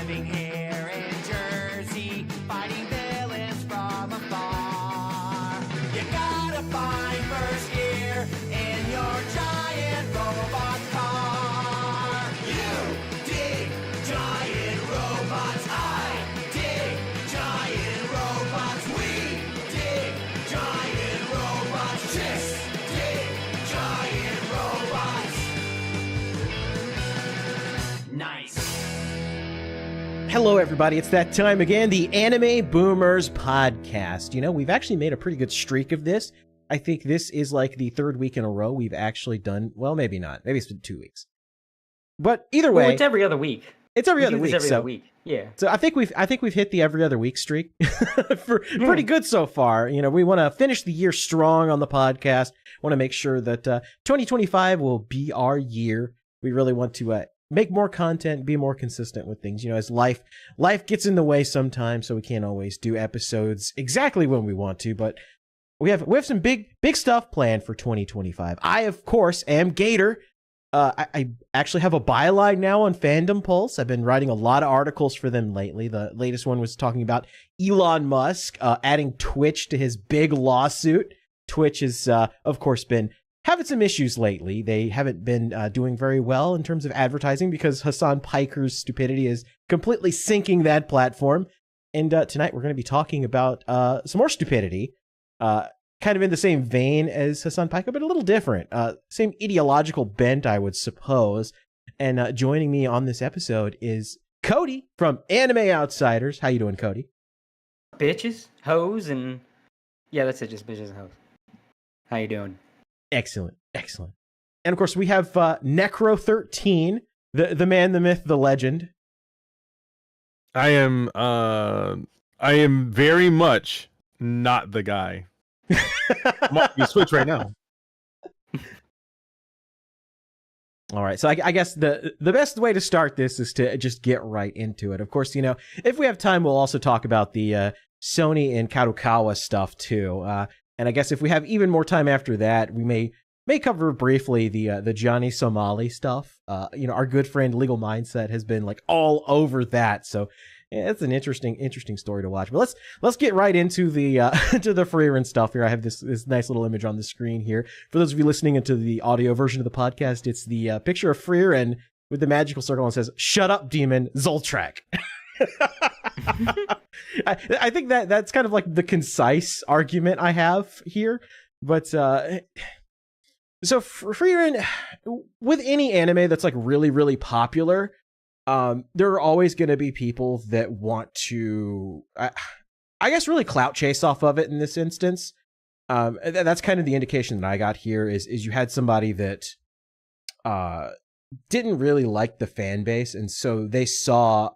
living here in Jersey, fighting villains from afar. You gotta find first gear in your giant robot car. You dig giant robots, I dig giant robots, we dig giant robots, chicks dig giant robots. Nice. Hello, everybody. It's that time again, the Anime Boomers podcast. You know, we've actually made a pretty good streak of this. I think this is like the third week in a row we've actually done, well, maybe not. Maybe it's been 2 weeks. But either way, Well, it's every other week. It's every other do week. this every other week. Yeah. So I think we've hit the every other week streak for pretty good so far. You know, we want to finish the year strong on the podcast. Want to make sure that 2025 will be our year. We really want to make more content, be more consistent with things. You know, as life gets in the way sometimes, so we can't always do episodes exactly when we want to. But we have some big stuff planned for 2025. I, of course, am Gator. I actually have a byline now on Fandom Pulse. I've been writing a lot of articles for them lately. The latest one was talking about Elon Musk adding Twitch to his big lawsuit. Twitch has, of course, been having some issues lately. They haven't been doing very well in terms of advertising because Hassan Piker's stupidity is completely sinking that platform. And tonight we're going to be talking about some more stupidity. Kind of in the same vein as Hassan Piker, but a little different. Same ideological bent, I would suppose. And joining me on this episode is Cody from Anime Outsiders. How you doing, Cody? Bitches, hoes, and yeah, that's it. Just bitches and hoes. How you doing? Excellent. And of course, we have Necro13, the man, the myth, the legend. I am very much not the guy. I'm on the Switch right now. All right, so I guess the best way to start this is to just get right into it. Of course, you know, if we have time, we'll also talk about the Sony and Kadokawa stuff too. And I guess if we have even more time after that, we may cover briefly the Johnny Somali stuff. You know, our good friend Legal Mindset has been like all over that, so yeah, it's an interesting story to watch. But let's get right into the to the Frieren stuff here. I have this nice little image on the screen here. For those of you listening into the audio version of the podcast, it's the picture of Frieren with the magical circle and says, "Shut up, demon, Zoltraak." I think that's kind of like the concise argument I have here. But so Frieren, with any anime that's like really, really popular, there are always going to be people that want to, I guess, really clout chase off of it in this instance. That's kind of the indication that I got here is you had somebody that didn't really like the fan base, and so they saw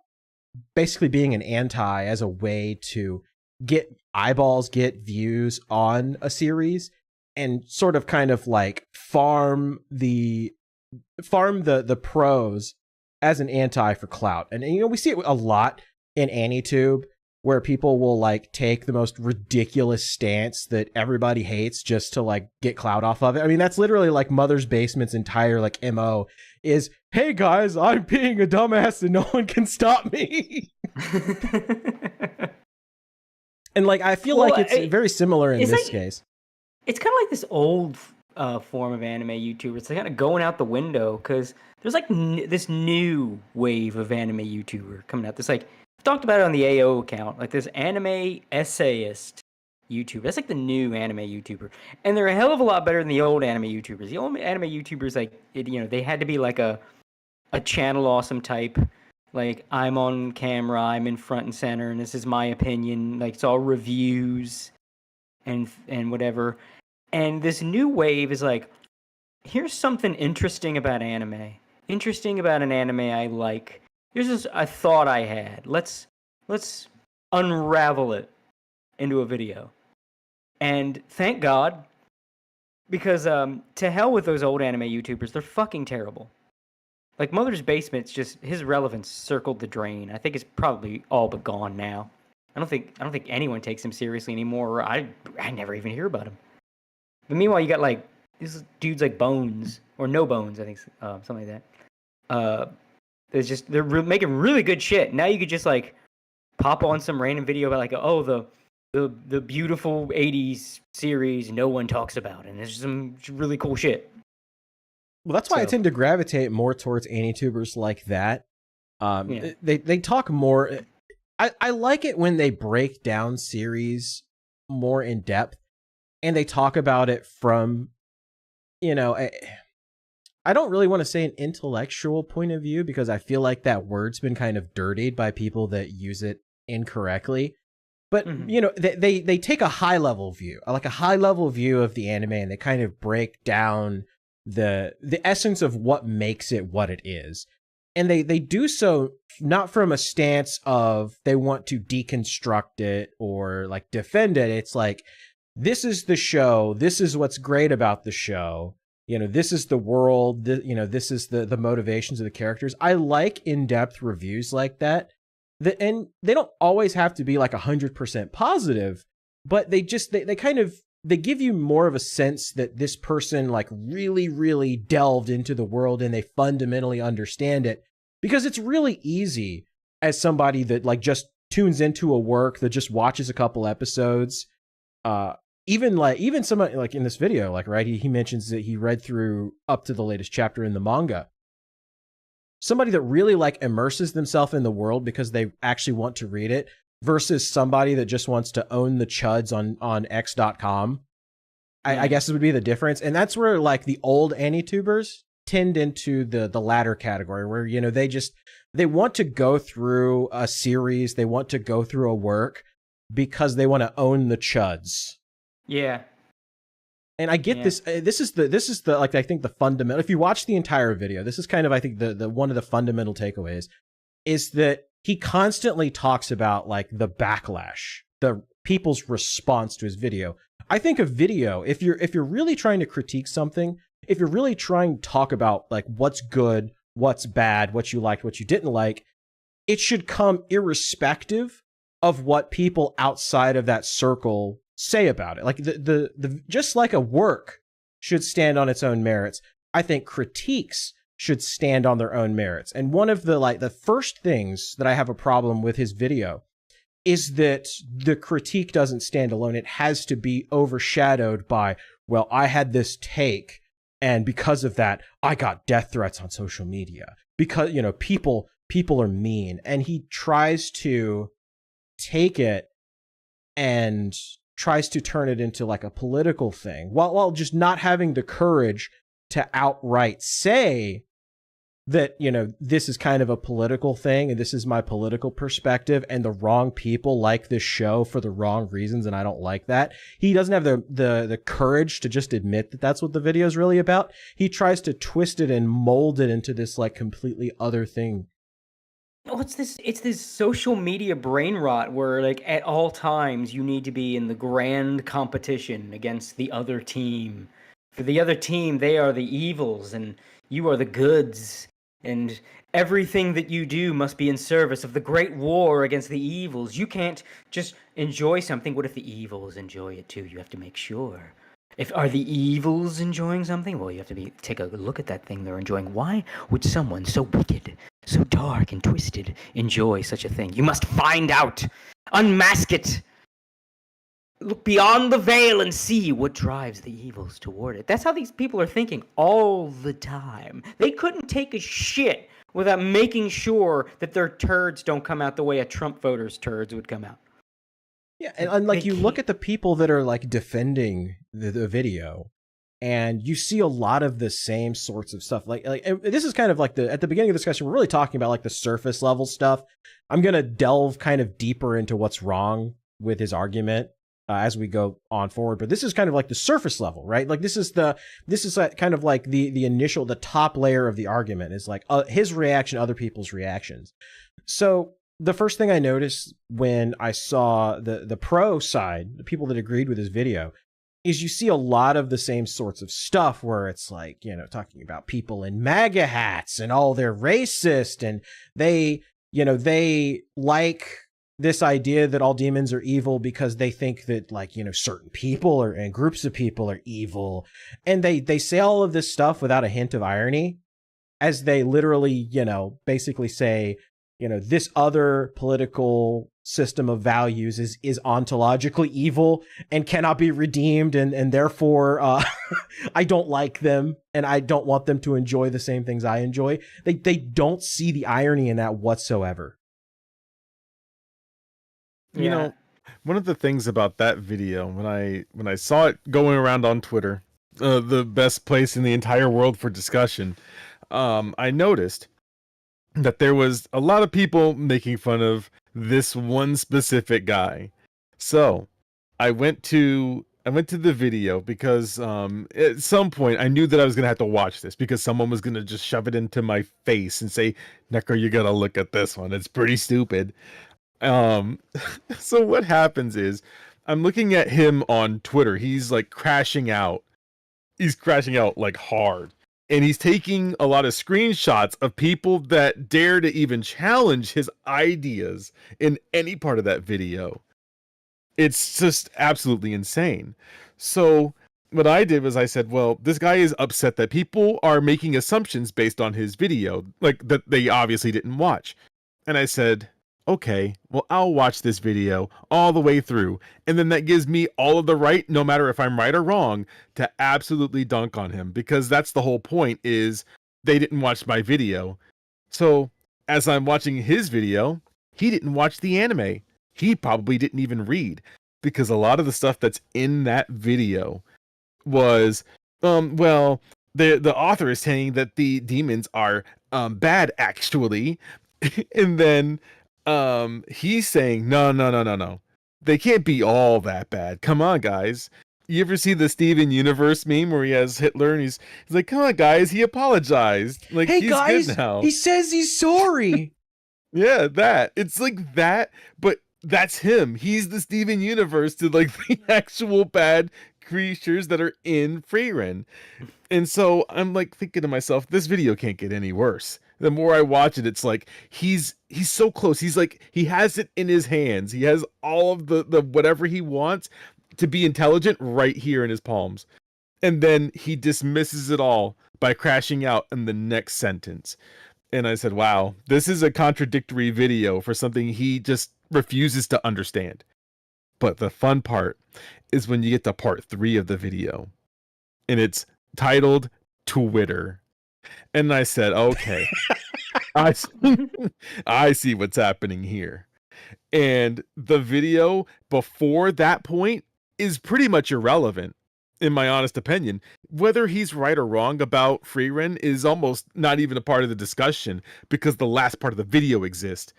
basically being an anti as a way to get eyeballs, get views on a series, and sort of kind of like farm the pros as an anti for clout. And you know, we see it a lot in AniTube where people will like take the most ridiculous stance that everybody hates just to like get clout off of it. I mean, that's literally like Mother's Basement's entire like MO is, hey guys, I'm being a dumbass and no one can stop me. And like, I feel like it's very similar in this case. It's kind of like this old form of anime YouTubers. It's kind of going out the window because there's like this new wave of anime YouTuber coming out. There's like, I've talked about it on the AO account, like this anime essayist YouTuber. That's like the new anime YouTuber. And they're a hell of a lot better than the old anime YouTubers. The old anime YouTubers, like, they had to be like a channel awesome type. Like, I'm on camera, I'm in front and center, and this is my opinion. Like, it's all reviews and whatever. And this new wave is like, here's something interesting about anime. Interesting about an anime I like. Here's just a thought I had. Let's unravel it into a video. And thank God, because to hell with those old anime YouTubers, they're fucking terrible. Like Mother's Basement's just, his relevance circled the drain. I think it's probably all but gone now. I don't think anyone takes him seriously anymore. I never even hear about him. But meanwhile, you got like these dudes like Bones or No Bones, I think, something like that. They're making really good shit. Now you could just like pop on some random video about like, oh, the beautiful 80s series no one talks about, and there's some really cool shit. Well, that's why I tend to gravitate more towards AniTubers like that. They talk more. I like it when they break down series more in depth, and they talk about it from, I don't really want to say an intellectual point of view, because I feel like that word's been kind of dirtied by people that use it incorrectly. But, they take a high level view, like a high level view of the anime, and they kind of break down the essence of what makes it what it is. And they do so not from a stance of they want to deconstruct it or like defend it. It's like, this is the show. This is what's great about the show. This is the world. This is the motivations of the characters. I like in-depth reviews like that. And they don't always have to be like 100% positive, but they give you more of a sense that this person like really, really delved into the world and they fundamentally understand it, because it's really easy as somebody that like just tunes into a work, that just watches a couple episodes. Even somebody like in this video, like, right, he mentions that he read through up to the latest chapter in the manga. Somebody that really like immerses themselves in the world because they actually want to read it, versus somebody that just wants to own the chuds on X.com. I guess it would be the difference. And that's where like the old AniTubers tend into the latter category, where, they want to go through a series, they want to go through a work because they want to own the chuds. Yeah. And I get this. This is the like, I think the fundamental, if you watch the entire video, this is kind of, I think the one of the fundamental takeaways is that he constantly talks about like the backlash, the people's response to his video. I think a video, if you're really trying to critique something, if you're really trying to talk about like what's good, what's bad, what you liked, what you didn't like, it should come irrespective of what people outside of that circle say about it. Like the just like a work should stand on its own merits, I think critiques should stand on their own merits. And one of the first things that I have a problem with his video is that the critique doesn't stand alone. It has to be overshadowed by, well, I had this take, and because of that, I got death threats on social media because, people are mean. And he tries to take it and tries to turn it into like a political thing, while just not having the courage to outright say that, this is kind of a political thing and this is my political perspective and the wrong people like this show for the wrong reasons and I don't like that. He doesn't have the courage to just admit that that's what the video is really about. He tries to twist it and mold it into this like completely other thing. Oh, it's this social media brain rot where like at all times you need to be in the grand competition against the other team. For the other team, they are the evils and you are the goods. And everything that you do must be in service of the great war against the evils. You can't just enjoy something. What if the evils enjoy it too? You have to make sure. Are the evils enjoying something? Well, you have to take a look at that thing they're enjoying. Why would someone so wicked, so dark and twisted enjoy such a thing? You must find out. Unmask it. Look beyond the veil and see what drives the evils toward it. That's how these people are thinking all the time. They couldn't take a shit without making sure that their turds don't come out the way a Trump voter's turds would come out. Yeah, and like you look at the people that are like defending the video, and you see a lot of the same sorts of stuff. Like and this is kind of like at the beginning of the discussion, we're really talking about like the surface level stuff. I'm gonna delve kind of deeper into what's wrong with his argument as we go on forward, but this is kind of like the surface level, right? Like this is kind of like the top layer of the argument is like his reaction, other people's reactions. So the first thing I noticed when I saw the pro side, the people that agreed with his video, is you see a lot of the same sorts of stuff where it's like, talking about people in MAGA hats and they're racist and they like this idea that all demons are evil because they think that like, certain people and groups of people are evil. And they say all of this stuff without a hint of irony. as they literally, you know, basically say, you know, this other political system of values is ontologically evil and cannot be redeemed, and therefore I don't like them and I don't want them to enjoy the same things I enjoy. They don't see the irony in that whatsoever. You know, one of the things about that video, when I saw it going around on Twitter, the best place in the entire world for discussion, I noticed that there was a lot of people making fun of this one specific guy. So I went to the video because at some point I knew that I was gonna have to watch this because someone was gonna just shove it into my face and say, "Necker, you gotta look at this one. It's pretty stupid." So what happens is I'm looking at him on Twitter. He's like crashing out. He's crashing out like hard. And he's taking a lot of screenshots of people that dare to even challenge his ideas in any part of that video. It's just absolutely insane. So what I did was I said, well, this guy is upset that people are making assumptions based on his video, like that they obviously didn't watch. And I said, okay, well, I'll watch this video all the way through. And then that gives me all of the right, no matter if I'm right or wrong, to absolutely dunk on him. Because that's the whole point, is they didn't watch my video. So as I'm watching his video, he didn't watch the anime. He probably didn't even read. Because a lot of the stuff that's in that video was, well, the author is saying that the demons are bad, actually. And then he's saying no, they can't be all that bad. Come on, guys. You ever see the Steven Universe meme where he has Hitler and he's like, come on, guys, he apologized, like, Hey he's guys, good now. he says he's sorry. Yeah, that, it's like that, but that's him. He's the Steven Universe to like the actual bad creatures that are in Frieren. And so I'm like thinking to myself, this video can't get any worse. The more I watch it, it's like he's so close. He's like, he has it in his hands. He has all of the whatever he wants to be intelligent right here in his palms. And then he dismisses it all by crashing out in the next sentence. And I said, wow, this is a contradictory video for something he just refuses to understand. But the fun part is when you get to part 3 of the video, and it's titled Twitter. And I said, okay, I see what's happening here. And the video before that point is pretty much irrelevant, in my honest opinion. Whether he's right or wrong about Frieren is almost not even a part of the discussion, because the last part of the video exists.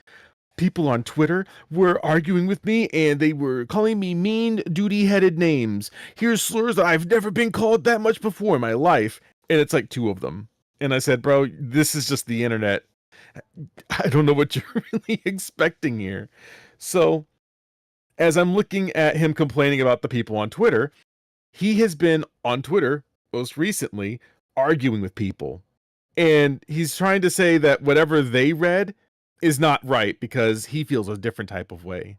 People on Twitter were arguing with me, and they were calling me mean, duty-headed names. Here's slurs that I've never been called that much before in my life. And it's like 2 of them. And I said, bro, this is just the internet. I don't know what you're really expecting here. So as I'm looking at him complaining about the people on Twitter, he has been on Twitter most recently arguing with people. And he's trying to say that whatever they read is not right because he feels a different type of way.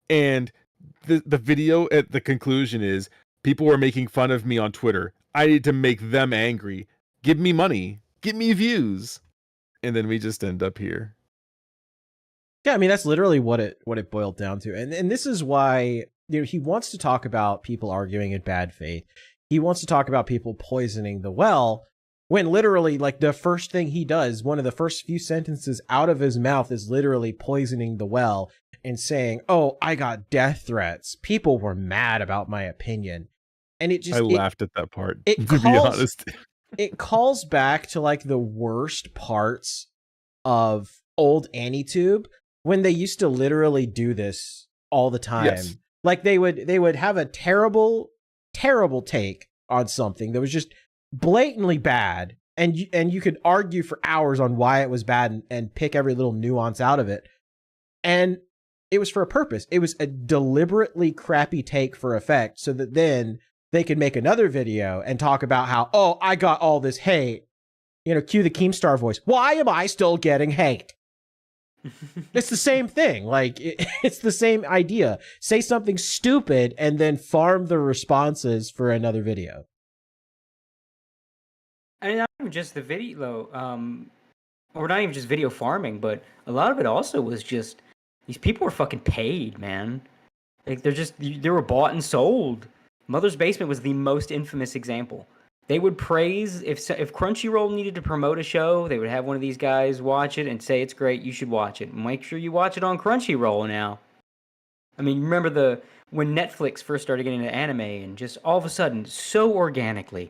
And the video at the conclusion is, people were making fun of me on Twitter. I need to make them angry. Give me money. Give me views. And then we just end up here. Yeah, I mean, that's literally what it boiled down to. And this is why, you know, he wants to talk about people arguing in bad faith. He wants to talk about people poisoning the well, when literally, like, the first thing he does, one of the first few sentences out of his mouth is literally poisoning the well and saying, oh, I got death threats. People were mad about my opinion. And it just... I laughed at that part, to be honest. It calls back to, like, the worst parts of old AnyTube, when they used to literally do this all the time. Yes. Like, they would have a terrible take on something that was just blatantly bad, and you could argue for hours on why it was bad and pick every little nuance out of it. And it was for a purpose. It was a deliberately crappy take for effect, so that then they could make another video and talk about how, oh, I got all this hate. You know, cue the Keemstar voice. Why am I still getting hate? It's the same thing. Like, it's the same idea. Say something stupid and then farm the responses for another video. And not even just the video, or not even just video farming, but a lot of it also was just these people were fucking paid, man. Like they were bought and sold. Mother's Basement was the most infamous example. They would praise if Crunchyroll needed to promote a show, they would have one of these guys watch it and say it's great, you should watch it. Make sure you watch it on Crunchyroll now. I mean, remember when Netflix first started getting into anime, and just all of a sudden, so organically,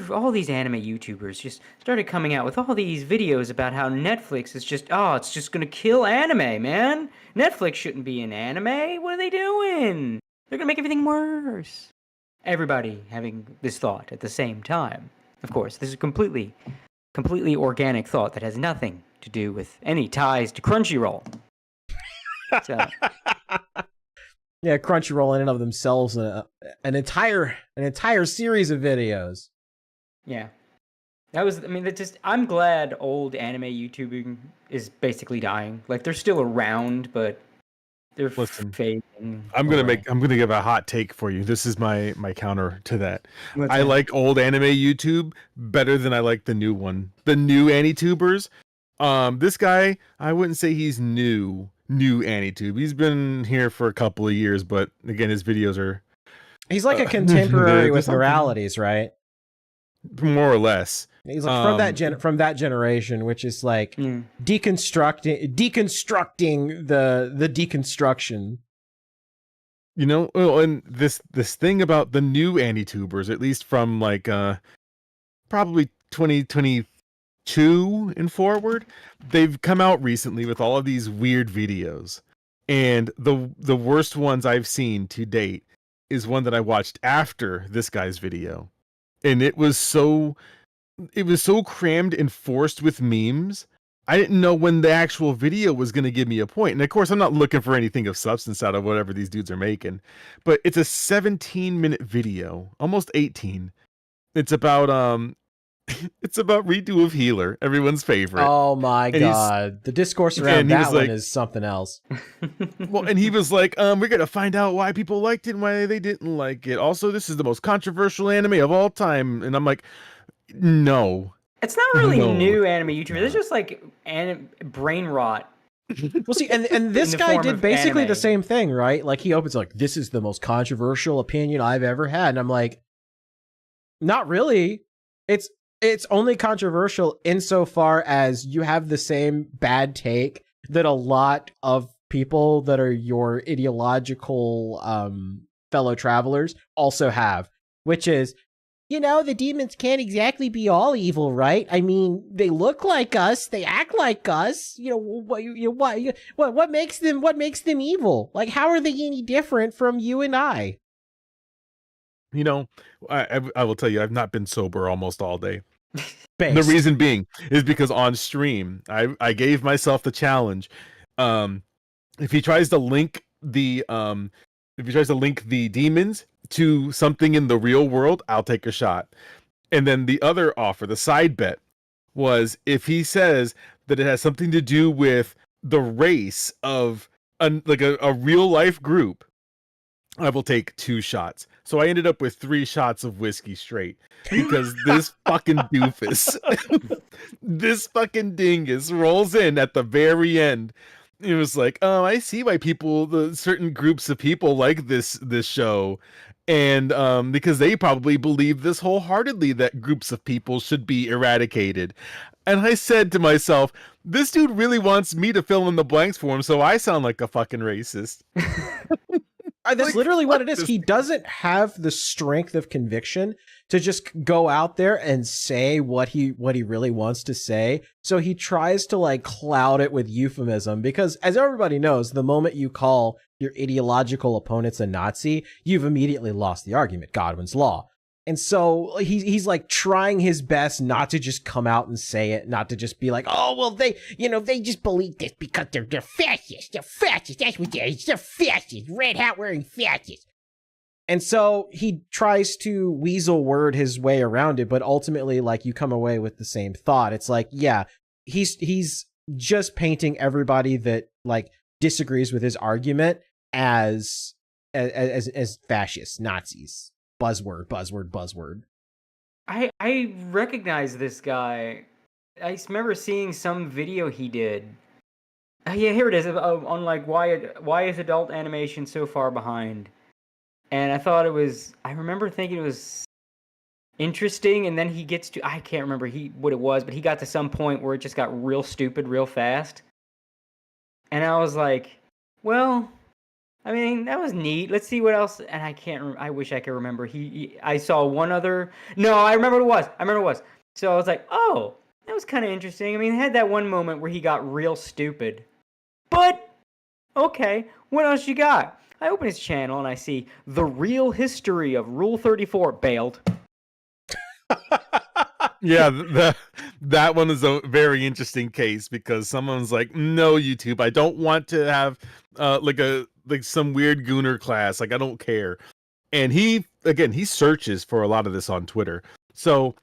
all these anime YouTubers just started coming out with all these videos about how Netflix is just, it's just gonna kill anime, man. Netflix shouldn't be in anime. What are they doing? They're gonna make everything worse. Everybody having this thought at the same time. Of course, this is completely organic thought that has nothing to do with any ties to Crunchyroll. So. Yeah, Crunchyroll in and of themselves, an entire series of videos. Yeah, I'm glad old anime YouTubing is basically dying. Like, they're still around, but they're fading. I'm gonna give a hot take for you. This is my counter to that. I like old anime YouTube better than I like the new one. The new AniTubers. This guy, I wouldn't say he's new AniTube. He's been here for a couple of years, but again, his videos are. He's like a contemporary with moralities, right? More or less. He's like from that generation, which is like deconstructing the deconstruction. You know, and this thing about the new AniTubers, at least from like probably 2022 and forward, they've come out recently with all of these weird videos, and the worst ones I've seen to date is one that I watched after this guy's video, and it was so crammed and forced with memes. I didn't know when the actual video was going to give me a point. And of course, I'm not looking for anything of substance out of whatever these dudes are making, but it's a 17-minute video, almost 18. It's about redo of Healer, everyone's favorite. Oh my God. The discourse around that one is something else. Well, and he was like, we're going to find out why people liked it and why they didn't like it. Also, this is the most controversial anime of all time. And I'm like, no. It's not really new anime YouTubers. It's just like brain rot. Well, see, and this guy did basically the same thing, right? Like, he opens like, this is the most controversial opinion I've ever had. And I'm like, not really. It's only controversial insofar as you have the same bad take that a lot of people that are your ideological fellow travelers also have, which is, you know, the demons can't exactly be all evil, right? I mean, they look like us, they act like us. You know, what makes them evil? Like, how are they any different from you and I? You know, I will tell you, I've not been sober almost all day. The reason being is because on stream, I gave myself the challenge. If he tries to link the demons to something in the real world, I'll take a shot. And then the other offer, the side bet, was if he says that it has something to do with the race of a real life group, I will take 2 shots. So I ended up with 3 shots of whiskey straight because this fucking doofus, this fucking dingus rolls in at the very end. It was like, I see why certain groups of people like this show. And because they probably believe this wholeheartedly that groups of people should be eradicated. And I said to myself, this dude really wants me to fill in the blanks for him, so I sound like a fucking racist. That's literally what it is. He doesn't have the strength of conviction to just go out there and say what he really wants to say. So he tries to like cloud it with euphemism, because as everybody knows, the moment you call your ideological opponents a Nazi, you've immediately lost the argument. Godwin's law. And so he's like trying his best not to just come out and say it, not to just be like, oh, well, they just believe this because they're fascists. They're fascists. That's what they are. They're fascists. Red hat wearing fascists. And so he tries to weasel word his way around it, but ultimately, like, you come away with the same thought. It's like, yeah, he's just painting everybody that like disagrees with his argument as fascists, Nazis. Buzzword. I recognize this guy. I remember seeing some video he did. Yeah, here it is on like why is adult animation so far behind? And I thought it was. I remember thinking it was interesting, and then he gets to. I can't remember what it was, but he got to some point where it just got real stupid real fast. And I was like, well, I mean, that was neat. Let's see what else. And I can't. I wish I could remember. I saw one other. No, I remember what it was. So I was like, oh, that was kind of interesting. I mean, it had that one moment where he got real stupid. But okay, what else you got? I open his channel and I see the real history of Rule 34 bailed. Yeah, that one is a very interesting case because someone's like, "No, YouTube, I don't want to have like some weird gooner class. Like, I don't care." And he searches for a lot of this on Twitter. So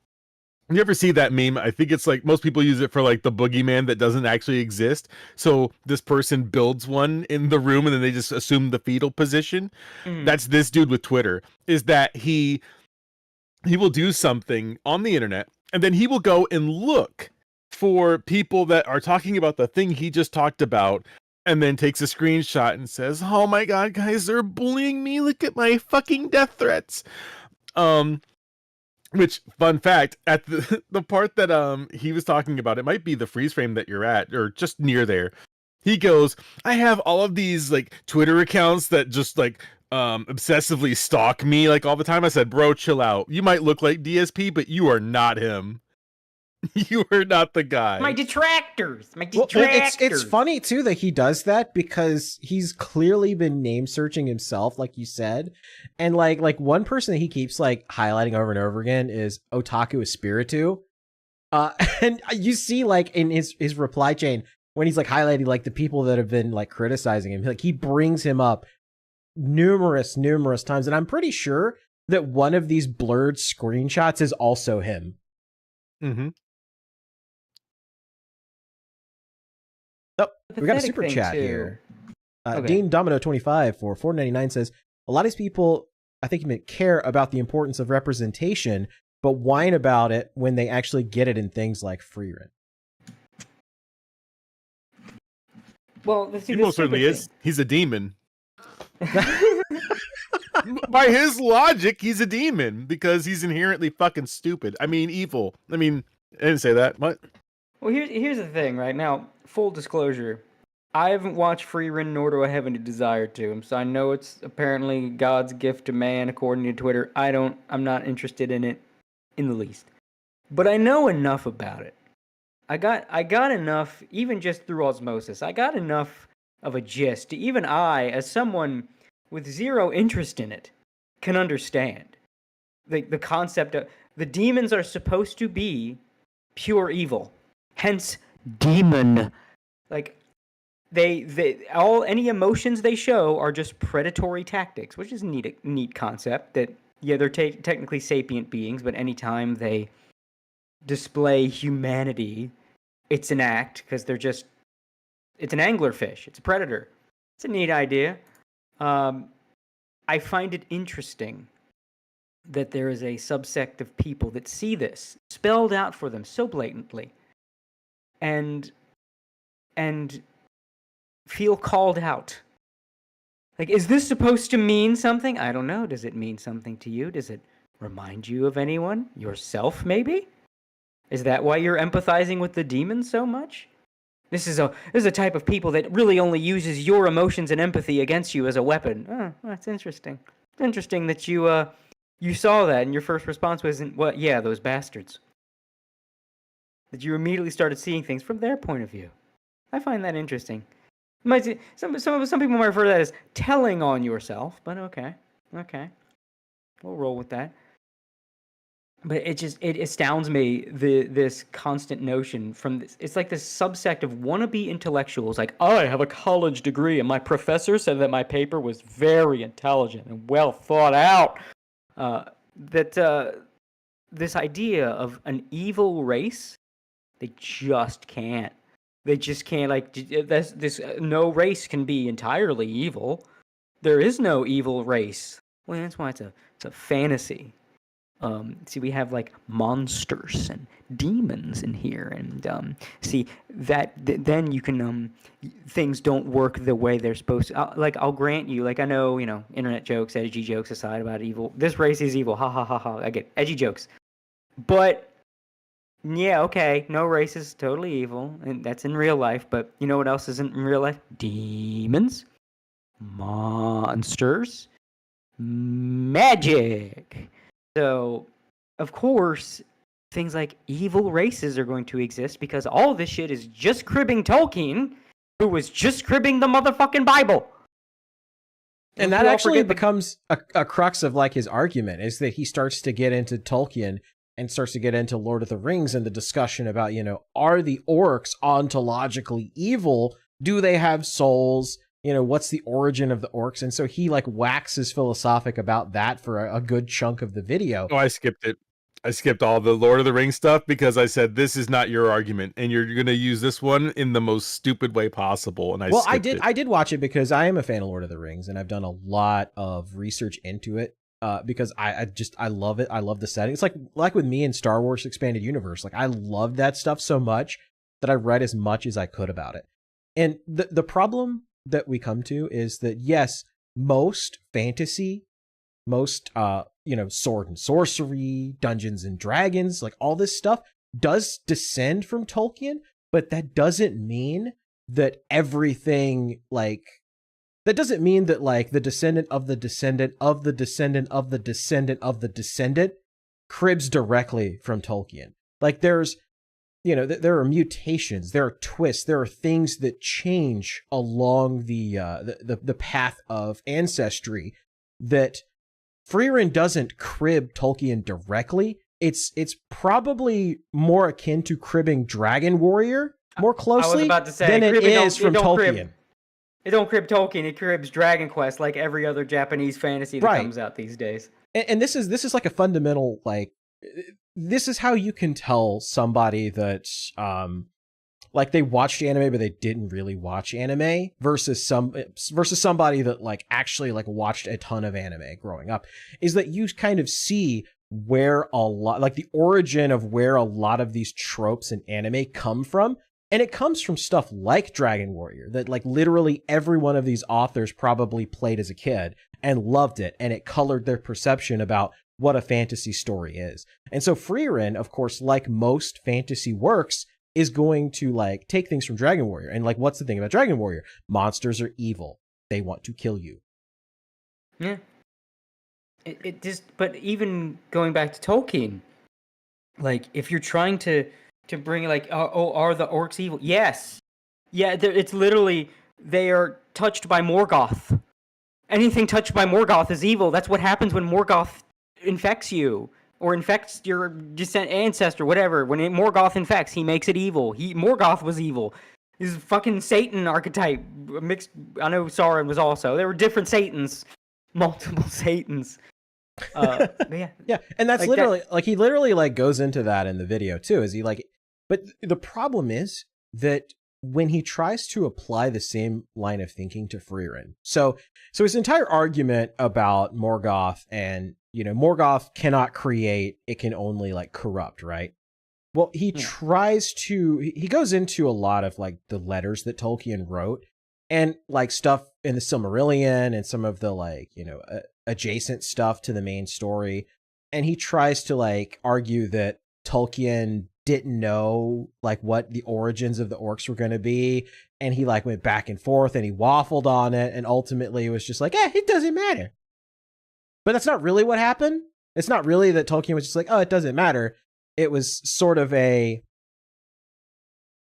you ever see that meme? I think it's like most people use it for like the boogeyman that doesn't actually exist. So this person builds one in the room and then they just assume the fetal position. That's this dude with Twitter. Is that he will do something on the internet and then he will go and look for people that are talking about the thing he just talked about and then takes a screenshot and says, "Oh my god, guys, they're bullying me. Look at my fucking death threats." Which, fun fact, at the part that he was talking about, it might be the freeze frame that you're at, or just near there. He goes, "I have all of these like Twitter accounts that just like obsessively stalk me like all the time." I said, "Bro, chill out. You might look like DSP, but you are not him. You are not the guy." My detractors. Well, it's funny too that he does that because he's clearly been name searching himself, like you said, and like one person that he keeps like highlighting over and over again is Otaku Espiritu, and you see like in his reply chain when he's like highlighting like the people that have been like criticizing him, like he brings him up numerous times, and I'm pretty sure that one of these blurred screenshots is also him. Mm-hmm. Oh, we got a super chat here. Okay. Dean Domino 25 for $4.99 says, "A lot of these people, I think, care about the importance of representation, but whine about it when they actually get it in things like Frieren." Well, He most certainly is. He's a demon. By his logic, he's a demon because he's inherently fucking stupid. I mean, evil. I mean, I didn't say that. What? Well, here's the thing. Right now, full disclosure, I haven't watched Frieren, nor do I have any desire to. So I know it's apparently God's gift to man, according to Twitter. I'm not interested in it in the least. But I know enough about it. I got enough, even just through osmosis. I got enough of a gist to even I, as someone with zero interest in it, can understand the concept of the demons are supposed to be pure evil. Hence, demon. Like, any emotions they show are just predatory tactics, which is a neat concept. That yeah, they're technically sapient beings, but anytime they display humanity, it's an act because it's an anglerfish, it's a predator. It's a neat idea. I find it interesting that there is a subsect of people that see this spelled out for them so blatantly, and feel called out. Like, is this supposed to mean something? I don't know. Does it mean something to you? Does it remind you of anyone? Yourself, maybe? Is that why you're empathizing with the demons so much? This is a type of people that really only uses your emotions and empathy against you as a weapon. Oh, that's interesting. It's interesting that you saw that and your first response wasn't, "Well, yeah, those bastards." That you immediately started seeing things from their point of view. I find that interesting. Some people might refer to that as telling on yourself, but okay, we'll roll with that. But it astounds me this constant notion from this. It's like this subsect of wannabe intellectuals. Like, I have a college degree, and my professor said that my paper was very intelligent and well thought out. This idea of an evil race, they just can't. They just can't. Like, no race can be entirely evil. There is no evil race. Well, that's why it's a fantasy. See, we have like monsters and demons in here, and see that then you can things don't work the way they're supposed to. Like I'll grant you, like I know internet jokes, edgy jokes aside about evil. This race is evil, ha ha ha ha. I get edgy jokes, but yeah, okay, no race is totally evil, and that's in real life. But you know what else isn't in real life? Demons, monsters, magic. So, of course, things like evil races are going to exist because all this shit is just cribbing Tolkien, who was just cribbing the motherfucking Bible. And that actually becomes a crux of like his argument, is that he starts to get into Tolkien and starts to get into Lord of the Rings and the discussion about, are the orcs ontologically evil? Do they have souls? What's the origin of the orcs? And so he like waxes philosophic about that for a good chunk of the video. Oh, I skipped it. I skipped all the Lord of the Rings stuff because I said, this is not your argument and you're going to use this one in the most stupid way possible. And I did watch it because I am a fan of Lord of the Rings and I've done a lot of research into it because I love it. I love the setting. It's like with me in Star Wars Expanded Universe. Like I love that stuff so much that I read as much as I could about it. And the problem that we come to is that yes, most fantasy, most sword and sorcery, Dungeons and Dragons, like all this stuff does descend from Tolkien, but that doesn't mean that everything that doesn't mean that like the descendant of the descendant of the descendant of the descendant of the descendant cribs directly from Tolkien. Like there's there are mutations, there are twists, there are things that change along the path of ancestry that Frieren doesn't crib Tolkien directly. It's probably more akin to cribbing Dragon Warrior more closely I was about to say, than it is from Tolkien. It don't crib Tolkien, it cribs Dragon Quest like every other Japanese fantasy that comes out these days. And this is like a fundamental this is how you can tell somebody that like they watched anime but they didn't really watch anime versus somebody that like actually like watched a ton of anime growing up, is that you kind of see where a lot, like the origin of where a lot of these tropes in anime come from. And it comes from stuff like Dragon Warrior that like literally every one of these authors probably played as a kid and loved it, and it colored their perception about what a fantasy story is. And so Frieren, of course, like most fantasy works, is going to like take things from Dragon Warrior. And like, what's the thing about Dragon Warrior? Monsters are evil. They want to kill you. Yeah. It just, but even going back to Tolkien, like if you're trying to bring like, are the orcs evil? Yes. Yeah, it's literally, they are touched by Morgoth. Anything touched by Morgoth is evil. That's what happens when Morgoth infects you or infects your ancestor, whatever. When Morgoth infects, he makes it evil. Morgoth was evil. He's a fucking Satan archetype mixed. I know Sauron was also. There were different Satans, multiple Satans. Yeah, and that's like literally like he literally like goes into that in the video too. Is he like? But the problem is that when he tries to apply the same line of thinking to Frieren, so his entire argument about Morgoth and Morgoth cannot create, it can only like corrupt, right? Well, he he goes into a lot of like the letters that Tolkien wrote and like stuff in the Silmarillion and some of the like, adjacent stuff to the main story. And he tries to like argue that Tolkien didn't know like what the origins of the orcs were going to be. And he like went back and forth and he waffled on it. And ultimately it was just like, it doesn't matter. But that's not really what happened. It's not really that Tolkien was just like, it doesn't matter. It was sort of a,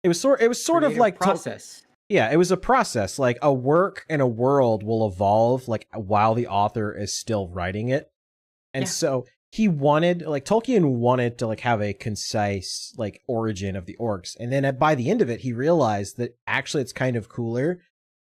it was sort of like process. Yeah, it was a process. Like a work and a world will evolve like while the author is still writing it. And so he wanted, like Tolkien wanted to like have a concise like origin of the orcs. And then by the end of it, he realized that actually it's kind of cooler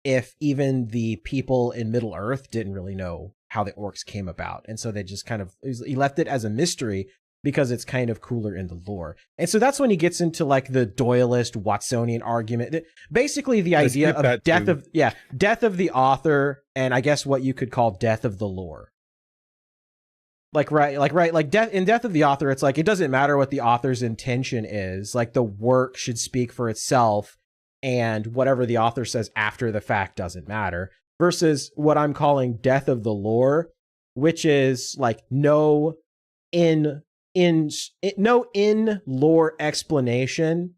if even the people in Middle Earth didn't really know how the orcs came about. And so they just kind of, he left it as a mystery because it's kind of cooler in the lore. And so that's when he gets into like the Doyleist Watsonian argument. Basically the idea of death of the author, and I guess what you could call death of the lore. Like death of the author, it's like it doesn't matter what the author's intention is. Like the work should speak for itself, and whatever the author says after the fact doesn't matter. Versus what I'm calling death of the lore, which is like no in lore explanation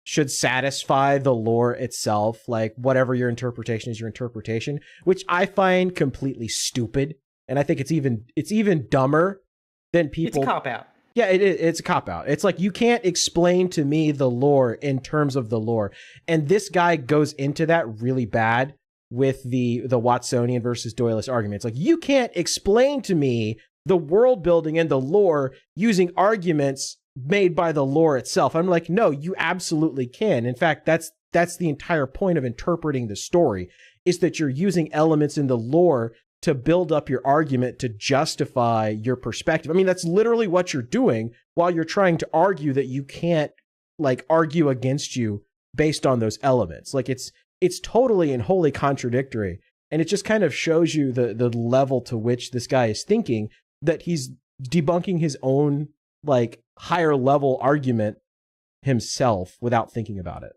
should satisfy the lore itself. Like whatever your interpretation is, your interpretation, which I find completely stupid. And I think it's even dumber than people. It's a cop-out. Yeah, it's a cop-out. It's like, you can't explain to me the lore in terms of the lore. And this guy goes into that really bad with the Watsonian versus Doyleist argument. It's like, you can't explain to me the world building and the lore using arguments made by the lore itself. I'm like, no, you absolutely can. In fact, that's the entire point of interpreting the story, is that you're using elements in the lore to build up your argument to justify your perspective. I mean, that's literally what you're doing while you're trying to argue that you can't like argue against you based on those elements. Like it's totally and wholly contradictory. And it just kind of shows you the level to which this guy is thinking, that he's debunking his own like higher level argument himself without thinking about it.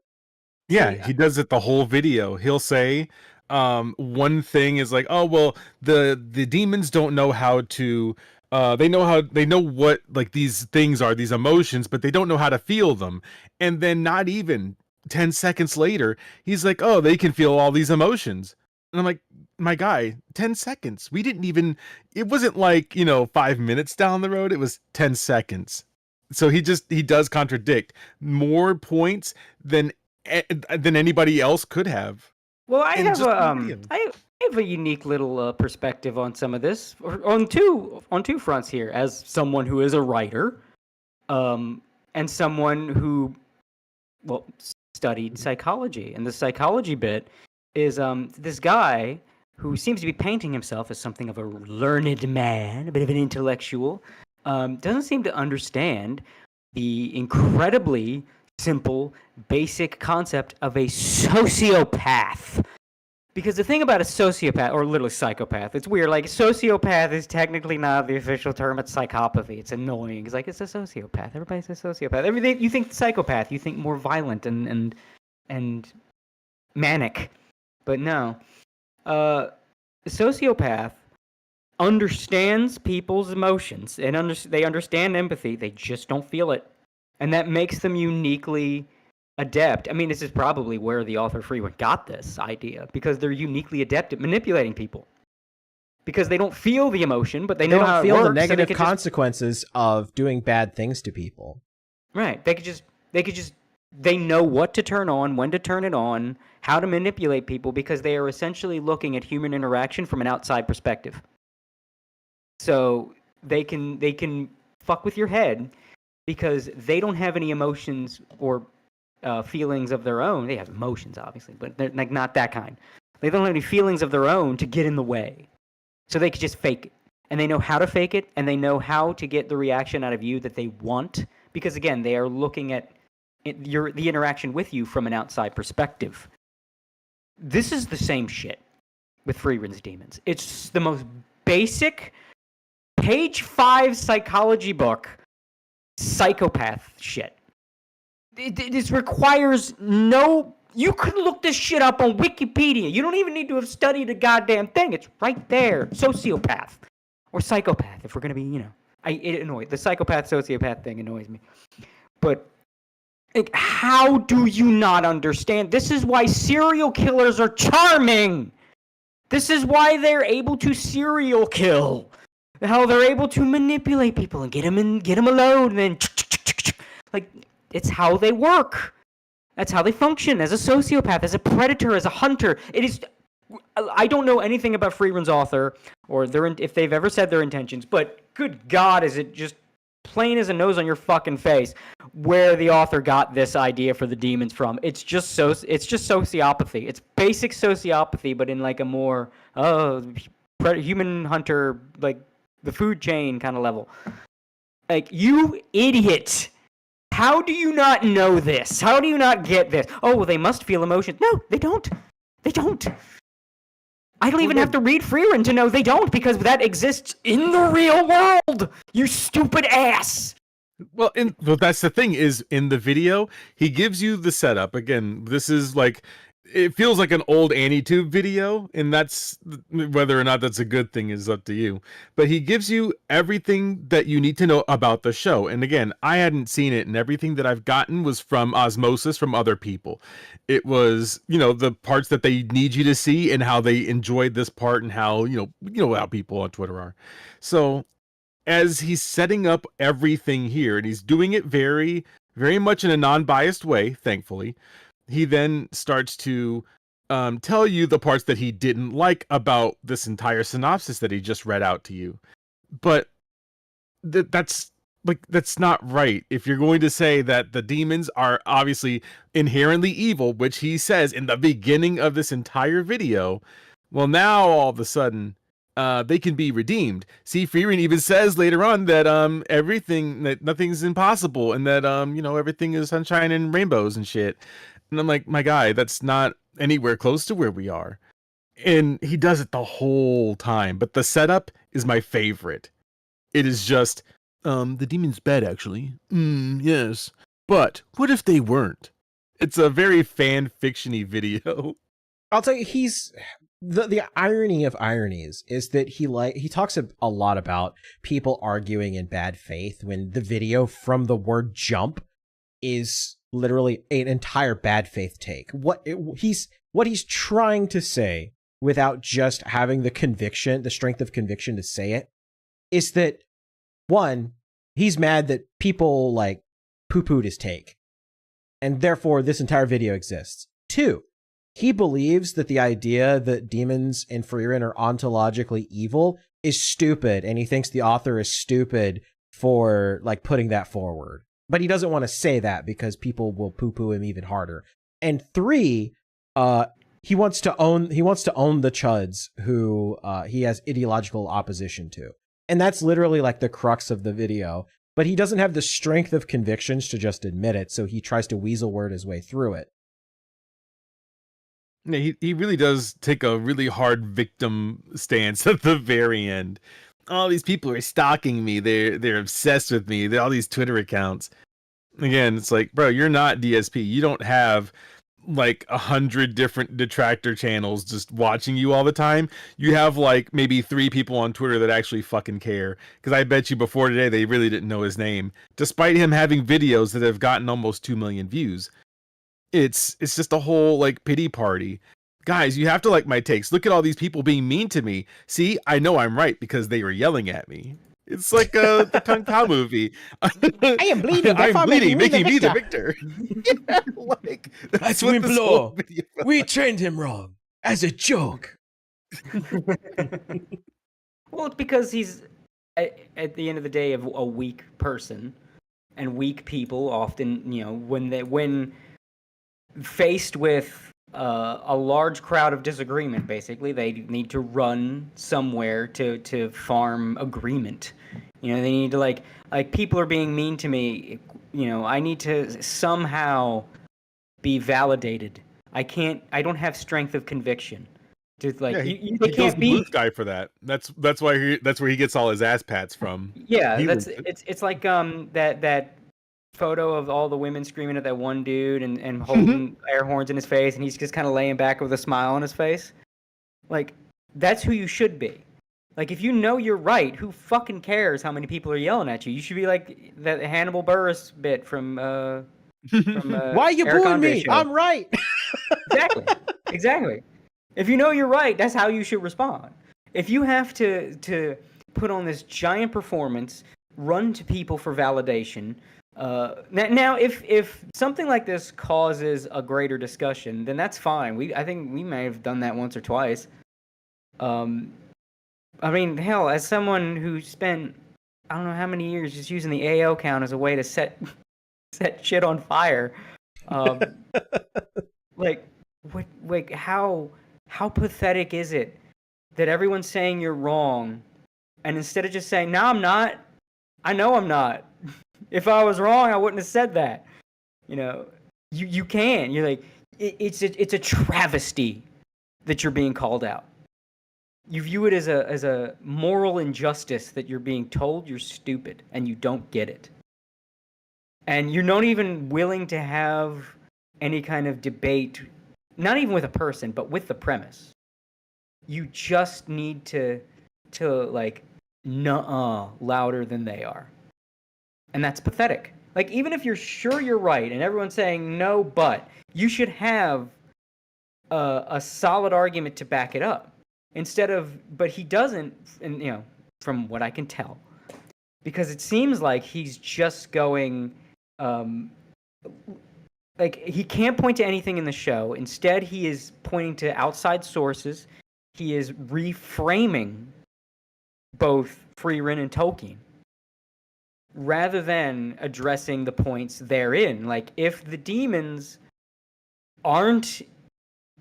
Yeah, he does it the whole video. He'll say, one thing is like, oh well, the demons don't know how to they know what like these things are, these emotions, but they don't know how to feel them. And then not even 10 seconds later, he's like, oh, they can feel all these emotions. And I'm like, my guy, 10 seconds. It wasn't like, 5 minutes down the road. It was 10 seconds. So he does contradict more points than anybody else could have. Well, I have a unique little perspective on some of this, on two fronts here, as someone who is a writer, and someone who, studied psychology. And the psychology bit is this guy who seems to be painting himself as something of a learned man, a bit of an intellectual, doesn't seem to understand the incredibly simple, basic concept of a sociopath. Because the thing about a sociopath, or literally psychopath, it's weird. Like, sociopath is technically not the official term. It's psychopathy. It's annoying. It's like, it's a sociopath. Everybody says sociopath. Everything you think psychopath, you think more violent and manic. But no. A sociopath understands people's emotions. And they understand empathy. They just don't feel it. And that makes them uniquely adept. I mean, this is probably where the author Frieren got this idea, because they're uniquely adept at manipulating people. Because they don't feel the emotion, but they know how it works. They don't feel the negative consequences of doing bad things to people. Right. They know what to turn on, when to turn it on, how to manipulate people, because they are essentially looking at human interaction from an outside perspective. So they can fuck with your head, because they don't have any emotions or feelings of their own. They have emotions, obviously, but they're like not that kind. They don't have any feelings of their own to get in the way. So they could just fake it. And they know how to fake it, and they know how to get the reaction out of you that they want, because, again, they are looking at the interaction with you from an outside perspective. This is the same shit with Frieren's demons. It's the most basic, page 5 psychology book psychopath shit. This requires no... You could look this shit up on Wikipedia. You don't even need to have studied a goddamn thing. It's right there. Sociopath. Or psychopath, if we're going to be, it annoys... The psychopath-sociopath thing annoys me. But, like, how do you not understand? This is why serial killers are charming! This is why they're able to serial kill. How they're able to manipulate people and get them alone, and then... Like, it's how they work. That's how they function as a sociopath, as a predator, as a hunter. It is... I don't know anything about Frieren's author, or if they've ever said their intentions, but good God, is it just plain as a nose on your fucking face where the author got this idea for the demons from. It's just sociopathy. It's basic sociopathy, but in like a more human hunter, like the food chain kind of level. Like, you idiot! How do you not know this? How do you not get this? Oh, well, they must feel emotions. No, they don't. They don't. I don't even have to read Frieren to know they don't, because that exists in the real world. You stupid ass. Well, that's the thing is in the video, he gives you the setup. Again, this is like, it feels like an old AniTube video, and that's whether or not that's a good thing is up to you. But he gives you everything that you need to know about the show. And again, I hadn't seen it, and everything that I've gotten was from osmosis from other people. It was, the parts that they need you to see and how they enjoyed this part and how, you know how people on Twitter are. So as he's setting up everything here, and he's doing it very, very much in a non-biased way, thankfully, he then starts to tell you the parts that he didn't like about this entire synopsis that he just read out to you. But that's not right. If you're going to say that the demons are obviously inherently evil, which he says in the beginning of this entire video, well, now all of a sudden, they can be redeemed. See, Frieren even says later on that that nothing's impossible, and that everything is sunshine and rainbows and shit. And I'm like, my guy, that's not anywhere close to where we are. And he does it the whole time. But the setup is my favorite. It is just, the demon's bad, actually. Yes. But what if they weren't? It's a very fan fiction-y video. I'll tell you, he's the irony of ironies is that he talks a lot about people arguing in bad faith when the video from the word jump is literally an entire bad faith take. What he's trying to say, without just having the strength of conviction to say it, is that one, he's mad that people like poo-pooed his take, and therefore this entire video exists. Two, he believes that the idea that demons in Frieren are ontologically evil is stupid, and he thinks the author is stupid for like putting that forward. But he doesn't want to say that because people will poo-poo him even harder. And three, he wants to own the chuds who he has ideological opposition to. And that's literally like the crux of the video. But he doesn't have the strength of convictions to just admit it, so he tries to weasel word his way through it. Yeah, he really does take a really hard victim stance at the very end. All these people are stalking me. They're obsessed with me. All these Twitter accounts. Again, it's like, bro, you're not DSP. You don't have like 100 different detractor channels just watching you all the time. You have like maybe 3 people on Twitter that actually fucking care. Because I bet you before today they really didn't know his name, despite him having videos that have gotten almost 2 million views. It's just a whole like pity party. Guys, you have to like my takes. Look at all these people being mean to me. See, I know I'm right because they were yelling at me. It's like the Kung Pao movie. I am bleeding. I'm bleeding, making me the victor. Yeah, like that's what this whole video was. We trained him wrong as a joke. Well, it's because he's at the end of the day a weak person, and weak people often, when faced with a large crowd of disagreement, basically, they need to run somewhere to farm agreement. They need to like people are being mean to me. I need to somehow be validated. I don't have strength of conviction. Just like he they can't be Bluth guy for that. That's why that's where he gets all his ass pats from. Yeah, it's like that photo of all the women screaming at that one dude and holding air horns in his face, and he's just kind of laying back with a smile on his face. Like, that's who you should be. Like, if you know you're right, who fucking cares how many people are yelling at you? You should be like that Hannibal Buress bit from Why are you Eric booing Andre me? show. I'm right. Exactly. If you know you're right, that's how you should respond. If you have to put on this giant performance, run to people for validation. Now, if something like this causes a greater discussion, then that's fine. I think we may have done that once or twice. I mean, hell, as someone who spent I don't know how many years just using the AO count as a way to set shit on fire, how pathetic is it that everyone's saying you're wrong, and instead of just saying, "No, I'm not. I know I'm not. If I was wrong, I wouldn't have said that." You can. You're like, it's a travesty that you're being called out. you view it as a moral injustice that you're being told you're stupid and you don't get it. And you're not even willing to have any kind of debate, not even with a person, but with the premise. You just need to like, nuh-uh, louder than they are. And that's pathetic. Like, even if you're sure you're right and everyone's saying no, but, you should have a solid argument to back it up. Instead of, but he doesn't, and you know, from what I can tell, because it seems like he's just going, like, he can't point to anything in the show. Instead, he is pointing to outside sources. He is reframing both Frieren and Tolkien, rather than addressing the points therein. Like, if the demons aren't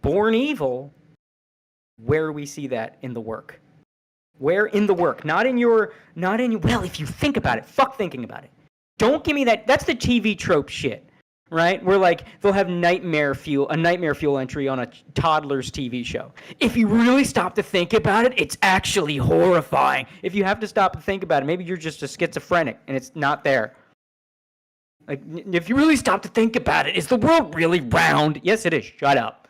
born evil, where do we see that in the work? Where in the work? Not in your, well, if you think about it, fuck thinking about it. Don't give me that. That's the TV trope shit, right? Where, like, they'll have a nightmare fuel entry on a toddler's TV show. If you really stop to think about it, it's actually horrifying. If you have to stop to think about it, maybe you're just a schizophrenic and it's not there. Like, if you really stop to think about it, is the world really round? Yes, it is. Shut up.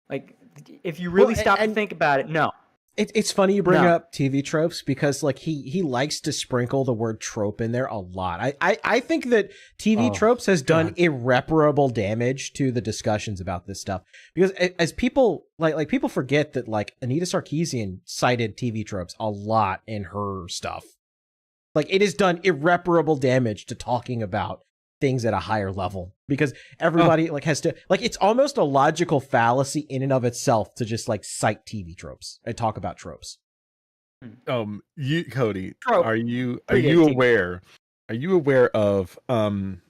Like, if you really stop to think about it, no. It's funny you bring up TV tropes, because like he likes to sprinkle the word trope in there a lot. I think that TV tropes has done irreparable damage to the discussions about this stuff, because as people like people forget that, like, Anita Sarkeesian cited TV tropes a lot in her stuff. Like, it has done irreparable damage to talking about things at a higher level, because everybody like has to, like, it's almost a logical fallacy in and of itself to just like cite TV tropes and talk about tropes. You, Cody, Trope. are you aware of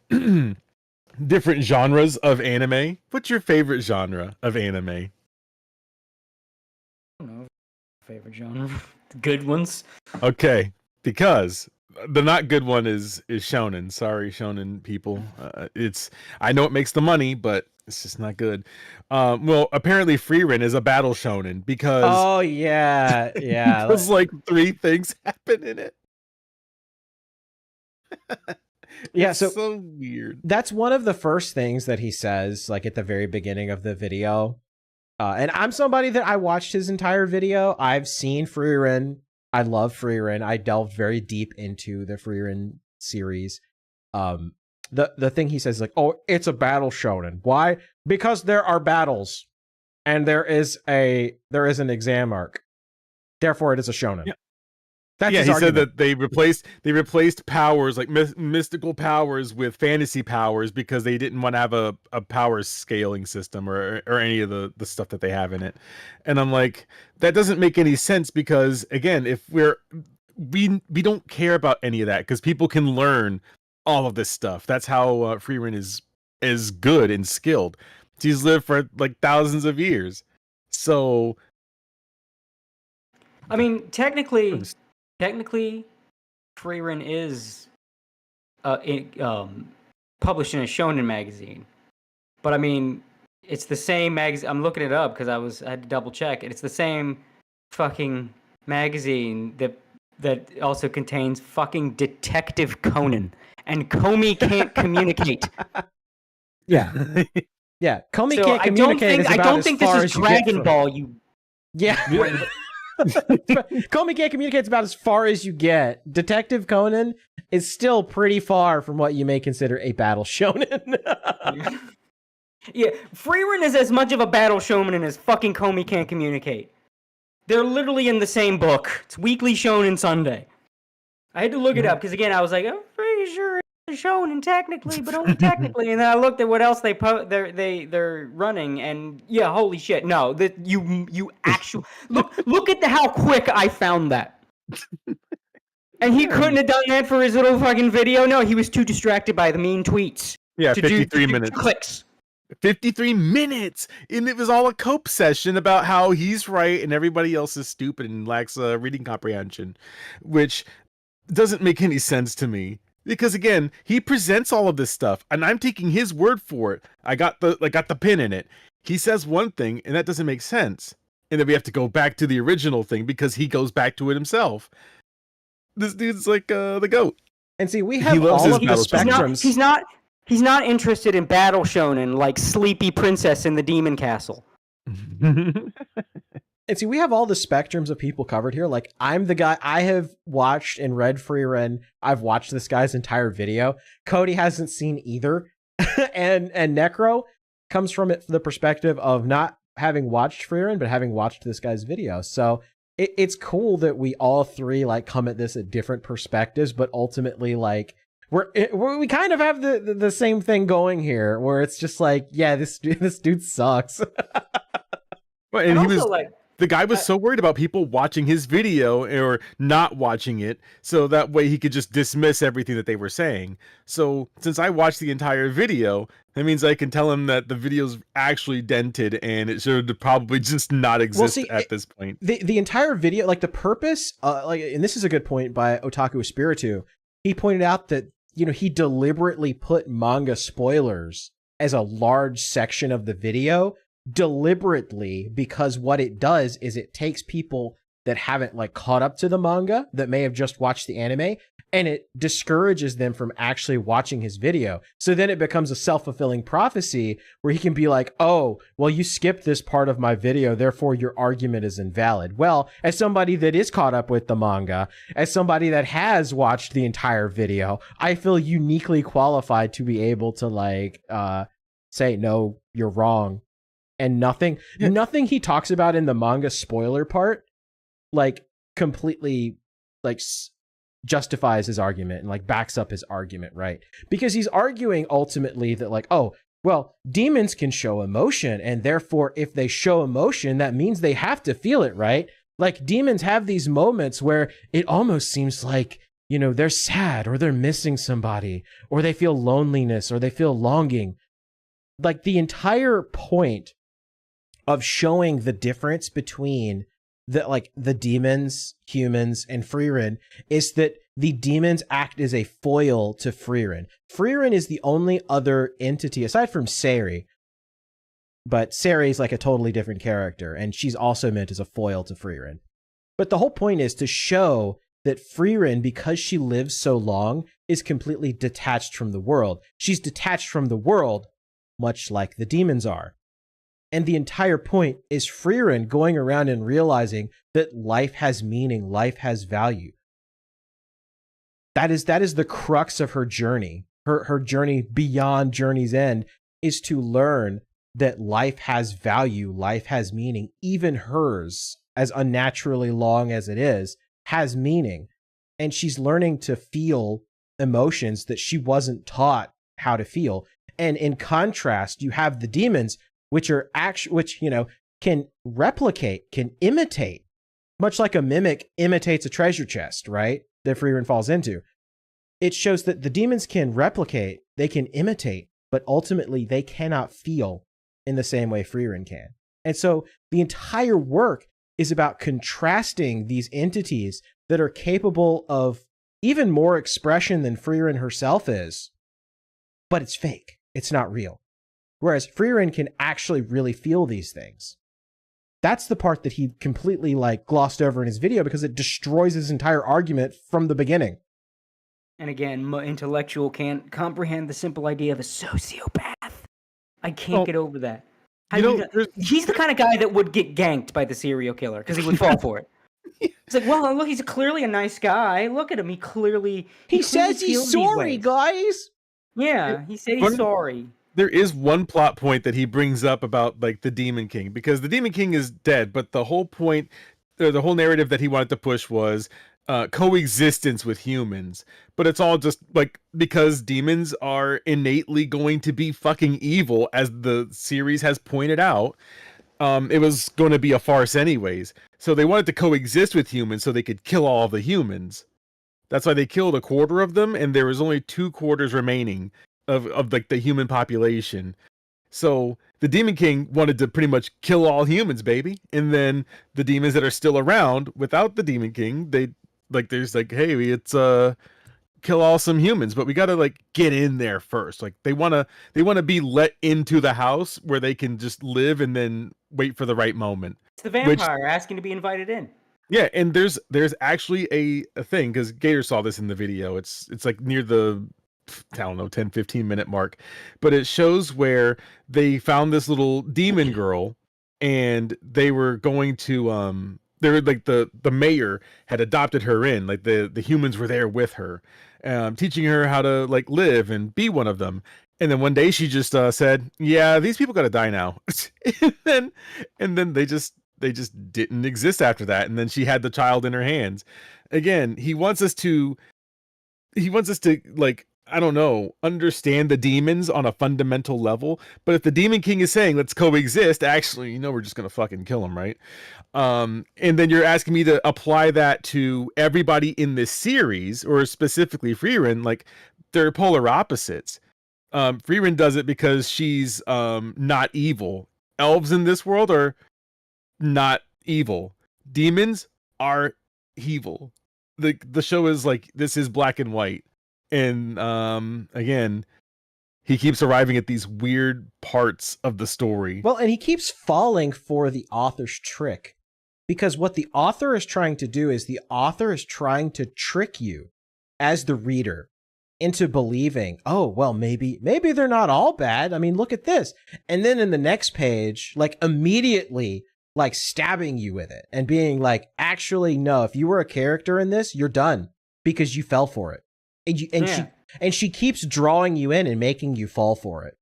different genres of anime? What's your favorite genre of anime? I don't know. Favorite genre? Good ones? Okay, because the not good one is shonen. Sorry, shonen people. I know it makes the money, but it's just not good. Well, apparently Frieren is a battle shonen because yeah. there's like 3 things happen in it. Yeah, it's so weird. That's one of the first things that he says, like, at the very beginning of the video. And I'm somebody that I watched his entire video. I've seen Frieren. I love Frieren. I delved very deep into the Frieren series. The thing he says is like, oh, it's a battle shonen. Why? Because there are battles, and there is an exam arc. Therefore, it is a shonen. Yeah. That's his argument. Said that they replaced powers, like mystical powers, with fantasy powers because they didn't want to have a power scaling system or any of the stuff that they have in it. And I'm like, that doesn't make any sense, because again, if we don't care about any of that, because people can learn all of this stuff. That's how Frieren is good and skilled. He's lived for like thousands of years. So, I mean, technically, Frieren is published in a shonen magazine, but I mean, it's the same magazine. I'm looking it up because I had to double check, and it's the same fucking magazine that also contains fucking Detective Conan, and Comey can't communicate. Yeah, yeah. Comey can't communicate. I don't think this is Dragon Ball. Yeah. Comey can't communicate about as far as you get. Detective Conan is still pretty far from what you may consider a battle shonen. Yeah, Frieren is as much of a battle shonen as fucking Comey can't communicate. They're literally in the same book. It's Weekly Shonen Sunday. I had to look it up because, again, I was like, I'm pretty sure it's shonen technically, but only technically. And then I looked at what else they're running, and yeah, holy shit, no, that you actually look at how quick I found that. And he couldn't have done that for his little fucking video. No, he was too distracted by the mean tweets. Yeah, 53 minutes. Clicks. 53 minutes, and it was all a cope session about how he's right and everybody else is stupid and lacks reading comprehension, which doesn't make any sense to me, because again, he presents all of this stuff and I'm taking his word for it. I got the pin in it. He says one thing and that doesn't make sense. and then we have to go back to the original thing because he goes back to it himself. This dude's like the GOAT. And see, we He have loves all his of the battle shonen. spectrums. He's not interested in battle shonen like Sleepy Princess in the Demon Castle. And see, we have all the spectrums of people covered here. Like, I'm the guy, I have watched and read Frieren. I've watched this guy's entire video. Cody hasn't seen either. and Necro comes from it from the perspective of not having watched Frieren, but having watched this guy's video. So it's cool that we all three like come at this at different perspectives, but ultimately like we kind of have the same thing going here, where it's just like, yeah, this dude sucks. Well, and he also, was like, the guy was so worried about people watching his video or not watching it, so that way he could just dismiss everything that they were saying. So since I watched the entire video, that means I can tell him that the video's actually dented and it should probably just not exist at this point. The entire video, like the purpose, and this is a good point by Otaku Espiritu. He pointed out that, you know, he deliberately put manga spoilers as a large section of the video deliberately, because what it does is it takes people that haven't like caught up to the manga, that may have just watched the anime, and it discourages them from actually watching his video. So then it becomes a self-fulfilling prophecy where he can be like, oh, well, you skipped this part of my video, therefore your argument is invalid. Well, as somebody that is caught up with the manga, as somebody that has watched the entire video, I feel uniquely qualified to be able to like say, no, you're wrong. And nothing he talks about in the manga spoiler part, like, completely, like, justifies his argument and, like, backs up his argument, right? Because he's arguing ultimately that, like, oh, well, demons can show emotion, and therefore, if they show emotion, that means they have to feel it, right? Like, demons have these moments where it almost seems like, you know, they're sad, or they're missing somebody, or they feel loneliness, or they feel longing. Like, the entire point of showing the difference between the demons, humans, and Frieren is that the demons act as a foil to Frieren. Frieren is the only other entity, aside from Seri, but Seri is like a totally different character, and she's also meant as a foil to Frieren. But the whole point is to show that Frieren, because she lives so long, is completely detached from the world. She's detached from the world, much like the demons are. And the entire point is Frieren going around and realizing that life has meaning, life has value. That is the crux of her journey. Her journey beyond Journey's End is to learn that life has value, life has meaning. Even hers, as unnaturally long as it is, has meaning. And she's learning to feel emotions that she wasn't taught how to feel. And in contrast, you have the demons, which you know, can replicate, can imitate, much like a mimic imitates a treasure chest, right? That Frieren falls into. It shows that the demons can replicate, they can imitate, but ultimately they cannot feel in the same way Frieren can. And so the entire work is about contrasting these entities that are capable of even more expression than Frieren herself is, but it's fake. It's not real. Whereas Frieren can actually really feel these things. That's the part that he completely like glossed over in his video because it destroys his entire argument from the beginning. And again, intellectual can't comprehend the simple idea of a sociopath. I can't get over that. He's the kind of guy that would get ganked by the serial killer because he would fall for it. It's like, well, look, he's clearly a nice guy. Look at him. He clearly says he's sorry, guys. Yeah, he said he's sorry. There is one plot point that he brings up about like the Demon King, because the Demon King is dead, but the whole point, the whole narrative that he wanted to push was coexistence with humans. But it's all just like because demons are innately going to be fucking evil, as the series has pointed out. It was going to be a farce anyways. So they wanted to coexist with humans so they could kill all of the humans. That's why they killed a quarter of them, and there was only 2/4 remaining of like the human population. So the Demon King wanted to pretty much kill all humans, baby. And then the demons that are still around without the Demon King, they like there's like, hey, it's kill all some humans, but we gotta like get in there first. Like they wanna be let into the house where they can just live and then wait for the right moment. It's the vampire asking to be invited in. Yeah, and there's actually a thing, because Gator saw this in the video. It's like near the, I don't know, 10-15 minute mark, but it shows where they found this little demon girl, and they were going to they were like, the mayor had adopted her in, like the humans were there with her, teaching her how to like live and be one of them. And then one day she just said, "Yeah, these people got to die now." and then they just didn't exist after that. And then she had the child in her hands. Again, he wants us to like, I don't know, understand the demons on a fundamental level. But if the Demon King is saying let's coexist, actually, we're just gonna fucking kill him, right? And then you're asking me to apply that to everybody in this series, or specifically Frieren. Like, they're polar opposites. Frieren does it because she's not evil. Elves in this world are not evil. Demons are evil. The show is like, this is black and white. And again, he keeps arriving at these weird parts of the story. Well, and he keeps falling for the author's trick, because what the author is trying to do is the author is trying to trick you as the reader into believing, oh, well, maybe they're not all bad. I mean, look at this. And then in the next page, like, immediately like stabbing you with it and being like, actually, no, if you were a character in this, you're done because you fell for it. And she keeps drawing you in and making you fall for it.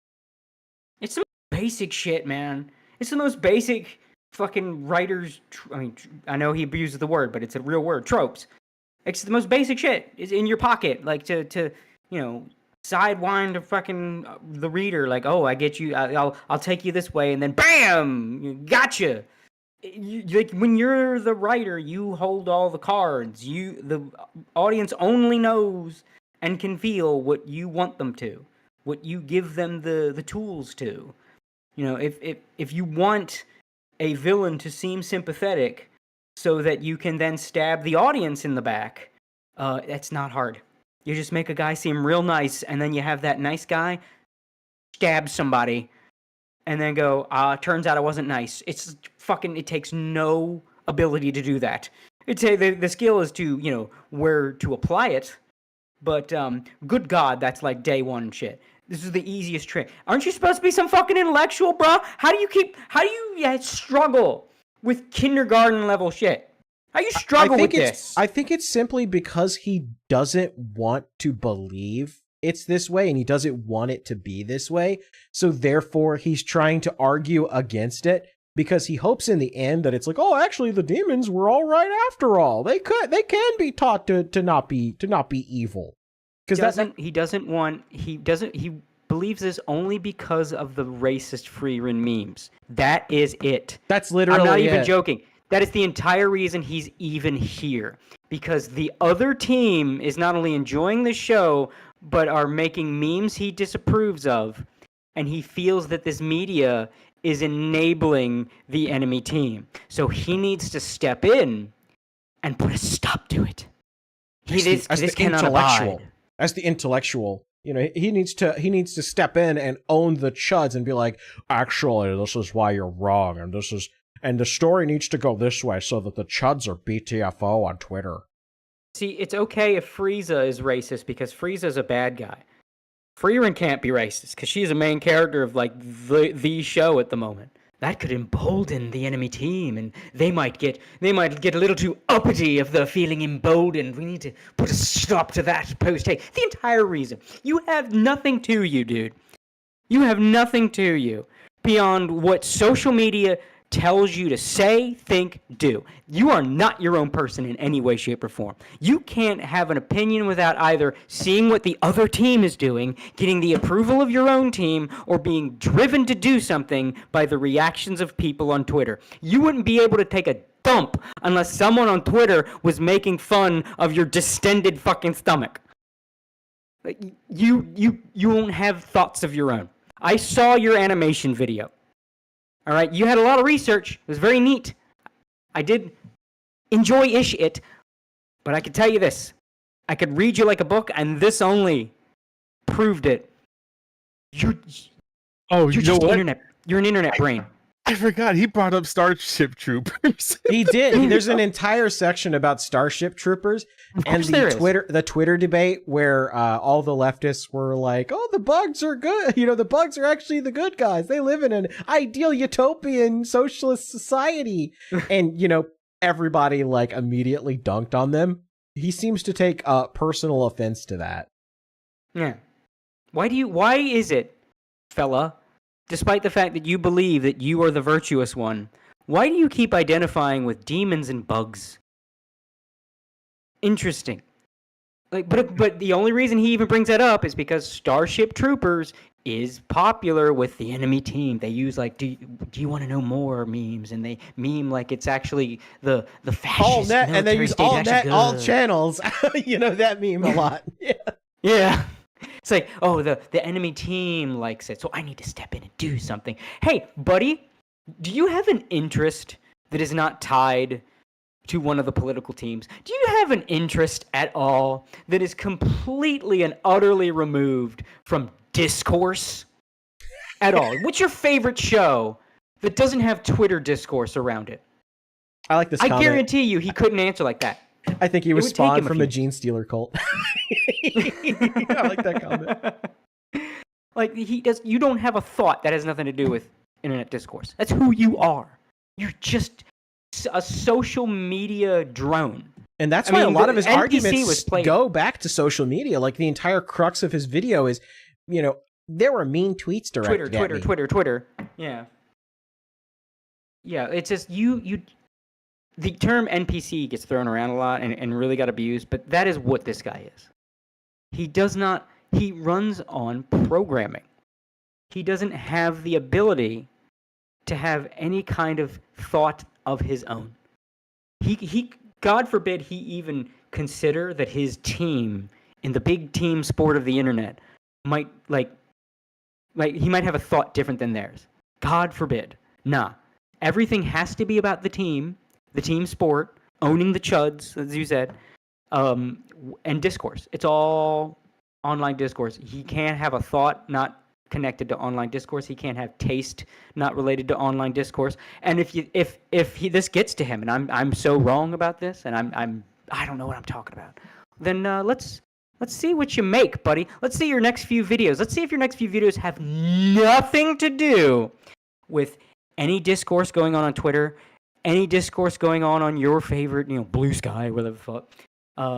It's the most basic shit, man. It's the most basic fucking writers. I know he abuses the word, but it's a real word. Tropes. It's the most basic shit. It's in your pocket, like to sidewind to fucking the reader. Like, oh, I get you. I'll take you this way, and then bam, gotcha. Like, when you're the writer, you hold all the cards. The audience only knows and can feel what you want them to, what you give them the tools to. If you want a villain to seem sympathetic so that you can then stab the audience in the back, that's not hard. You just make a guy seem real nice, and then you have that nice guy stab somebody and then go, turns out I wasn't nice. It takes no ability to do that. The skill is to, where to apply it. But, good God, that's like day one shit. This is the easiest trick. Aren't you supposed to be some fucking intellectual, bro? How do you struggle with kindergarten level shit? How do you struggle with this? I think it's simply because he doesn't want to believe it's this way, and he doesn't want it to be this way. So therefore, he's trying to argue against it, because he hopes in the end that it's like, oh, actually, the demons were all right after all. They can be taught to not be evil. Because he believes this only because of the racist Frieren memes. That is it. That's literally I'm not even joking. That is the entire reason he's even here. Because the other team is not only enjoying the show, but are making memes he disapproves of. And he feels that this media is enabling the enemy team. So he needs to step in and put a stop to it. This cannot abide. As the intellectual, he needs to step in and own the chuds and be like, actually, this is why you're wrong, and the story needs to go this way so that the chuds are BTFO on Twitter. See, it's okay if Frieza is racist because Frieza's a bad guy. Frieren can't be racist because she's a main character of like the show at the moment. That could embolden the enemy team, and they might get a little too uppity if they're feeling emboldened. We need to put a stop to that post-haste. The entire reason. You have nothing to you, dude. You have nothing to you beyond what social media tells you to say, think, do. You are not your own person in any way, shape, or form. You can't have an opinion without either seeing what the other team is doing, getting the approval of your own team, or being driven to do something by the reactions of people on Twitter. You wouldn't be able to take a dump unless someone on Twitter was making fun of your distended fucking stomach. Like, you won't have thoughts of your own. I saw your animation video. All right, you had a lot of research. It was very neat. I did enjoy-ish it, but I could tell you this. I could read you like a book, and this only proved it. You're you know just what? internet. You're an internet brain. I forgot he brought up Starship Troopers. He did. There's an entire section about Starship Troopers and the Twitter debate where all the leftists were like, "Oh, the bugs are good. You know, the bugs are actually the good guys. They live in an ideal utopian socialist society." And you know, everybody like immediately dunked on them. He seems to take personal offense to that. Yeah. Why is it, fella, despite the fact that you believe that you are the virtuous one, why do you keep identifying with demons and bugs? Interesting. Like, but the only reason he even brings that up is because Starship Troopers is popular with the enemy team. They use like, do you want to know more memes, and they meme like it's actually the fascist All net, and they use all net, all good. channels. You know that meme a lot. Yeah. Yeah. It's like, oh, the enemy team likes it, so I need to step in and do something. Hey, buddy, do you have an interest that is not tied to one of the political teams? Do you have an interest at all that is completely and utterly removed from discourse at all? What's your favorite show that doesn't have Twitter discourse around it? I like this I comment. guarantee you he couldn't answer like that. I think he was spawned from a few- gene stealer cult. I like that comment. Like you don't have a thought that has nothing to do with internet discourse. That's who you are. You're just a social media drone. And that's why a lot of his NPC arguments go back to social media. Like the entire crux of his video is, you know, there were mean tweets directed at me. Twitter. Yeah. Yeah, it's just you the term NPC gets thrown around a lot and really got abused, but that is what this guy is. He runs on programming. He doesn't have the ability to have any kind of thought of his own. He God forbid he even consider that his team in the big team sport of the internet might like he might have a thought different than theirs. God forbid. Nah. Everything has to be about the team sport, owning the chuds, as you said, and discourse. It's all online discourse. He can't have a thought not connected to online discourse. He can't have taste not related to online discourse. And if this gets to him, and I'm so wrong about this, and I don't know what I'm talking about, then let's see what you make, buddy. Let's see your next few videos. Let's see if your next few videos have nothing to do with any discourse going on Twitter, any discourse going on your favorite, Blue Sky, whatever the fuck.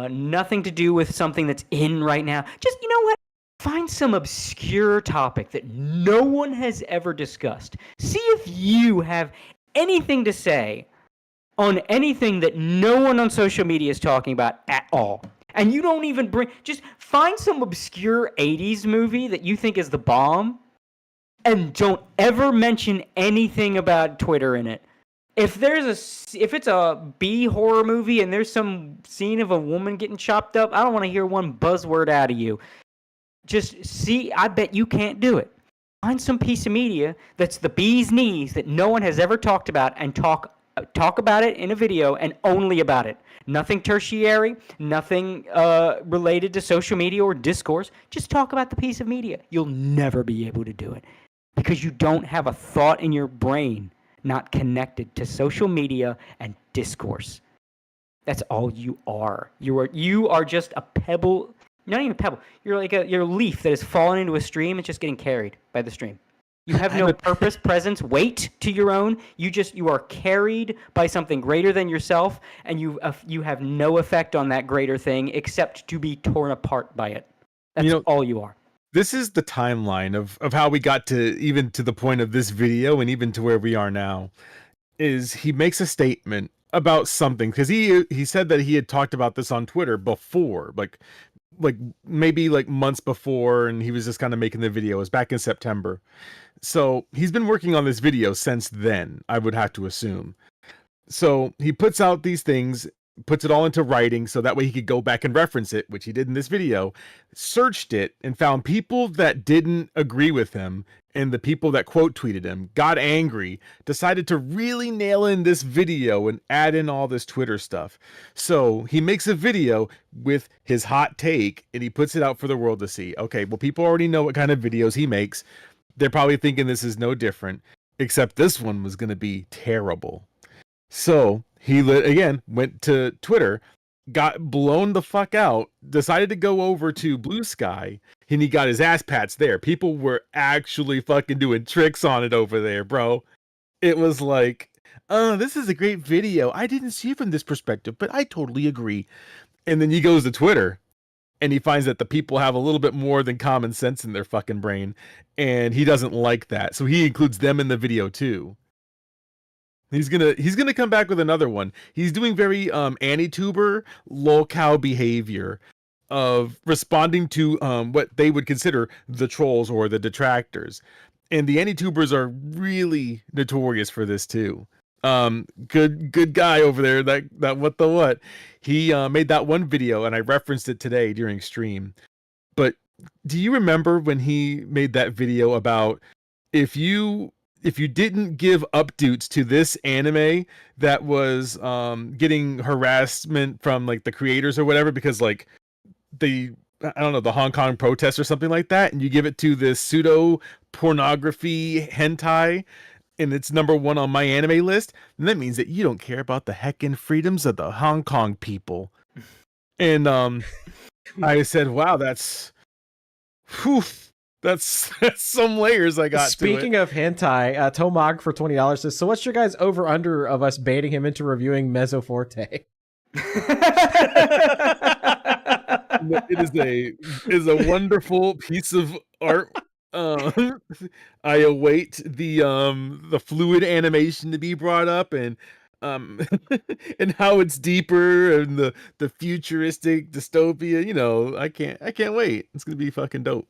Nothing to do with something that's in right now. Just, you know what? Find some obscure topic that no one has ever discussed. See if you have anything to say on anything that no one on social media is talking about at all. And you don't even just find some obscure 80s movie that you think is the bomb and don't ever mention anything about Twitter in it. If it's a B horror movie and there's some scene of a woman getting chopped up, I don't want to hear one buzzword out of you. Just see, I bet you can't do it. Find some piece of media that's the bee's knees that no one has ever talked about and talk about it in a video and only about it. Nothing tertiary, nothing related to social media or discourse. Just talk about the piece of media. You'll never be able to do it because you don't have a thought in your brain not connected to social media and discourse. That's all you are. You are just a pebble. Not even a pebble. You're a leaf that has fallen into a stream and just getting carried by the stream. You have no purpose, presence, weight to your own. You are carried by something greater than yourself, and you have no effect on that greater thing except to be torn apart by it. That's all you are. This is the timeline of how we got to even to the point of this video and even to where we are now. Is he makes a statement about something because he said that he had talked about this on Twitter before, like maybe like months before, and he was just kind of making the video. It was back in September. So he's been working on this video since then, I would have to assume. So he puts out these things, puts it all into writing so that way he could go back and reference it, which he did in this video, searched it and found people that didn't agree with him, and the people that quote tweeted him got angry, decided to really nail in this video and add in all this Twitter stuff. So he makes a video with his hot take and he puts it out for the world to see. Okay, well, people already know what kind of videos he makes. They're probably thinking this is no different. except this one was going to be terrible. So he again went to Twitter, got blown the fuck out, decided to go over to Blue Sky, and he got his ass pats there. People were actually fucking doing tricks on it over there, bro. It was like, oh, this is a great video. I didn't see it from this perspective, but I totally agree. And then he goes to Twitter and he finds that the people have a little bit more than common sense in their fucking brain, and he doesn't like that. So he includes them in the video too. He's gonna come back with another one. He's doing very anti-tuber lolcow behavior of responding to what they would consider the trolls or the detractors. And the anti-tubers are really notorious for this too. Good guy over there, that what the what. He made that one video and I referenced it today during stream. But do you remember when he made that video about if you didn't give updates to this anime that was getting harassment from like the creators or whatever, because like I don't know, the Hong Kong protests or something like that, and you give it to this pseudo pornography hentai and it's #1 on my anime list, and that means that you don't care about the heckin' freedoms of the Hong Kong people. And I said, wow, that's some layers I got. Speaking of hentai, Tomog for $20 says, so what's your guys over under of us baiting him into reviewing Mezzoforte? It is a wonderful piece of art. I await the fluid animation to be brought up, and and how it's deeper, and the futuristic dystopia. You know, I can't wait. It's gonna be fucking dope.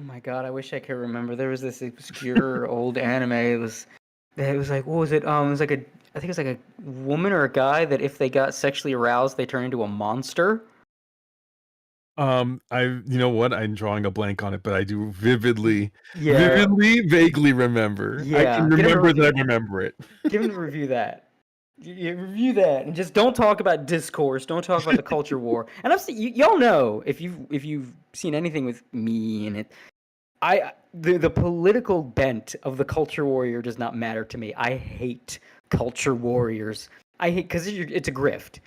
Oh my god, I wish I could remember. There was this obscure old anime. It was like, what was it? It was like I think it was like a woman or a guy that if they got sexually aroused, they turn into a monster. You know what? I'm drawing a blank on it, but I do vaguely remember. Yeah. I can remember that I remember it. Give him to review that. You review that, and just don't talk about discourse. Don't talk about the culture war. And y'all know if you've seen anything with me in it, the political bent of the culture warrior does not matter to me. I hate culture warriors. I hate because it's a grift.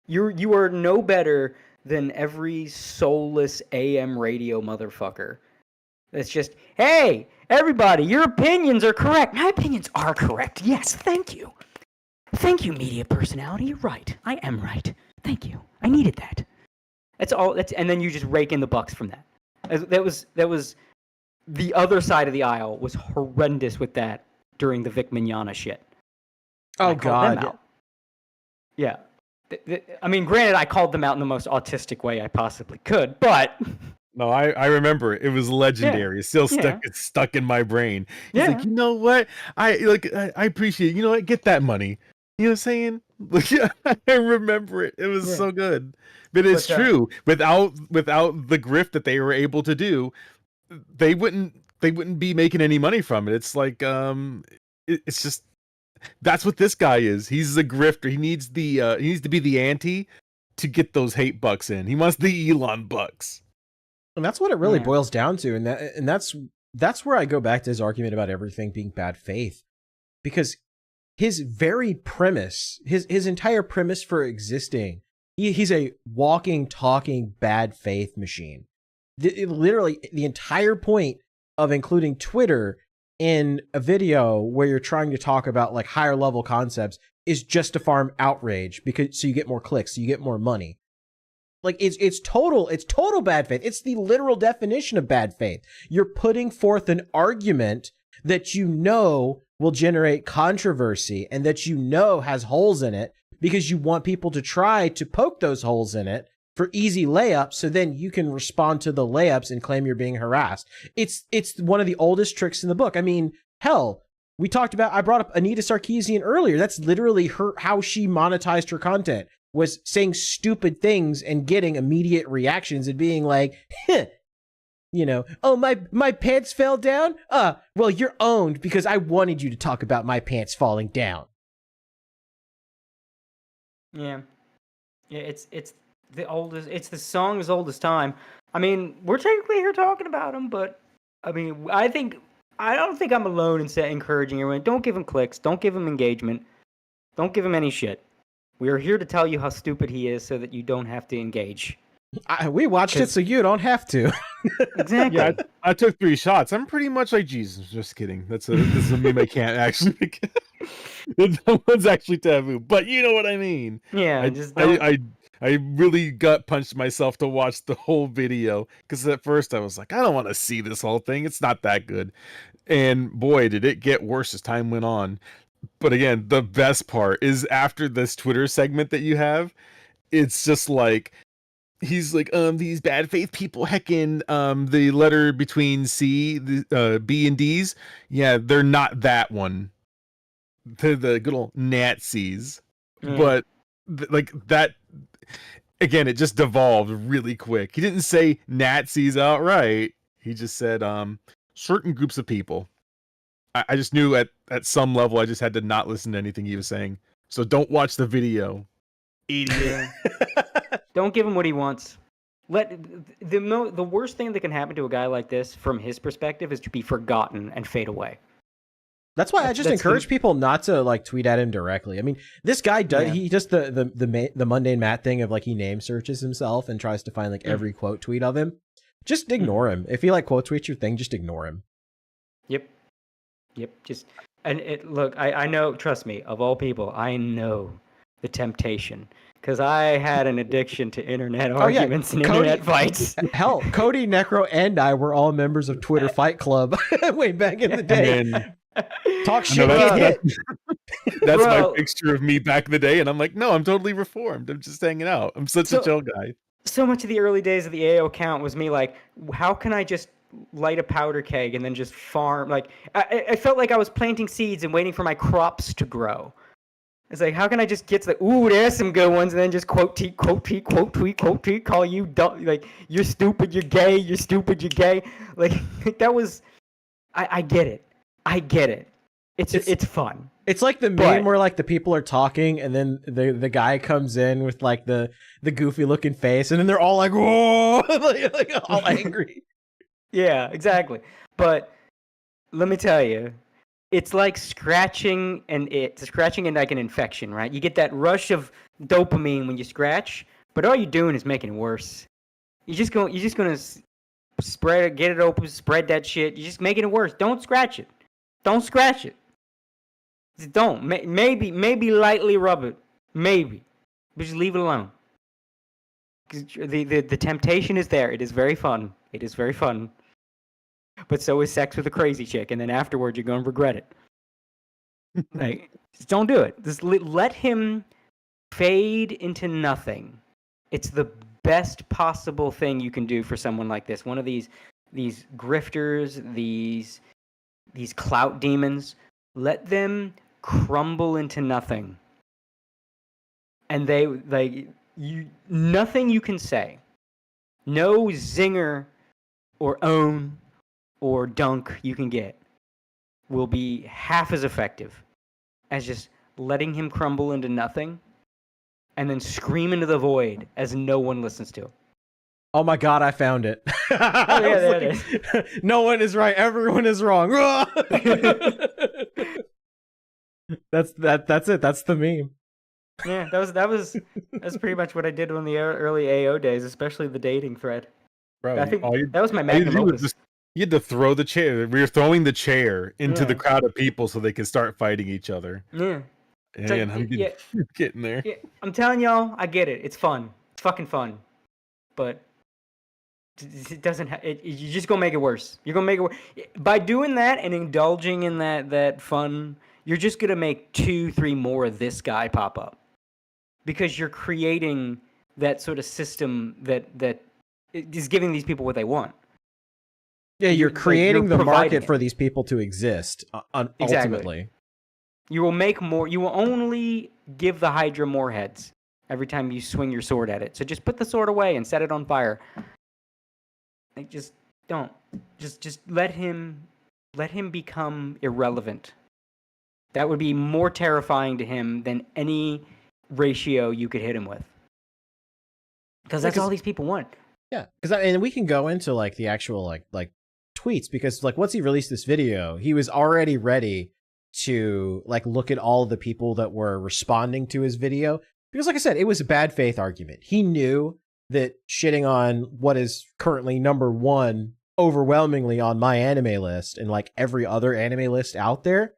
You are no better than every soulless AM radio motherfucker. It's just, hey, everybody, your opinions are correct. My opinions are correct. Yes, thank you. Thank you, media personality. You're right. I am right. Thank you. I needed that. That's all. And then you just rake in the bucks from that. That was the other side of the aisle was horrendous with that during the Vic Mignogna shit. Oh God. Yeah. I mean, granted, I called them out in the most autistic way I possibly could, but no, I remember it. It was legendary. Yeah. It's still stuck. Yeah. It's stuck in my brain. He's like, you know what? I appreciate it. You know what? Get that money. You know what I'm saying? Like, I remember it. It was so good. But it's true. Without the grift that they were able to do, they wouldn't be making any money from it. It's like it's just. That's what this guy is. He's a grifter. He needs to be the ante to get those hate bucks in. He wants the Elon bucks. And that's what it really boils down to. And that's where I go back to his argument about everything being bad faith. Because his very premise, his entire premise for existing, he's a walking, talking bad faith machine. Literally, the entire point of including Twitter in a video where you're trying to talk about like higher level concepts is just to farm outrage, because so you get more clicks, so you get more money. Like it's total bad faith. It's the literal definition of bad faith. You're putting forth an argument that you know will generate controversy and that you know has holes in it, because you want people to try to poke those holes in it for easy layups, so then you can respond to the layups and claim you're being harassed. It's one of the oldest tricks in the book. I mean, hell, I brought up Anita Sarkeesian earlier. That's literally how she monetized her content, was saying stupid things and getting immediate reactions and being like, you know, oh, my pants fell down? Well, you're owned because I wanted you to talk about my pants falling down. Yeah. Yeah, it's the oldest. It's the song as old as time. I mean, we're technically here talking about him, but I mean, I think I don't think I'm alone in encouraging everyone. Don't give him clicks. Don't give him engagement. Don't give him any shit. We are here to tell you how stupid he is so that you don't have to engage. We watched it so you don't have to. Exactly. Yeah, I took 3 shots. I'm pretty much like Jesus. Just kidding. This is a meme I can't actually make. That one's actually taboo, but you know what I mean. Yeah, just don't. I really gut punched myself to watch the whole video because at first I was like, I don't want to see this whole thing. It's not that good. And boy, did it get worse as time went on. But again, the best part is after this Twitter segment that you have, it's just like, he's like, these bad faith people hecking the letter between B and D's. Yeah, they're not that one. They're the good old Nazis. But like that, again, it just devolved really quick. He didn't say Nazis outright. He just said certain groups of people. I just knew at some level I just had to not listen to anything he was saying. So don't watch the video, idiot. Don't give him what he wants. The worst thing that can happen to a guy like this, from his perspective, is to be forgotten and fade away. That's why I just encourage people not to like tweet at him directly. I mean, this guy does he does the mundane Matt thing of like he name searches himself and tries to find like every quote tweet of him. Just ignore him. If he like quote tweets your thing, just ignore him. Yep. Look, I know. Trust me, of all people, I know the temptation. Because I had an addiction to internet arguments and internet fights. Hell, Cody, Necro, and I were all members of Twitter Fight Club way back in the day. Talk shit, get hit. That's my picture of me back in the day, and I'm like, no, I'm totally reformed. I'm just hanging out. I'm such a chill guy. So much of the early days of the AO account was me like, how can I just light a powder keg and then just farm? Like, I felt like I was planting seeds and waiting for my crops to grow. It's like, how can I just get to there's some good ones, and then just quote tweet, call you dumb, like, you're stupid, you're gay, you're stupid, you're gay. Like, that was, I get it. It's fun. It's like the meme where like the people are talking and then the guy comes in with like the goofy looking face and then they're all like, whoa, like all angry. Yeah, exactly. But let me tell you, it's like scratching and like an infection, right? You get that rush of dopamine when you scratch, but all you're doing is making it worse. You're just gonna spread it, get it open, spread that shit. You're just making it worse. Don't scratch it. Don't scratch it. Just don't. Maybe lightly rub it. Maybe. But just leave it alone. The temptation is there. It is very fun. But so is sex with a crazy chick, and then afterwards you're going to regret it. Like, just don't do it. Just let him fade into nothing. It's the best possible thing you can do for someone like this. One of these grifters, these clout demons, let them crumble into nothing. And nothing you can say, no zinger or own or dunk you can get will be half as effective as just letting him crumble into nothing and then scream into the void as no one listens to. Oh my God, I found it. There it is. No one is right. Everyone is wrong. That's it. That's the meme. Yeah, that's pretty much what I did on the early AO days, especially the dating thread. Bro, I think that was my magnum opus. You had to throw the chair. We were throwing the chair into the crowd of people so they could start fighting each other. Yeah. And I'm getting there. Yeah, I'm telling y'all, I get it. It's fun. It's fucking fun. But it doesn't. You're just gonna make it worse. You're gonna make it worse by doing that and indulging in that fun. You're just gonna make 2-3 more of this guy pop up because you're creating that sort of system that is giving these people what they want. Yeah, you're creating the market for these people to exist. Exactly. Ultimately, you will make more. You will only give the Hydra more heads every time you swing your sword at it. So just put the sword away and set it on fire. Like, just don't. Just let him become irrelevant. That would be more terrifying to him than any ratio you could hit him with. Because that's all these people want. Yeah, because we can go into like the actual like tweets because like once he released this video, he was already ready to like look at all the people that were responding to his video because like I said, it was a bad faith argument. He knew that shitting on what is currently number 1 overwhelmingly on my anime list and like every other anime list out there,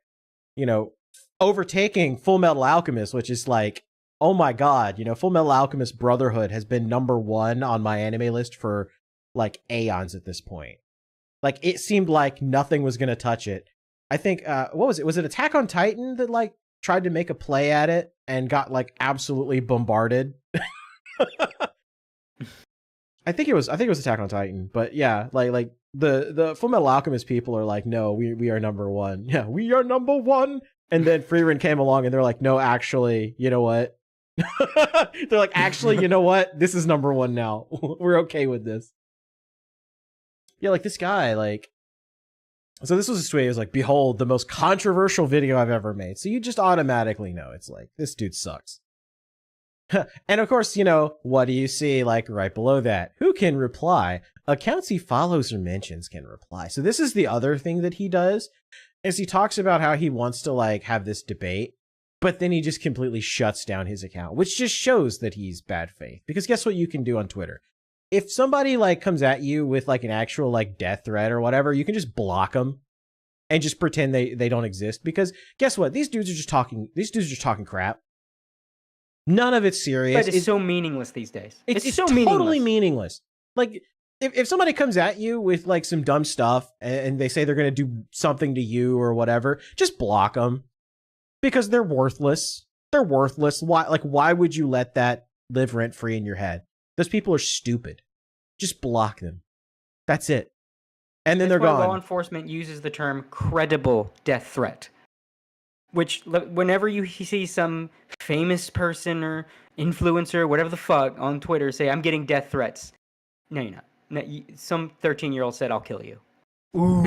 you know, overtaking Full Metal Alchemist, which is like, oh my god, you know, Full Metal Alchemist Brotherhood has been number 1 on my anime list for like aeons at this point. Like it seemed like nothing was going to touch it. I think, what was it? Was it Attack on Titan that like tried to make a play at it and got like absolutely bombarded? I think it was Attack on Titan, but yeah, like the Full Metal Alchemist people are like, no, we are number 1. Yeah, we are number 1. And then Frieren came along and they're like, no, actually, you know what? They're like, actually, you know what? This is number 1 now. We're okay with this. Yeah, like this guy, like, so this was his tweet. It was like, behold, the most controversial video I've ever made. So you just automatically know it's like, this dude sucks. And of course, you know, what do you see like right below that? Who can reply? Accounts he follows or mentions can reply. So this is the other thing that he does is he talks about how he wants to like have this debate, but then he just completely shuts down his account, which just shows that he's bad faith. Because guess what you can do on Twitter? If somebody like comes at you with like an actual like death threat or whatever, you can just block them and just pretend they don't exist. Because guess what? These dudes are just talking crap. None of it's serious. But it's so meaningless these days. It's so totally meaningless. Like if somebody comes at you with like some dumb stuff and they say they're going to do something to you or whatever, just block them because they're worthless. They're worthless. Why would you let that live rent free in your head? Those people are stupid. Just block them. That's it. And then they're gone. Law enforcement uses the term credible death threat, which whenever you see some famous person or influencer, whatever the fuck, on Twitter say, I'm getting death threats. No, you're not. No, some 13-year-old said, I'll kill you. Ooh.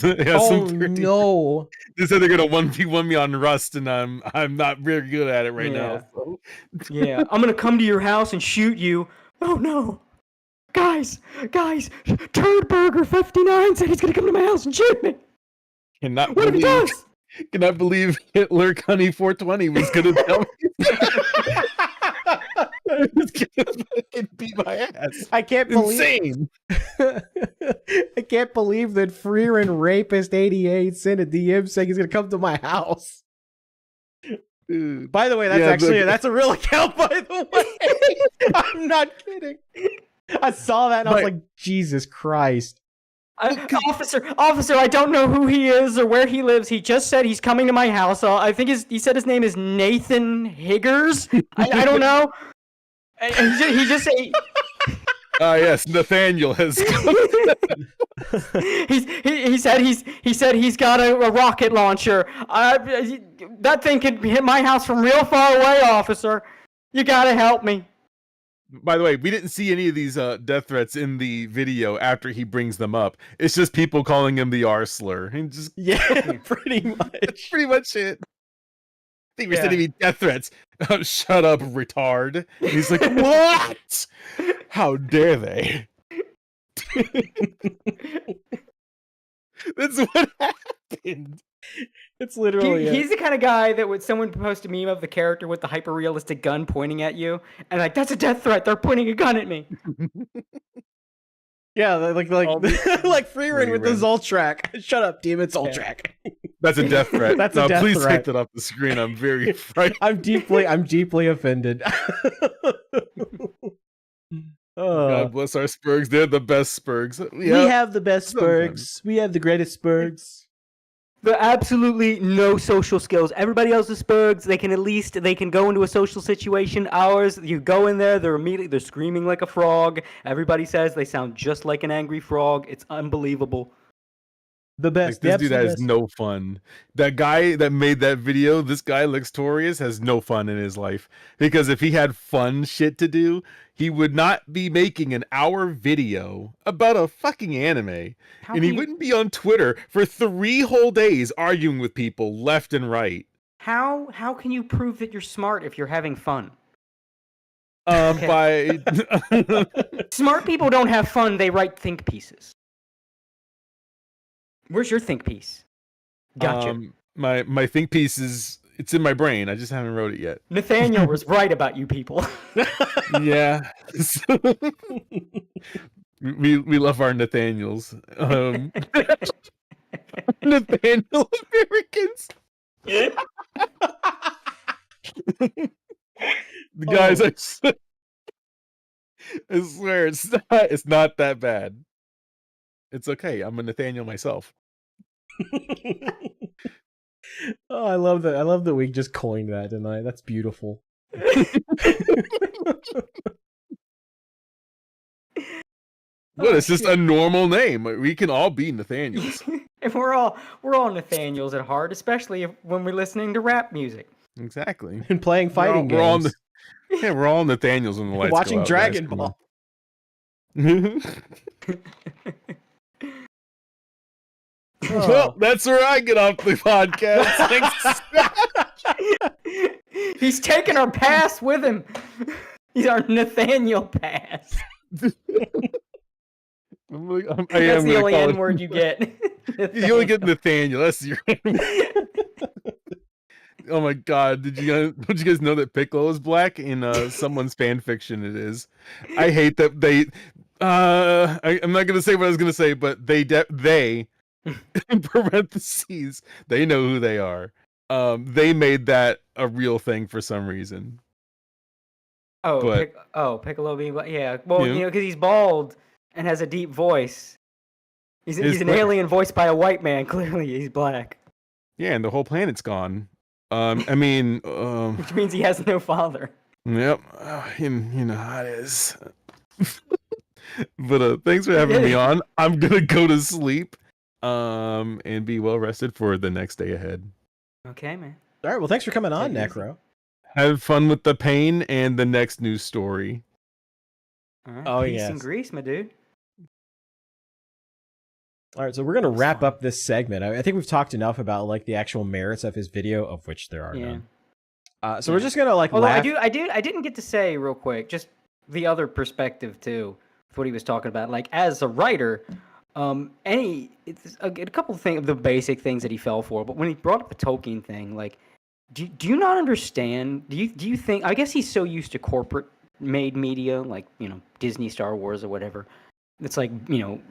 Yeah, oh, no. They said they're going to 1v1 me on Rust, and I'm not very good at it right now. So. Yeah, I'm going to come to your house and shoot you. Oh, no. Guys, Turdburger 59 said he's going to come to my house and shoot me. What if he does? Cannot believe Hitler Cunny 420 was going to tell me. I was gonna fucking beat my ass. I can't believe insane. I can't believe that Frieren Rapist 88 sent a DM saying he's gonna come to my house. Dude. By the way, that's a real account, by the way. I'm not kidding. I saw that and I was like, Jesus Christ. Officer, I don't know who he is or where he lives. He just said he's coming to my house. I think he said his name is Nathan Higgers. I don't know. He just said. Yes, Nathaniel has come. he said he's got a rocket launcher. That thing could hit my house from real far away, officer. You gotta help me. By the way, we didn't see any of these death threats in the video after he brings them up. It's just people calling him the R slur. And just pretty much. That's pretty much it. I think you're sending me death threats. Oh, shut up, retard. And he's like, what? How dare they? That's what happened. It's literally he's the kind of guy that would someone post a meme of the character with the hyper-realistic gun pointing at you, and like, that's a death threat. They're pointing a gun at me. Yeah, like Frieren with the Zoltraaking. Shut up, demon Zoltraaking. That's a death threat. That's a death please threat. take that off the screen. I'm very frightened. I'm deeply offended. God bless our Spurgs. They're the best Spurgs. We have the best Spurgs. We have the greatest Spurgs. The absolutely no social skills. Everybody else is Spurgs. They can go into a social situation. Ours, you go in there, they're screaming like a frog. Everybody says they sound just like an angry frog. It's unbelievable. The best. Like, this dude has no fun. That guy that made that video, this guy Luxtorius, has no fun in his life. Because if he had fun shit to do, he would not be making an hour video about a fucking anime. He wouldn't be on Twitter for 3 whole days arguing with people left and right. How can you prove that you're smart if you're having fun? By smart people don't have fun, they write think pieces. Where's your think piece? Gotcha. My think piece it's in my brain. I just haven't wrote it yet. Nathaniel was right about you people. Yeah. we love our Nathaniels. Nathaniel Americans. Guys, I swear it's not that bad. It's okay. I'm a Nathaniel myself. Oh, I love that. I love that we just coined that tonight. That's beautiful. What? It's just a normal name. We can all be Nathaniels. And we're all Nathaniels at heart, especially when we're listening to rap music. Exactly. And playing fighting games. We're all Nathaniels in the lights. Watching go out, Dragon guys. Ball. Well, that's where I get off the podcast. Thanks. He's taking our pass with him. He's our Nathaniel pass. That's That's the only N word you get. You only get Nathaniel. That's your. Oh my god! Don't you guys know that Piccolo is black in someone's fan fiction? It is. I hate that they. I'm not gonna say what I was gonna say, but they in parentheses, they know who they are. They made that a real thing for some reason. Piccolo being black. Yeah, well, because he's bald and has a deep voice. He's an alien voiced by a white man. Clearly, he's black. Yeah, and the whole planet's gone. I mean, which means he has no father. Yep, you know how it is. But thanks for having me on. I'm gonna go to sleep, and be well rested for the next day ahead. Okay, man. All right. Well, thanks for coming on, Necro. Have fun with the pain and the next news story. All right, peace and grease, my dude. All right, so we're gonna wrap up this segment. I think we've talked enough about like the actual merits of his video, of which there are none. So we're just gonna like. Although I didn't get to say real quick, just the other perspective too, what he was talking about. Like as a writer, it's a couple of things, the basic things that he fell for. But when he brought up the Tolkien thing, like, do you not understand? Do you think? I guess he's so used to corporate made media, like Disney, Star Wars, or whatever. It's like,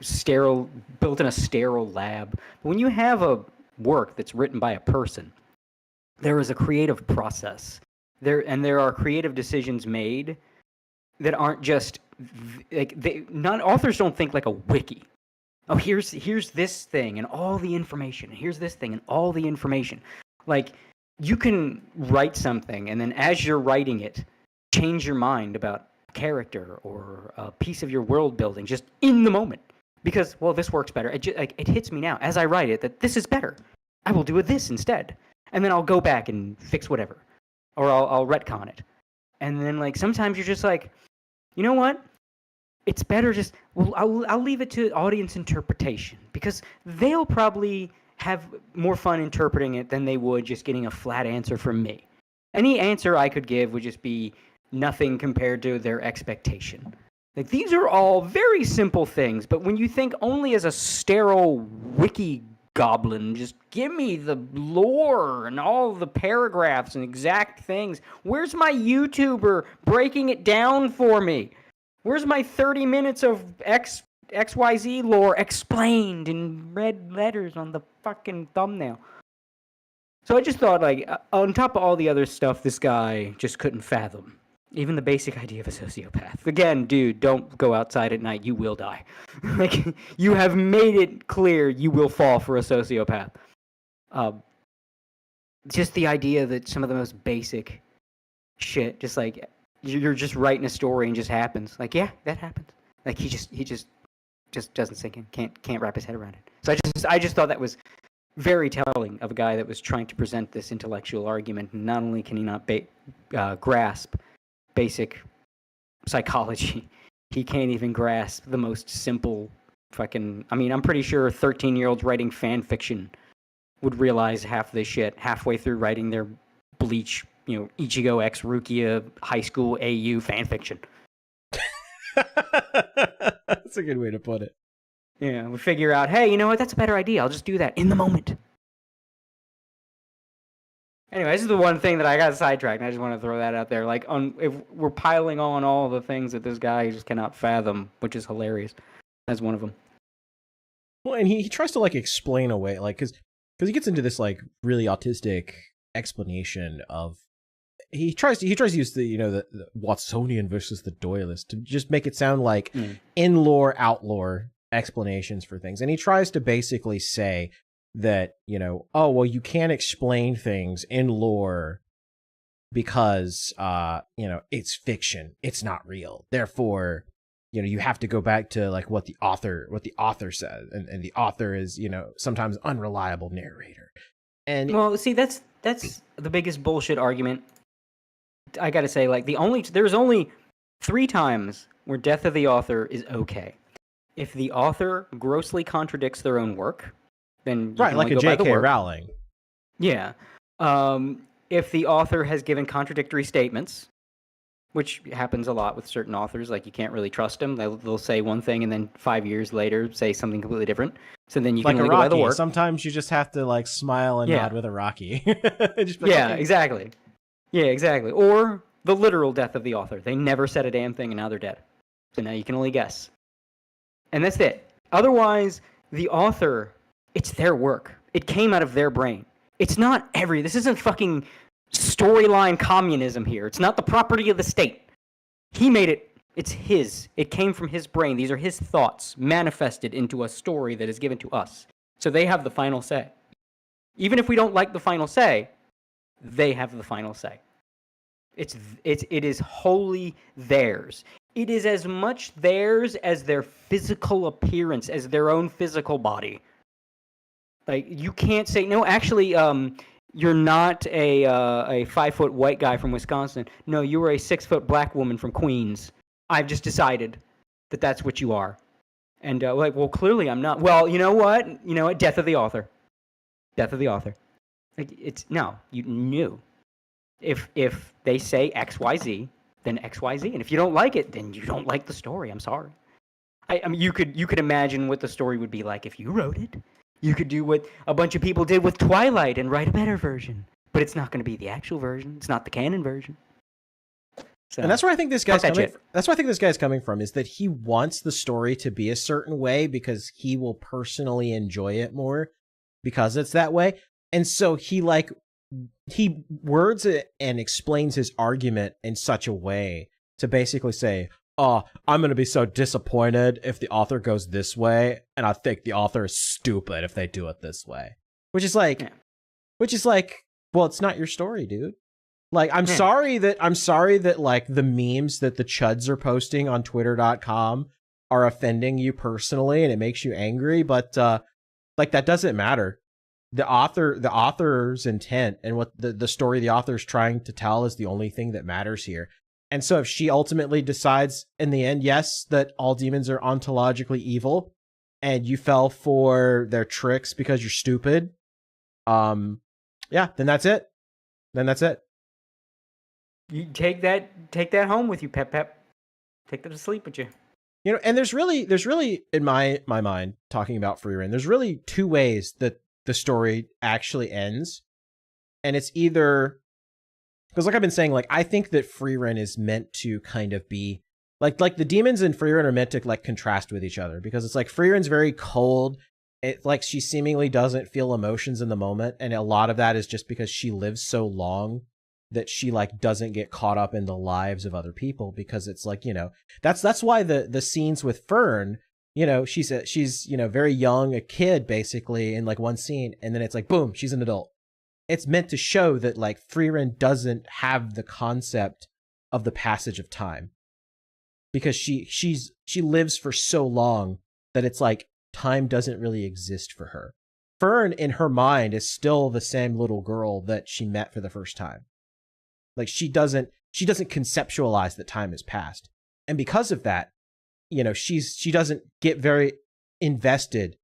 sterile, built in a sterile lab. But when you have a work that's written by a person, there is a creative process. There are creative decisions made that aren't just like authors don't think like a wiki. Oh, here's this thing and all the information. Here's this thing and all the information. Like you can write something and then as you're writing it, change your mind about character or a piece of your world building just in the moment because this works better. It hits me now as I write it that this is better. I will do this instead, and then I'll go back and fix whatever, or I'll retcon it. And then like sometimes you're just like, you know what? It's better just I'll leave it to audience interpretation because they'll probably have more fun interpreting it than they would just getting a flat answer from me. Any answer I could give would just be nothing compared to their expectation. Like these are all very simple things, but when you think only as a sterile wiki goblin, just give me the lore and all the paragraphs and exact things. Where's my YouTuber breaking it down for me? Where's my 30 minutes of XYZ lore explained in red letters on the fucking thumbnail? So I just thought, like, on top of all the other stuff, this guy just couldn't fathom. Even the basic idea of a sociopath. Again, dude, don't go outside at night. You will die. Like, you have made it clear you will fall for a sociopath. Just the idea that some of the most basic shit, just like, you're just writing a story and just happens. Like, yeah, that happens. Like, he just doesn't sink in. Can't wrap his head around it. So I just thought that was very telling of a guy that was trying to present this intellectual argument. Not only can he not grasp basic psychology, he can't even grasp the most simple fucking... I mean, I'm pretty sure 13-year-olds writing fan fiction would realize half this shit halfway through writing their Bleach, Ichigo X Rukia high school AU fan fiction. That's a good way to put it. Yeah, we figure out, hey, you know what? That's a better idea. I'll just do that in the moment. Anyway, this is the one thing that I got sidetracked. And I just want to throw that out there. Like, if we're piling on all the things that this guy just cannot fathom, which is hilarious. That's one of them. Well, and he tries to like explain away, like, because he gets into this like really autistic explanation of he tries to use the Watsonian versus the Doyleist to just make it sound like in-lore, out-lore explanations for things, and he tries to basically say that oh well, you can't explain things in lore because it's fiction, it's not real, therefore you have to go back to like what the author says, and the author is sometimes unreliable narrator. And well, see, that's the biggest bullshit argument. I gotta say, like, there's only 3 times where death of the author is okay. If the author grossly contradicts their own work, then right, like a J.K. Rowling. Yeah. If the author has given contradictory statements, which happens a lot with certain authors, like you can't really trust them. They'll say one thing and then 5 years later say something completely different. So then you can only go by the work. Sometimes you just have to like smile and nod with a Rocky. Exactly. Yeah, exactly. Or the literal death of the author. They never said a damn thing and now they're dead. So now you can only guess. And that's it. Otherwise, the author, it's their work. It came out of their brain. It's not this isn't fucking storyline communism here. It's not the property of the state. He made it. It's his. It came from his brain. These are his thoughts manifested into a story that is given to us. So they have the final say. Even if we don't like the final say, they have the final say. It is wholly theirs. It is as much theirs as their physical appearance, as their own physical body. Like, you can't say, no, actually, you're not a 5-foot white guy from Wisconsin. No, you were a 6-foot black woman from Queens. I've just decided that that's what you are. And well, clearly I'm not. Well, you know what? Death of the author. Death of the author. Like, you knew. If they say XYZ, then XYZ. And if you don't like it, then you don't like the story. I'm sorry. I mean, you could imagine what the story would be like if you wrote it. You could do what a bunch of people did with Twilight and write a better version. But it's not going to be the actual version. It's not the canon version. So, and that's where I think this guy's coming from. That's where I think this guy's coming from, is that he wants the story to be a certain way because he will personally enjoy it more because it's that way. And so he words it and explains his argument in such a way to basically say, oh, I'm going to be so disappointed if the author goes this way, and I think the author is stupid if they do it this way. Which is like, well, it's not your story, dude. Like, I'm sorry that like the memes that the chuds are posting on twitter.com are offending you personally and it makes you angry, but like, that doesn't matter. The author's intent and what the story the author's trying to tell is the only thing that matters here. And so if she ultimately decides in the end, yes, that all demons are ontologically evil and you fell for their tricks because you're stupid, then that's it. You take that home with you, Pep. Take that to sleep with you. And there's really in my mind, talking about Frieren, there's really 2 ways that the story actually ends. And it's either, because like I've been saying, like, I think that Frieren is meant to kind of be like the demons in Frieren are meant to like contrast with each other, because it's like Frieren's very cold. It's like she seemingly doesn't feel emotions in the moment, and a lot of that is just because she lives so long that she like doesn't get caught up in the lives of other people, because it's like, that's why the scenes with Fern, she's very young, a kid basically in like one scene, and then it's like boom, she's an adult. It's meant to show that like Frieren doesn't have the concept of the passage of time, because she lives for so long that it's like time doesn't really exist for her. Fern in her mind is still the same little girl that she met for the first time. Like, she doesn't conceptualize that time has passed. And because of that, she doesn't get very invested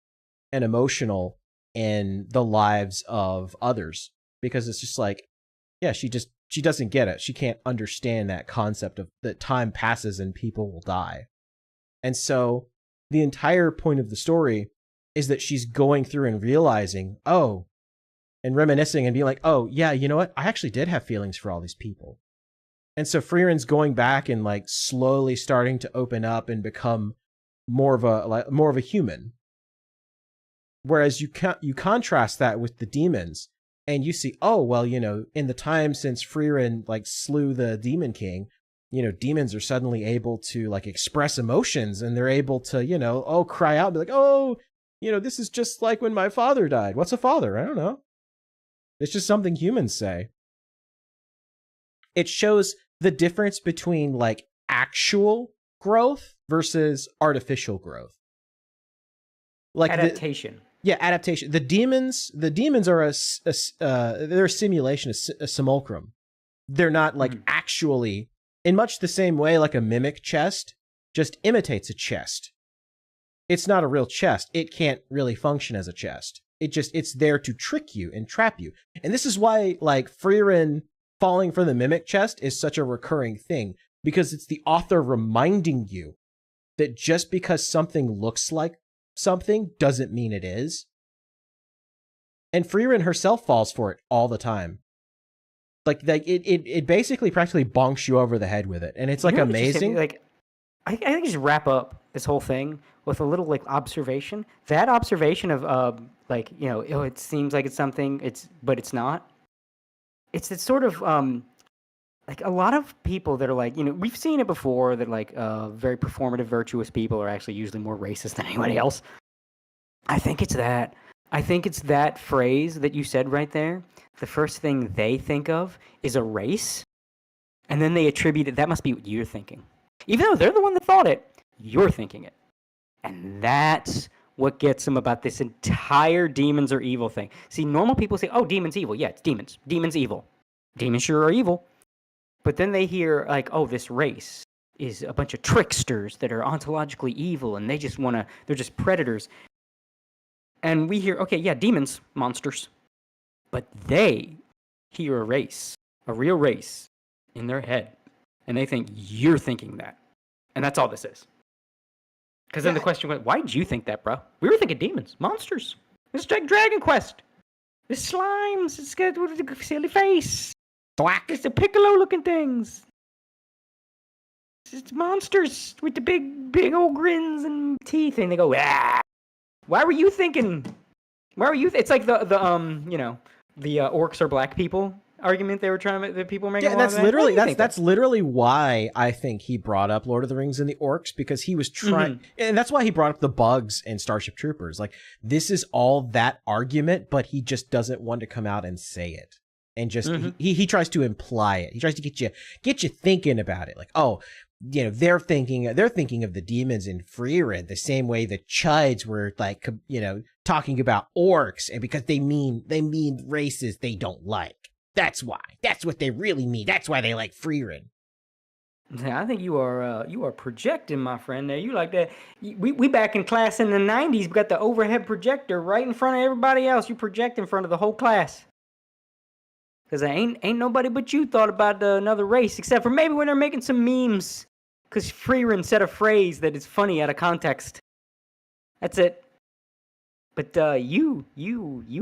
and emotional in the lives of others, because it's just like, yeah, she doesn't get it. She can't understand that concept of that time passes and people will die. And so the entire point of the story is that she's going through and realizing, oh, and reminiscing and being like, oh, yeah, you know what? I actually did have feelings for all these people. And so Frieren's going back and like slowly starting to open up and become more of a human. Whereas you contrast that with the demons, and you see, oh, well, you know, in the time since Frieren like slew the Demon King, you know, demons are suddenly able to like express emotions, and they're able to, you know, oh, cry out and be like, oh, you know, this is just like when my father died. What's a father? I don't know. It's just something humans say. It shows the difference between like actual growth versus artificial growth. Like adaptation. Adaptation. The demons are they're a simulation, a simulacrum. They're not like actually, in much the same way like a mimic chest just imitates a chest. It's not a real chest. It can't really function as a chest. It's there to trick you and trap you. And this is why like Frieren falling for the mimic chest is such a recurring thing, because it's the author reminding you that just because something looks like something doesn't mean it is. And Frieren herself falls for it all the time. Like it basically practically bonks you over the head with it, and it's like amazing. Like I think just wrap up this whole thing with a little like observation. That observation of like, you know, it seems like it's something, but it's not. It's sort of like a lot of people that are like, you know, we've seen it before that like very performative, virtuous people are actually usually more racist than anybody else. I think it's that. I think it's that phrase that you said right there. The first thing they think of is a race, and then they attribute it. That must be what you're thinking. Even though they're the one that thought it, you're thinking it. And that's what gets them about this entire demons are evil thing. See, normal people say, oh, demons evil. Yeah, it's demons. Demons evil. Demons sure are evil. But then they hear, like, oh, this race is a bunch of tricksters that are ontologically evil, and they're just predators. And we hear, okay, yeah, demons, monsters. But they hear a race, a real race, in their head. And they think you're thinking that. And that's all this is. Because then the question went, why did you think that, bro? We were thinking demons, monsters. It's like Dragon Quest. It's slimes. It's got a silly face. Thwack. It's the piccolo-looking things. It's monsters with the big old grins and teeth. And they go, ah. Why were you thinking? It's like the orcs are black people argument they were trying to, the people were making. Yeah, that's literally why I think he brought up Lord of the Rings and the orcs, because he was trying, and that's why he brought up the bugs and Starship Troopers. Like, this is all that argument, but he just doesn't want to come out and say it, and just he tries to imply it. He tries to get you thinking about it. Like, oh, you know, they're thinking of the demons in Frieren the same way the Chuds were, like, you know, talking about orcs, and because they mean races they don't like. That's why. That's what they really mean. That's why they like Frieren. I think you are projecting, my friend. There, you like that. We back in class in the 90s. We got the overhead projector right in front of everybody else. You project in front of the whole class. Because ain't nobody but you thought about another race, except for maybe when they're making some memes. Because Frieren said a phrase that is funny out of context. That's it. But you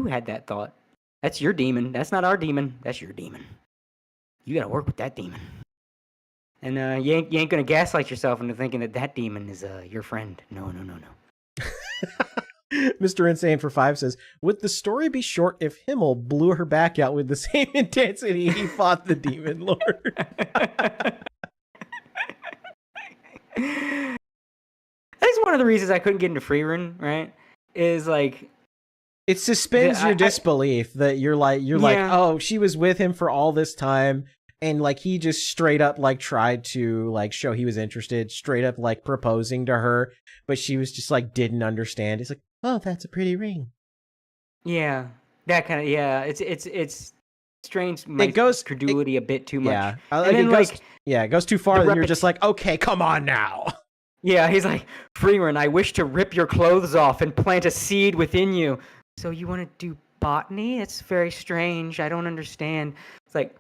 had that thought. That's your demon. That's not our demon. That's your demon. You got to work with that demon. And you ain't going to gaslight yourself into thinking that demon is your friend. No. Mr. Insane for 5 says, would the story be short if Himmel blew her back out with the same intensity he fought the demon lord? That's one of the reasons I couldn't get into Frieren, right? Is like, it suspends your disbelief that you're like, oh, she was with him for all this time, and like he just straight up like tried to like show he was interested, straight up like proposing to her, but she was just like didn't understand. It's like, oh, that's a pretty ring. Yeah, that kind of, yeah. It's strains my credulity a bit too much. Yeah, and then it goes too far, and you're just like, okay, come on now. Yeah, he's like, Frieren, I wish to rip your clothes off and plant a seed within you. So you want to do botany? It's very strange. I don't understand. It's like,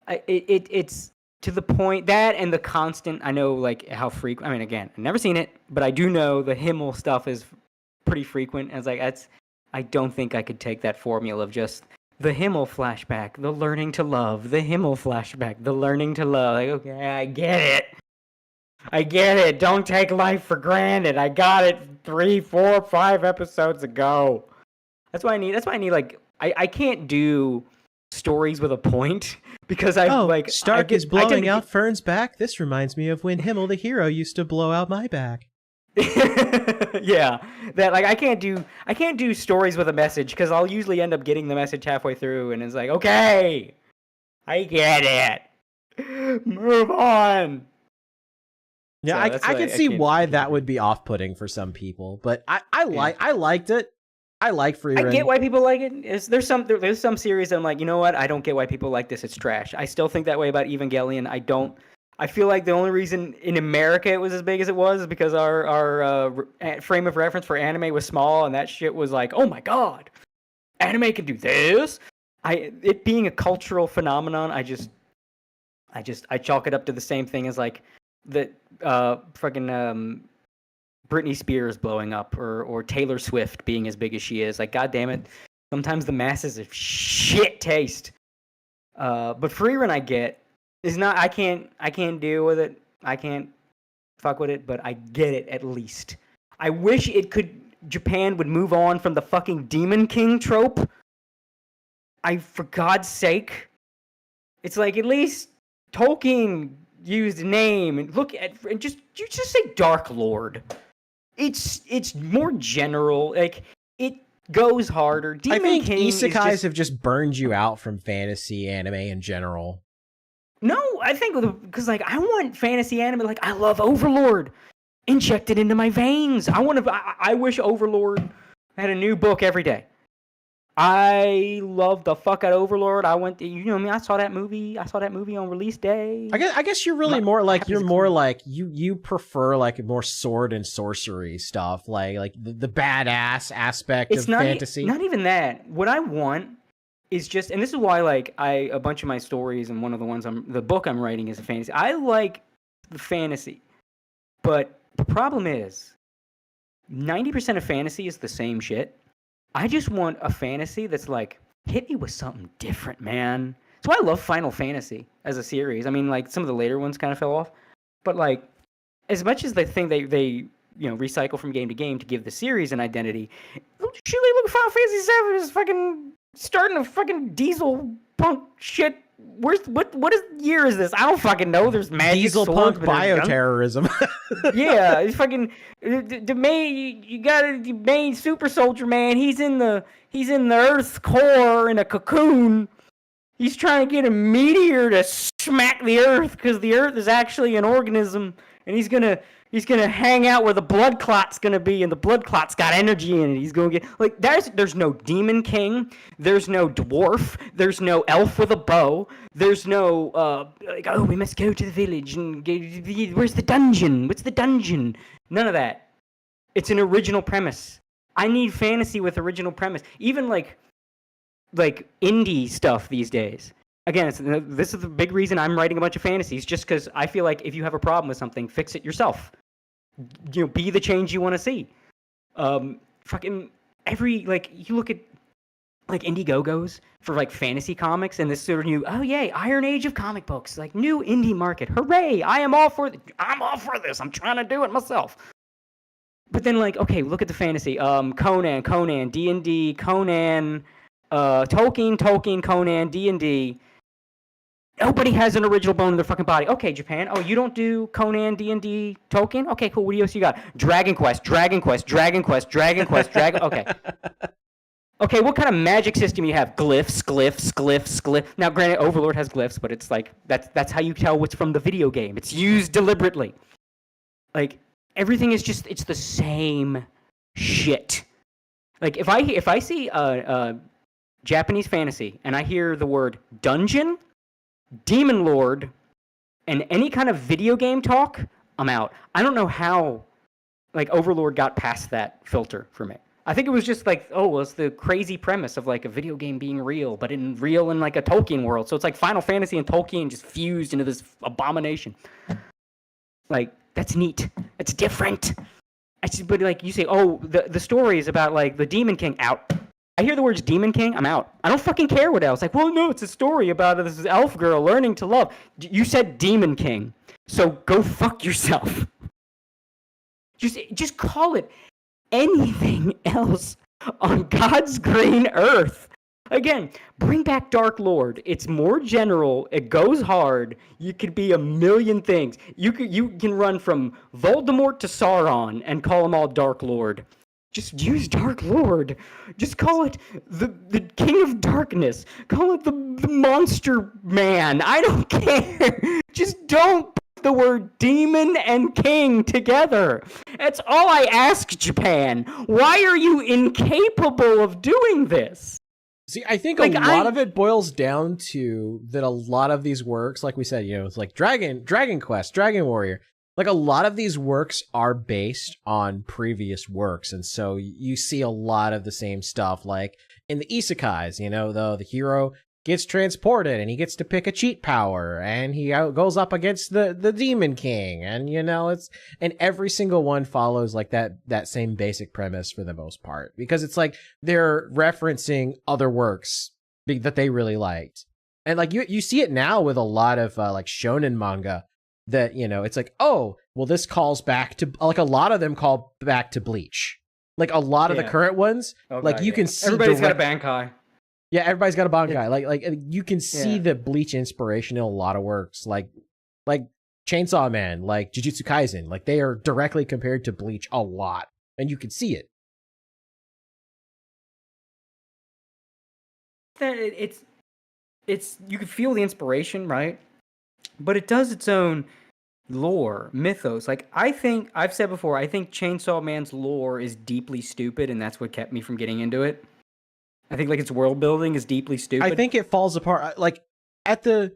it's to the point that and the constant. I know like how frequent. I mean, again, I've never seen it, but I do know the Himmel stuff is pretty frequent. And it's like I don't think I could take that formula of just the Himmel flashback, the learning to love, the Himmel flashback, the learning to love. Like, okay, I get it. Don't take life for granted. I got it 3, 4, 5 episodes ago. That's why I need. Like, I can't do stories with a point because Stark is blowing out Fern's back. This reminds me of when Himmel the hero used to blow out my back. Yeah, that like I can't do stories with a message because I'll usually end up getting the message halfway through and it's like, okay, I get it. Move on. Yeah, So I can see why that would be off-putting for some people, but I liked it. I like Frieren. I get why people like it. There's some series that I'm like, you know what? I don't get why people like this. It's trash. I still think that way about Evangelion. I feel like the only reason in America it was as big as it was is because our frame of reference for anime was small, and that shit was like, oh my god, anime can do this. It being a cultural phenomenon, I chalk it up to the same thing as like the fucking Britney Spears blowing up or Taylor Swift being as big as she is. Like, god damn it, sometimes the masses have shit taste. But Frieren I get. Is not. I can't deal with it. I can't fuck with it. But I get it at least. I wish Japan would move on from the fucking Demon King trope. For God's sake, it's like at least Tolkien used a name and just say Dark Lord. It's more general. Like it goes harder. I think isekais have just burned you out from fantasy anime in general. No, I think because like I want fantasy anime. Like I love Overlord injected into my veins. I wish Overlord had a new book every day. I love the fuck out of Overlord. I saw that movie. I saw that movie on release day. I guess you're really more like you prefer like more sword and sorcery stuff, like the badass aspect of fantasy. Not even that. What I want is just, and this is why like a bunch of my stories and one of the ones the book I'm writing is a fantasy. I like the fantasy, but the problem is 90% of fantasy is the same shit. I just want a fantasy that's like, hit me with something different, man. That's why I love Final Fantasy as a series. I mean, like some of the later ones kind of fell off, but like as much as they think they recycle from game to game to give the series an identity, look at Final Fantasy VII is fucking starting a fucking diesel punk shit. What year is this? I don't fucking know. There's magic diesel swords, punk bioterrorism. Yeah, it's fucking the main super soldier man. He's in the Earth's core in a cocoon. He's trying to get a meteor to smack the Earth because the Earth is actually an organism, and he's gonna hang out where the blood clot's gonna be, and the blood clot's got energy in it. He's gonna get like there's no demon king, there's no dwarf, there's no elf with a bow, there's no we must go to the village and where's the dungeon? What's the dungeon? None of that. It's an original premise. I need fantasy with original premise. Even like indie stuff these days. Again, this is the big reason I'm writing a bunch of fantasies, just because I feel like if you have a problem with something, fix it yourself. Be the change you want to see. Fucking you look at like Indiegogos for like fantasy comics, and this sort of new, oh yay, Iron Age of comic books, like new indie market, hooray! I'm all for this. I'm trying to do it myself. But then like, okay, look at the fantasy. Conan, D&D, Conan, Tolkien, Conan, D&D. Nobody has an original bone in their fucking body. Okay, Japan. Oh, you don't do Conan, D&D, Tolkien? Okay, cool. What else you got? Dragon Quest. Okay. Okay, what kind of magic system you have? Glyphs. Now, granted, Overlord has glyphs, but it's like that's how you tell what's from the video game. It's used deliberately. Like everything is just it's the same shit. Like if I see Japanese fantasy and I hear the word dungeon, Demon Lord, and any kind of video game talk, I'm out. I don't know how like Overlord got past that filter for me. I think it was just like, oh, well, it's the crazy premise of like a video game being real, but real in like a Tolkien world. So it's like Final Fantasy and Tolkien just fused into this abomination. Like, that's neat. That's different. But like you say, oh, the story is about like the Demon King. Out. I hear the words Demon King, I'm out. I don't fucking care what else. Like, well, no, it's a story about this elf girl learning to love. You said Demon King, so go fuck yourself. Just call it anything else on God's green earth. Again, bring back Dark Lord. It's more general. It goes hard. You could be a million things. You can run from Voldemort to Sauron and call them all Dark Lord. Just use Dark Lord. Just call it the King of Darkness. Call it the Monster Man. I don't care. Just don't put the word demon and king together. That's all I ask, Japan. Why are you incapable of doing this? See, I think a lot of it boils down to that a lot of these works, like we said, it's like Dragon Quest, Dragon Warrior, like a lot of these works are based on previous works. And so you see a lot of the same stuff, like in the isekais, the hero gets transported and he gets to pick a cheat power and he goes up against the Demon King. And, and every single one follows like that same basic premise for the most part, because it's like they're referencing other works that they really liked. And like you see it now with a lot of like shonen manga that, it's like, oh, well, this calls back to like a lot of them call back to Bleach. Like a lot of the current ones, you can see everybody's got a Bankai. Yeah, everybody's got a Bankai. Like you can see the Bleach inspiration in a lot of works, like Chainsaw Man, like Jujutsu Kaisen. Like they are directly compared to Bleach a lot, and you can see it. It's you can feel the inspiration, right? But it does its own lore, mythos. Like I've said before, I think Chainsaw Man's lore is deeply stupid, and that's what kept me from getting into it. I think like its world building is deeply stupid. I think it falls apart. Like at the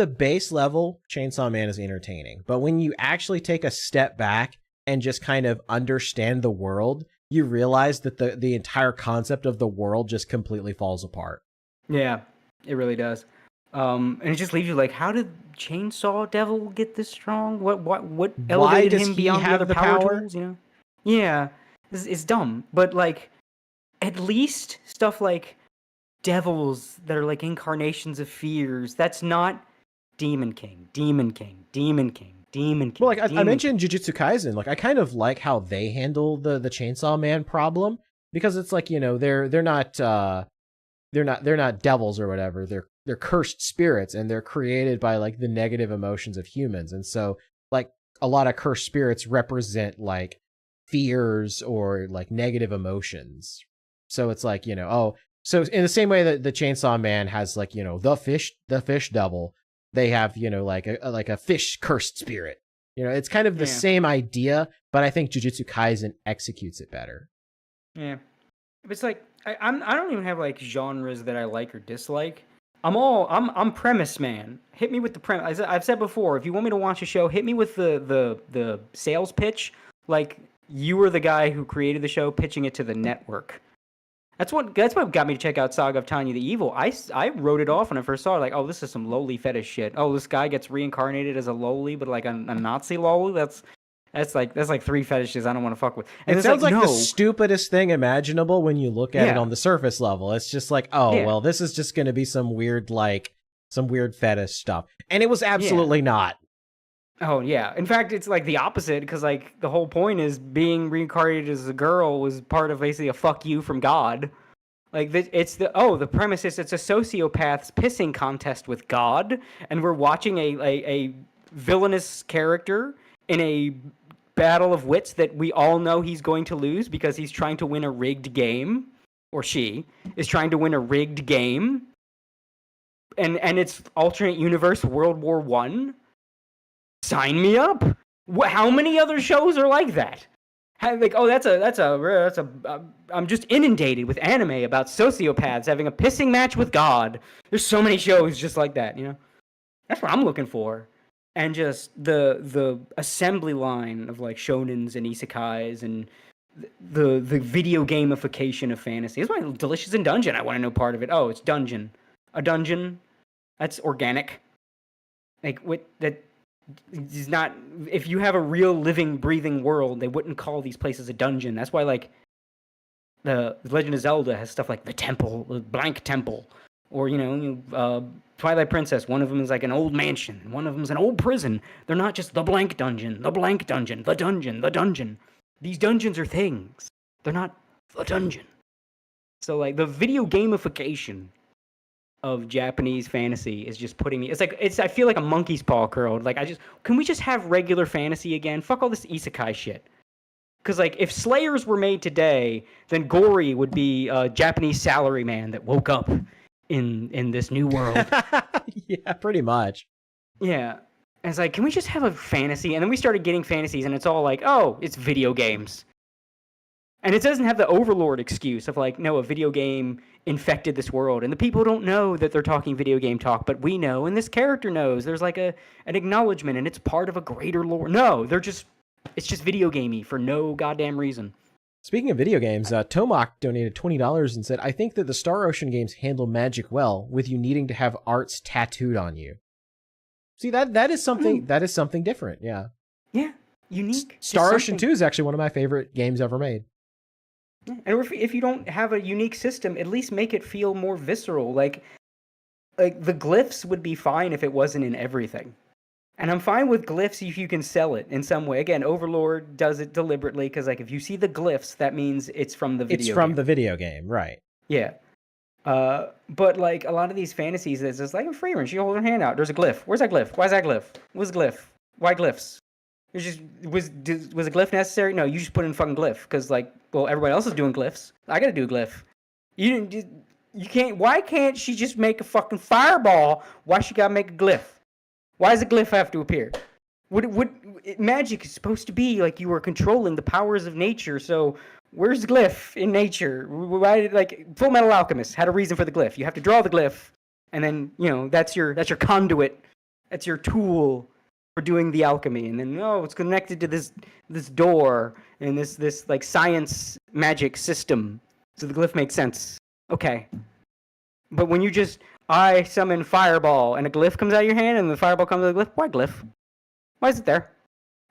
base level, Chainsaw Man is entertaining, but when you actually take a step back and just kind of understand the world, you realize that the entire concept of the world just completely falls apart. Yeah, it really does. And it just leaves you like, how did Chainsaw Devil get this strong? What elevated him beyond the other power tools? Yeah, it's dumb, but like. At least stuff like devils that are like incarnations of fears, that's not Demon King. Well, like I mentioned Jujutsu Kaisen, like I kind of like how they handle the Chainsaw Man problem, because it's like, they're not devils or whatever. They're cursed spirits, and they're created by like the negative emotions of humans. And so like a lot of cursed spirits represent like fears or like negative emotions. So it's like, so in the same way that the Chainsaw Man has like, the fish devil, they have, like a fish cursed spirit. It's kind of the same idea, but I think Jujutsu Kaisen executes it better. Yeah. It's like, I don't even have like genres that I like or dislike. I'm premise man. Hit me with the premise. I've said before, if you want me to watch a show, hit me with the sales pitch. Like you were the guy who created the show, pitching it to the network. That's what got me to check out Saga of Tanya the Evil. I wrote it off when I first saw it, like, oh, this is some lowly fetish shit. Oh, this guy gets reincarnated as a lowly, but like a Nazi lowly. That's like three fetishes I don't want to fuck with. And it sounds like the stupidest thing imaginable when you look at it on the surface level. It's just like, well, this is just going to be some weird fetish stuff, and it was absolutely not. Oh, yeah. In fact, it's like the opposite, because like the whole point is being reincarnated as a girl was part of basically a fuck you from God. Like the premise is it's a sociopath's pissing contest with God, and we're watching a villainous character in a battle of wits that we all know he's going to lose because he's trying to win a rigged game, or she is trying to win a rigged game, and it's alternate universe World War I. Sign me up. How many other shows are like that? Like, oh, that's a. I'm just inundated with anime about sociopaths having a pissing match with God. There's so many shows just like that, That's what I'm looking for. And just the assembly line of like shonens and isekais and the video gamification of fantasy. That's why Delicious in Dungeon. I want to know part of it. Oh, it's dungeon. A dungeon. That's organic. Like what that is not. If you have a real living, breathing world, they wouldn't call these places a dungeon. That's why like the Legend of Zelda has stuff like the temple, the blank temple, or Twilight Princess. One of them is like an old mansion. One of them is an old prison. They're not just the blank dungeon, the blank dungeon, the dungeon, the dungeon. These dungeons are things. They're not a dungeon. So like the video gamification of Japanese fantasy is just putting me. I feel like a monkey's paw curled. Like can we just have regular fantasy again? Fuck all this isekai shit. Because like if Slayers were made today, then Gory would be a Japanese salaryman that woke up in this new world. Yeah, pretty much. Yeah. And it's like, can we just have a fantasy? And then we started getting fantasies, and it's all like, oh, it's video games. And it doesn't have the overlord excuse of like, no, a video game infected this world. And the people don't know that they're talking video game talk, but we know, and this character knows. There's like an acknowledgement, and it's part of a greater lore. No, it's just video gamey for no goddamn reason. Speaking of video games, Tomak donated $20 and said, I think that the Star Ocean games handle magic well, with you needing to have arts tattooed on you. See, that is something different, yeah. Yeah, unique. Star Ocean 2 is actually one of my favorite games ever made. Yeah. And if you don't have a unique system, at least make it feel more visceral. Like the glyphs would be fine if it wasn't in everything. And I'm fine with glyphs if you can sell it in some way. Again, Overlord does it deliberately because like if you see the glyphs, that means it's from the video game. The video game, right. Yeah. But like a lot of these fantasies, it's just like a Frieren. She holds her hand out. There's a glyph. Where's that glyph? Why is that glyph? What's glyph? Why glyphs? Was a glyph necessary? No, you just put in fucking glyph because like, well, everybody else is doing glyphs. I gotta do a glyph. You can't. Why can't she just make a fucking fireball? Why she gotta make a glyph? Why does a glyph have to appear? Magic is supposed to be like you are controlling the powers of nature. So where's the glyph in nature? Why like Full Metal Alchemist had a reason for the glyph. You have to draw the glyph, and then that's your conduit. That's your tool for doing the alchemy. And then it's connected to this door and this like science magic system. So the glyph makes sense. Okay. But when you I summon fireball and a glyph comes out of your hand and the fireball comes out of the glyph, why glyph? Why is it there?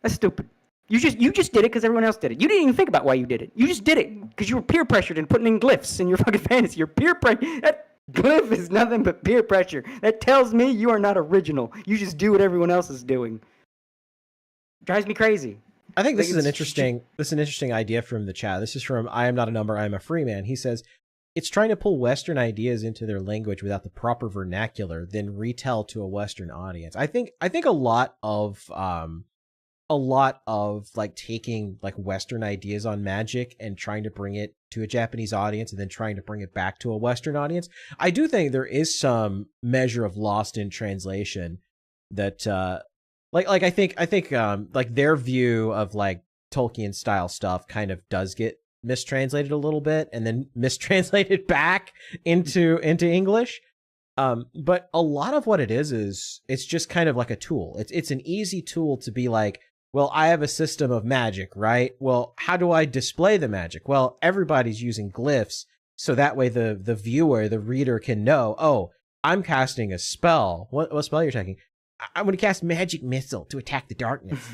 That's stupid. You just did it because everyone else did it. You didn't even think about why you did it. You just did it because you were peer pressured and putting in glyphs in your fucking fantasy. You're peer pressure. That glyph is nothing but peer pressure. That tells me you are not original. You just do what everyone else is doing. Drives me crazy. I think this is an interesting idea from the chat. This is from I Am Not a Number, I Am a Free Man. He says, it's trying to pull Western ideas into their language without the proper vernacular, then retell to a Western audience. I think a lot of like taking like Western ideas on magic and trying to bring it to a Japanese audience and then trying to bring it back to a Western audience. I do think there is some measure of lost in translation that I think like their view of like Tolkien style stuff kind of does get mistranslated a little bit and then mistranslated back into English. But a lot of what it is it's just kind of like a tool. It's an easy tool to be like, well, I have a system of magic, right? Well, how do I display the magic? Well, everybody's using glyphs, so that way the viewer, the reader can know, oh, I'm casting a spell. What spell you're taking? I'm going to cast Magic Missile to attack the darkness.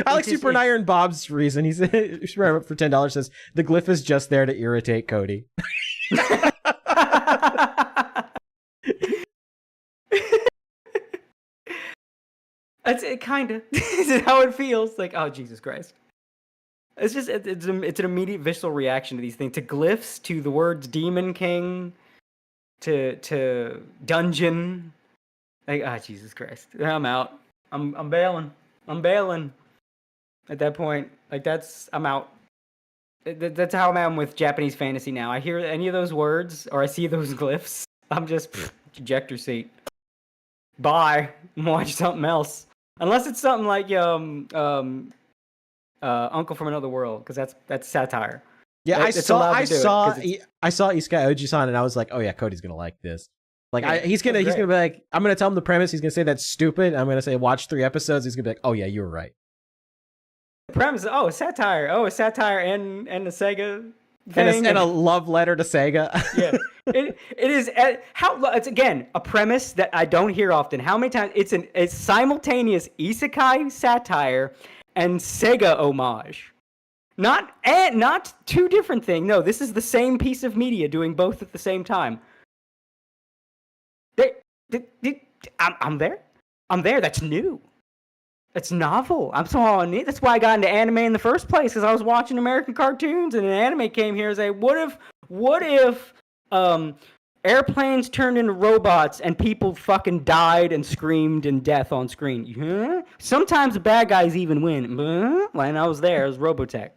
I like Super Iron Bob's reason. He's for $10 says the glyph is just there to irritate Cody. That's it, kind of. This is how it feels. Like, oh Jesus Christ! It's just it's an immediate visceral reaction to these things, to glyphs, to the words Demon King, to dungeon. Like, oh Jesus Christ! I'm out. I'm bailing. I'm bailing. At that point, like I'm out. That's how I'm with Japanese fantasy now. I hear any of those words or I see those glyphs, I'm just ejector seat. Bye. I'm gonna watch something else. Unless it's something like Uncle from Another World, because that's satire. Yeah, I saw Isekai Oji-san, and I was like, oh yeah, Cody's gonna like this. Like, yeah, he's gonna be like, I'm gonna tell him the premise. He's gonna say that's stupid. I'm gonna say watch 3 episodes. He's gonna be like, oh yeah, you were right. premise. Oh, satire. Oh, a satire and a Sega thing. And a love letter to Sega. Yeah. It is it's again a premise that I don't hear often. How many times it's simultaneous isekai satire and Sega homage. Not two different things. No, this is the same piece of media doing both at the same time. I'm there. I'm there. That's new. It's novel. I'm so on it. That's why I got into anime in the first place, because I was watching American cartoons, and an anime came here and say, what if airplanes turned into robots and people fucking died and screamed in death on screen? Huh? Sometimes the bad guys even win. And I was there. It was Robotech.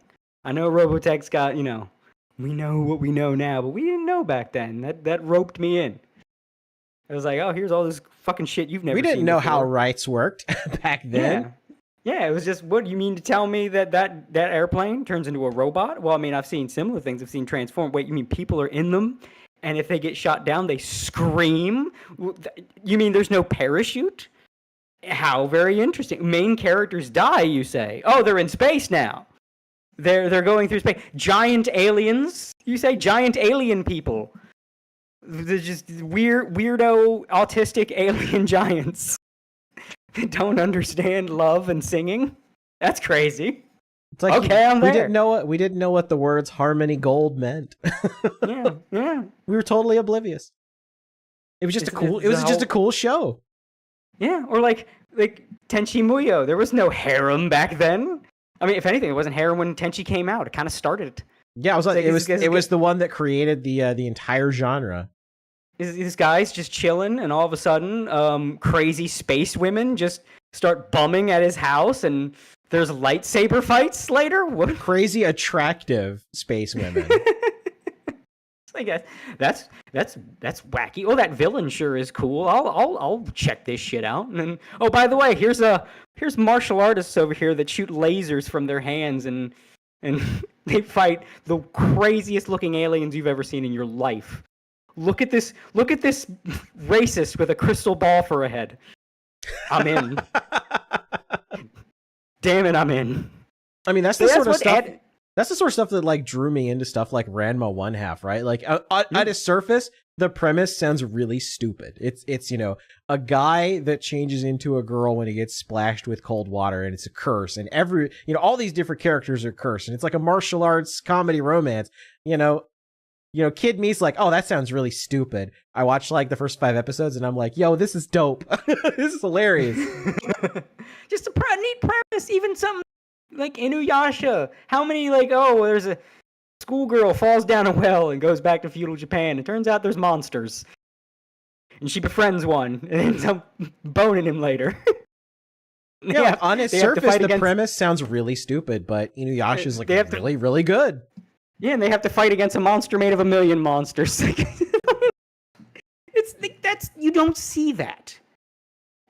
I know Robotech's got, we know what we know now, but we didn't know back then. That roped me in. I was like, oh, here's all this fucking shit you've never seen. We didn't know before. how rights worked back then. Yeah, it was just, what, you mean to tell me that airplane turns into a robot? Well, I mean, I've seen similar things. I've seen transform. Wait, you mean people are in them, and if they get shot down, they scream? You mean there's no parachute? How very interesting. Main characters die, you say. Oh, they're in space now. They're going through space. Giant aliens, you say? Giant alien people. They're just weirdo, autistic alien giants that don't understand love and singing. That's crazy. It's like, okay, I'm there. We didn't know what the words harmony gold meant. Yeah. We were totally oblivious. It was just a cool show. Yeah, or like Tenchi Muyo. There was no harem back then. I mean, if anything, it wasn't harem when Tenchi came out. It kind of started it. Yeah, it was the one that created the entire genre. These guys just chilling, and all of a sudden, crazy space women just start bumming at his house, and there's lightsaber fights later. What crazy attractive space women? I guess that's wacky. Oh, that villain sure is cool. I'll check this shit out. And then, oh, by the way, here's martial artists over here that shoot lasers from their hands, and they fight the craziest looking aliens you've ever seen in your life. Look at this racist with a crystal ball for a head. I'm in. Damn it, I'm in. I mean, that's the sort of stuff. That's the sort of stuff that like drew me into stuff like Ranma 1/2, right? Like at its surface, the premise sounds really stupid. It's a guy that changes into a girl when he gets splashed with cold water, and it's a curse, and all these different characters are cursed, and it's like a martial arts comedy romance. Kid me's like, oh, that sounds really stupid. I watched like the first 5 episodes, and I'm like, yo, this is dope. This is hilarious. Just a neat premise, even something like Inuyasha. How many there's a schoolgirl falls down a well and goes back to feudal Japan. It turns out there's monsters, and she befriends one and ends up boning him later. Yeah, on its surface, the premise sounds really stupid, but Inuyasha is really, really good. Yeah, and they have to fight against a monster made of a million monsters. It's you don't see that,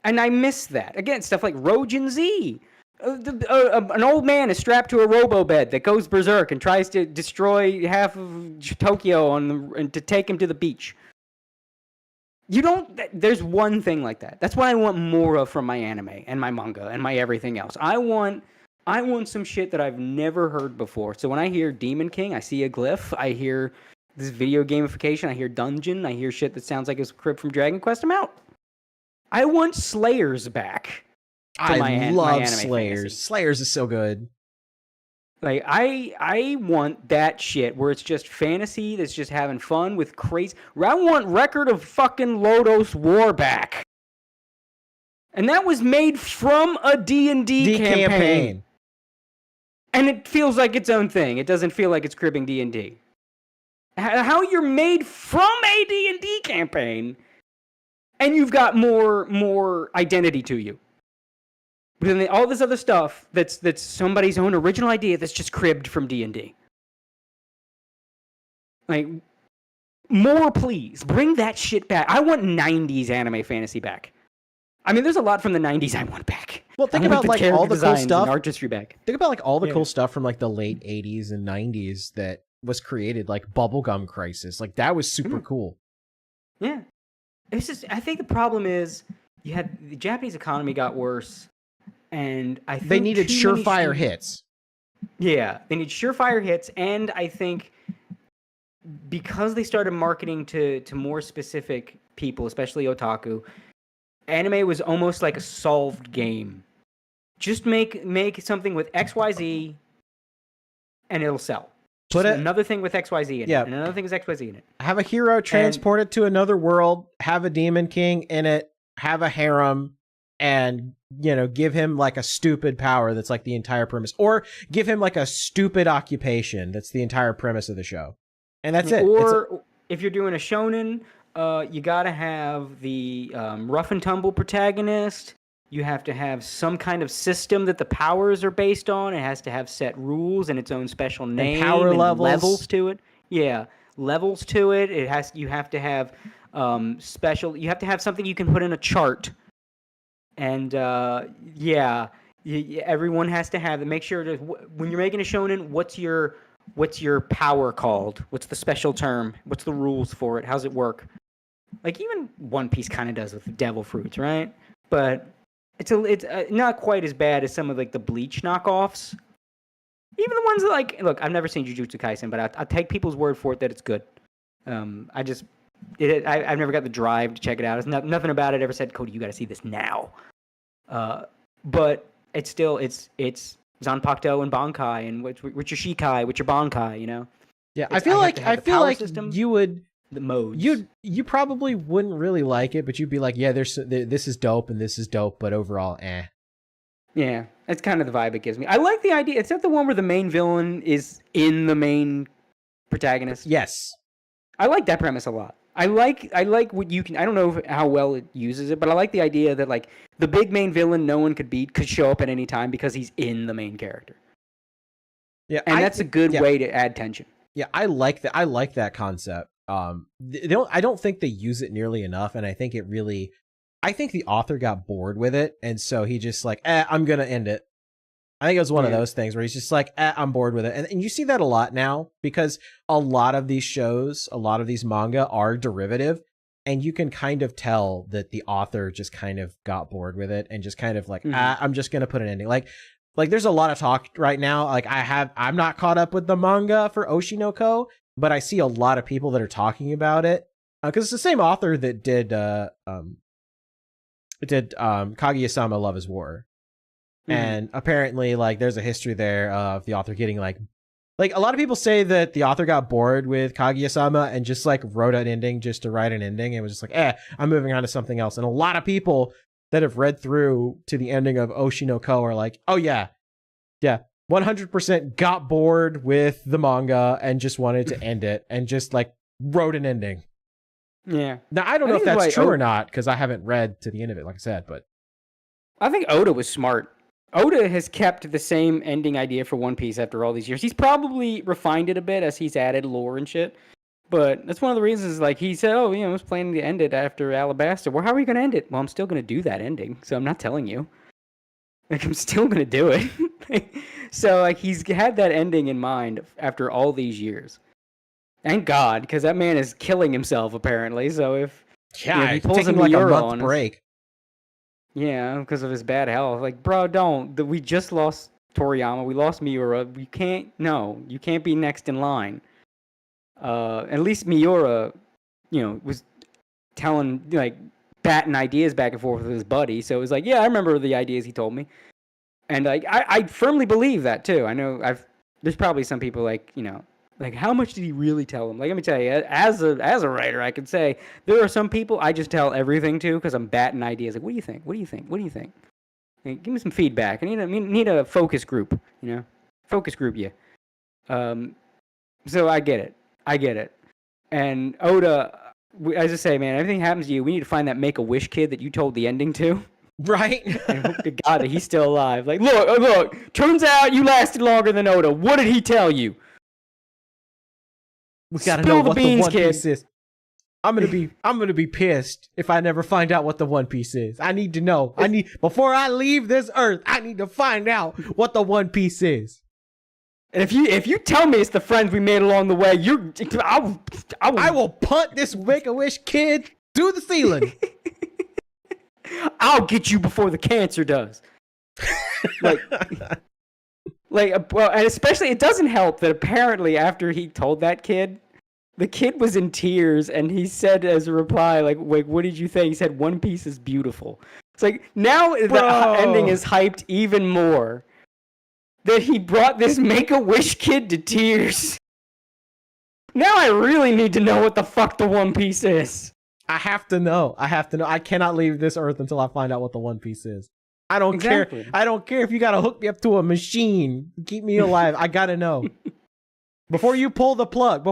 and I miss that. Again, stuff like Rojin Z. An old man is strapped to a robo-bed that goes berserk and tries to destroy half of Tokyo and to take him to the beach. There's one thing like that. That's what I want more of from my anime and my manga and my everything else. I want some shit that I've never heard before. So when I hear Demon King, I see a glyph, I hear this video gamification, I hear dungeon, I hear shit that sounds like it's cribbed from Dragon Quest, I'm out. I want Slayers back. I love Slayers. Fantasy. Slayers is so good. Like I want that shit where it's just fantasy that's just having fun with crazy. I want Record of fucking Lodoss War back. And that was made from a D&D campaign. And it feels like its own thing. It doesn't feel like it's cribbing D&D. How you're made from a D&D campaign and you've got more identity to you. But then all this other stuff that's somebody's own original idea that's just cribbed from D&D. Like, more please. Bring that shit back. I want 90s anime fantasy back. I mean, there's a lot from the 90s I want back. Well, think about like all the cool stuff. Artistry back. Think about like all the cool stuff from like the late 80s and 90s that was created, like Bubblegum Crisis. Like that was super cool. Yeah. It's just, I think the problem is the Japanese economy got worse. And I think they needed surefire hits. Yeah, they need surefire hits, and I think because they started marketing to more specific people, especially otaku, anime was almost like a solved game. Just make something with XYZ, and it'll sell. Just another thing with XYZ in it, and another thing is XYZ in it. Have a hero transported to another world, have a demon king in it, have a harem, and, you know, give him like a stupid power that's like the entire premise. Or give him like a stupid occupation that's the entire premise of the show. And that's it. Or if you're doing a shonen, you gotta have the rough and tumble protagonist. You have to have some kind of system that the powers are based on. It has to have set rules and its own special name and power and levels to it. Yeah, levels to it. You have to have special. You have to have something you can put in a chart. And everyone has to have it. Make sure to, when you're making a shonen, what's your power called? What's the special term? What's the rules for it? How's it work? Like even One Piece kind of does with the devil fruits, right? But it's not quite as bad as some of like the Bleach knockoffs. Even the ones that like, look, I've never seen Jujutsu Kaisen, but I'll take people's word for it that it's good. I've never got the drive to check it out. It's nothing about it ever said, Cody, you got to see this now. But it's still it's Zanpakuto and Bankai and which your Shikai, which your Bankai, you know. Yeah, I feel like system, you would the modes. You probably wouldn't really like it, but you'd be like, yeah, this is dope and this is dope, but overall, eh. Yeah, that's kind of the vibe it gives me. I like the idea. It's not the one where the main villain is in the main protagonist. Yes. I like that premise a lot. I like what you can. I don't know how well it uses it, but I like the idea that like the big main villain no one could beat could show up at any time because he's in the main character. Yeah, and that's a good way to add tension. Yeah, I like that. I like that concept. I don't think they use it nearly enough, and I think the author got bored with it, and so he just like, I'm gonna end it. I think it was one of those things where he's just like, I'm bored with it. And you see that a lot now because a lot of these shows, a lot of these manga are derivative, and you can kind of tell that the author just kind of got bored with it and just kind of like, I'm just going to put an ending. Like there's a lot of talk right now. Like I'm not caught up with the manga for Oshinoko, but I see a lot of people that are talking about it because it's the same author that did Kaguya-sama Love is War. And apparently, like, there's a history there of the author getting, like a lot of people say that the author got bored with Kaguya-sama and just, like, wrote an ending just to write an ending. And was just like, I'm moving on to something else. And a lot of people that have read through to the ending of Oshinoko are like, oh, yeah, 100% got bored with the manga and just wanted to end it and just, like, wrote an ending. Yeah. Now, I don't know if that's true or not because I haven't read to the end of it, like I said, but I think Oda was smart. Oda has kept the same ending idea for One Piece after all these years. He's probably refined it a bit as he's added lore and shit. But that's one of the reasons, like, he said, I was planning to end it after Alabasta. Well, how are you going to end it? Well, I'm still going to do that ending, so I'm not telling you. Like, I'm still going to do it. So, like, he's had that ending in mind after all these years. Thank God, because that man is killing himself, apparently. So if he pulls taking like a month break. Yeah, because of his bad health. Like, bro, don't. We just lost Toriyama. We lost Miura. You can't be next in line. At least Miura, was telling, like, batting ideas back and forth with his buddy. So it was like, yeah, I remember the ideas he told me. And, like, I firmly believe that, too. I know there's probably some people, like, like, how much did he really tell him? Like, let me tell you, as a writer, I can say there are some people I just tell everything to because I'm batting ideas. Like, what do you think? What do you think? What do you think? Like, give me some feedback. I need a focus group. Focus group you. So I get it. And Oda, as I say, man, everything happens to you. We need to find that Make-A-Wish kid that you told the ending to. Right? And hope to God that he's still alive. Like, look. Turns out you lasted longer than Oda. What did he tell you? We gotta know what the One Piece is. I'm gonna be pissed if I never find out what the One Piece is. I need to know. Before I leave this earth, I need to find out what the One Piece is. And if you tell me it's the friends we made along the way, I will punt this Make-A-Wish kid through the ceiling. I'll get you before the cancer does. Like, Well, and especially it doesn't help that apparently after he told that kid, the kid was in tears, and he said as a reply, like, "Wait, what did you think?" He said, "One Piece is beautiful." It's like now the ending is hyped even more. That he brought this Make-A-Wish kid to tears. Now I really need to know what the fuck the One Piece is. I have to know. I cannot leave this earth until I find out what the One Piece is. I don't care. I don't care if you gotta hook me up to a machine. Keep me alive. I gotta know. Before you pull the plug,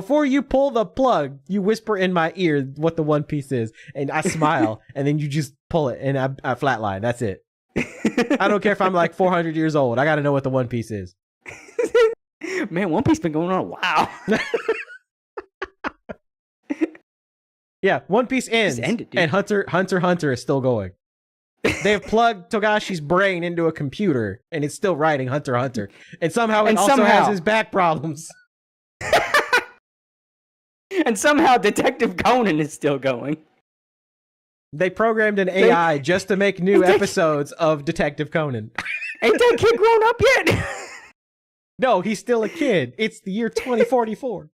you whisper in my ear what the One Piece is, and I smile, and then you just pull it, and I flatline. That's it. I don't care if I'm like 400 years old. I gotta know what the One Piece is. Man, One Piece been going on a while. Yeah, One Piece ends, and Hunter is still going. They have plugged Togashi's brain into a computer, and it's still writing Hunter x Hunter. And somehow it also has his back problems. And somehow Detective Conan is still going. They programmed an AI just to make new episodes of Detective Conan. Ain't that kid grown up yet? No, he's still a kid. It's the year 2044.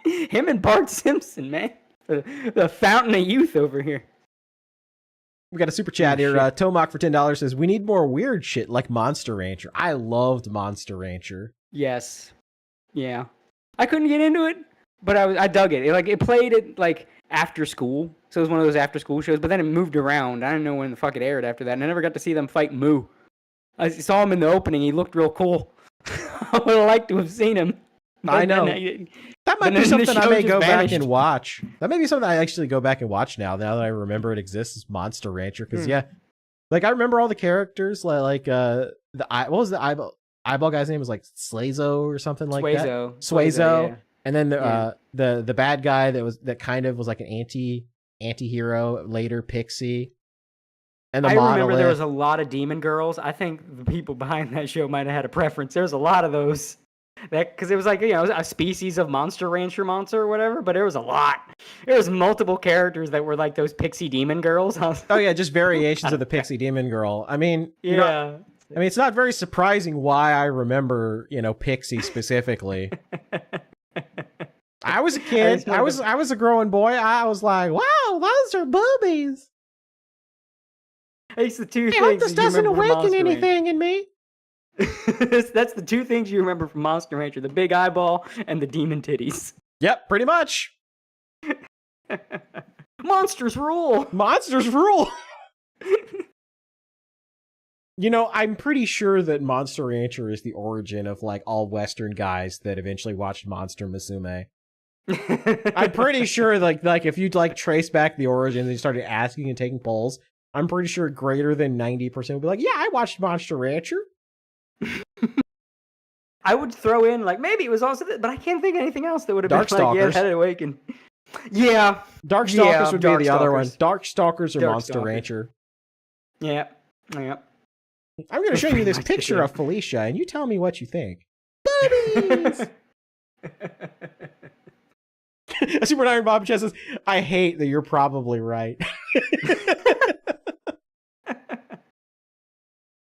Him and Bart Simpson, man. The fountain of youth over here. We got a super chat here. Tomac for $10 says, "We need more weird shit like Monster Rancher." I loved Monster Rancher. Yes. Yeah. I couldn't get into it, but I dug it. It played it like after school. So it was one of those after school shows, but then it moved around. I didn't know when the fuck it aired after that, and I never got to see them fight Moo. I saw him in the opening. He looked real cool. I would have liked to have seen him. I know. That might be something I may go back and watch. That may be something I actually go back and watch now that I remember it exists, is Monster Rancher. Because, yeah, like, I remember all the characters. What was the eyeball guy's name? Was like Slazo or something like that? Swazo. Yeah. And then the bad guy that kind of was like an anti-hero, later Pixie. And the Monolith. Remember there was a lot of demon girls. I think the people behind that show might have had a preference. There's a lot of those. Because it was like, a species of Monster Rancher monster or whatever, but it was a lot. There was multiple characters that were like those pixie demon girls. Oh yeah, just variations of the pixie demon girl. I mean, it's not very surprising why I remember, Pixie specifically. I was a kid. I was a growing boy. I was like, wow, those are boobies. It's the two things. I hope this doesn't awaken anything in me. That's the two things you remember from Monster Rancher: the big eyeball and the demon titties. Yep, pretty much. Monsters rule. Monsters rule. I'm pretty sure that Monster Rancher is the origin of like all Western guys that eventually watched Monster Musume. I'm pretty sure like if you like trace back the origin and you started asking and taking polls, I'm pretty sure greater than 90% would be like, yeah, I watched Monster Rancher. I would throw in like maybe it was also but I can't think of anything else that would have been like, yeah, Had It Awaken. Yeah, Darkstalkers would be the other one. Darkstalkers or Monster Rancher. Yeah. I'm going to show you this picture of Felicia, and you tell me what you think. Boobies. Super Iron Bob Chess says, "I hate that you're probably right."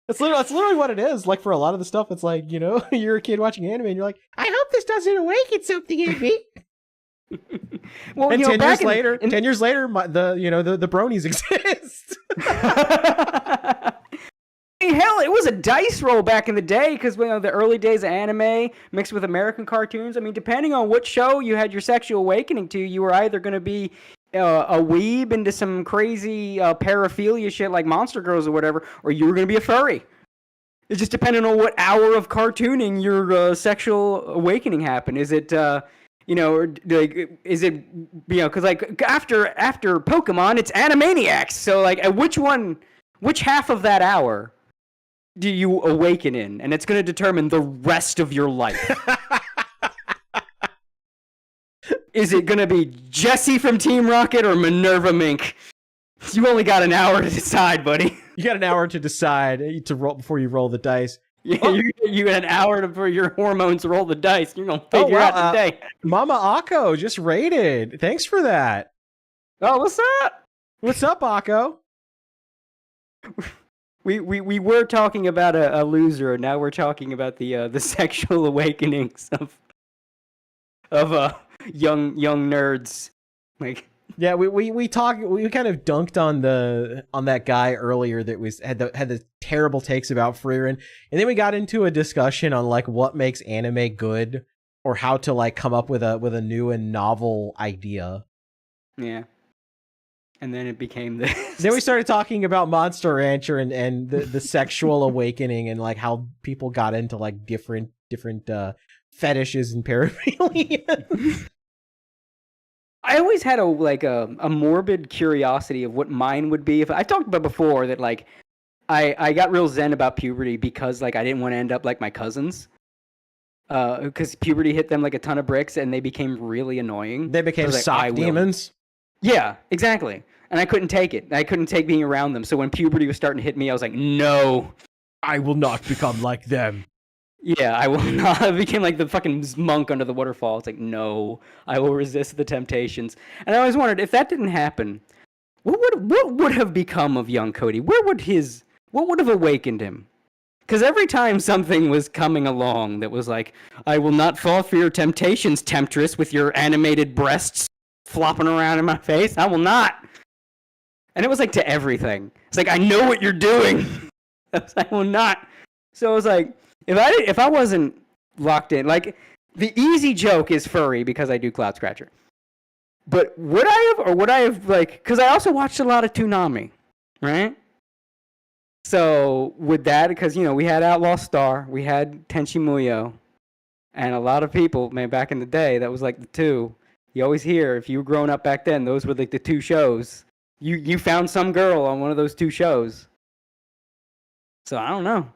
That's literally what it is. Like for a lot of the stuff, it's like, you're a kid watching anime and you're like, I hope this doesn't awaken something in me. Well, and 10 years later, the bronies exist. Hell, it was a dice roll back in the day because the early days of anime mixed with American cartoons. I mean, depending on what show you had your sexual awakening to, you were either going to be a weeb into some crazy paraphilia shit like Monster Girls or whatever, or you were going to be a furry. It just depended on what hour of cartooning your sexual awakening happened. Is it, is it, because like after Pokemon, it's Animaniacs. So like, at which half of that hour do you awaken in? And it's going to determine the rest of your life. Is it going to be Jessie from Team Rocket or Minerva Mink? You only got an hour to decide, buddy. You got an hour to decide to roll before you roll the dice. Yeah, you got an hour for your hormones to roll the dice. You're going to figure out today. Mama Akko just raided. Thanks for that. Oh, what's up? What's up, Akko? we were talking about a loser, and now we're talking about the sexual awakenings of young nerds. Like, Yeah, we kind of dunked on that guy earlier that had the terrible takes about Frieren, and then we got into a discussion on like what makes anime good or how to like come up with a new and novel idea. yeah. And then it became this. Then we started talking about Monster Rancher and the sexual awakening and like how people got into like different fetishes and paraphilia. I always had a morbid curiosity of what mine would be. If I talked about before that, like I got real zen about puberty because like I didn't want to end up like my cousins. Because puberty hit them like a ton of bricks and they became really annoying. They became like, sock demons. Yeah, exactly. And I couldn't take it. I couldn't take being around them. So when puberty was starting to hit me, I was like, no. I will not become like them. Yeah, I will not. I became like the fucking monk under the waterfall. It's like, no, I will resist the temptations. And I always wondered, if that didn't happen, what would have become of young Cody? What would have awakened him? Because every time something was coming along that was like, I will not fall for your temptations, temptress, with your animated breasts flopping around in my face. I will not. And it was like to everything. It's like, I know what you're doing. I was like, I will not. So it was like, if I wasn't locked in, like the easy joke is furry because I do Cloud Scratcher. But would I have like, because I also watched a lot of Toonami, right? So with that, because we had Outlaw Star, we had Tenchi Muyo, and a lot of people, man, back in the day, that was like the two. You always hear, if you were growing up back then, those were like the two shows. You found some girl on one of those two shows. So I don't know.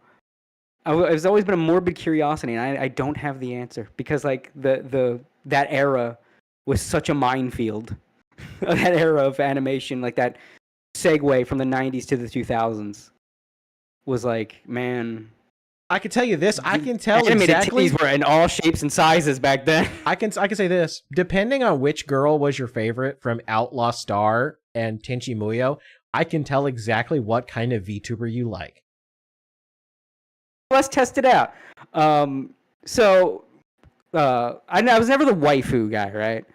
It's always been a morbid curiosity, and I don't have the answer because like that era was such a minefield. That era of animation, like that segue from the 90s to the 2000s, was like, man. I can tell you this. I can tell animated exactly. Titties were in all shapes and sizes back then. I can say this. Depending on which girl was your favorite from Outlaw Star and Tenchi Muyo, I can tell exactly what kind of VTuber you like. Let's test it out. I was never the waifu guy, right?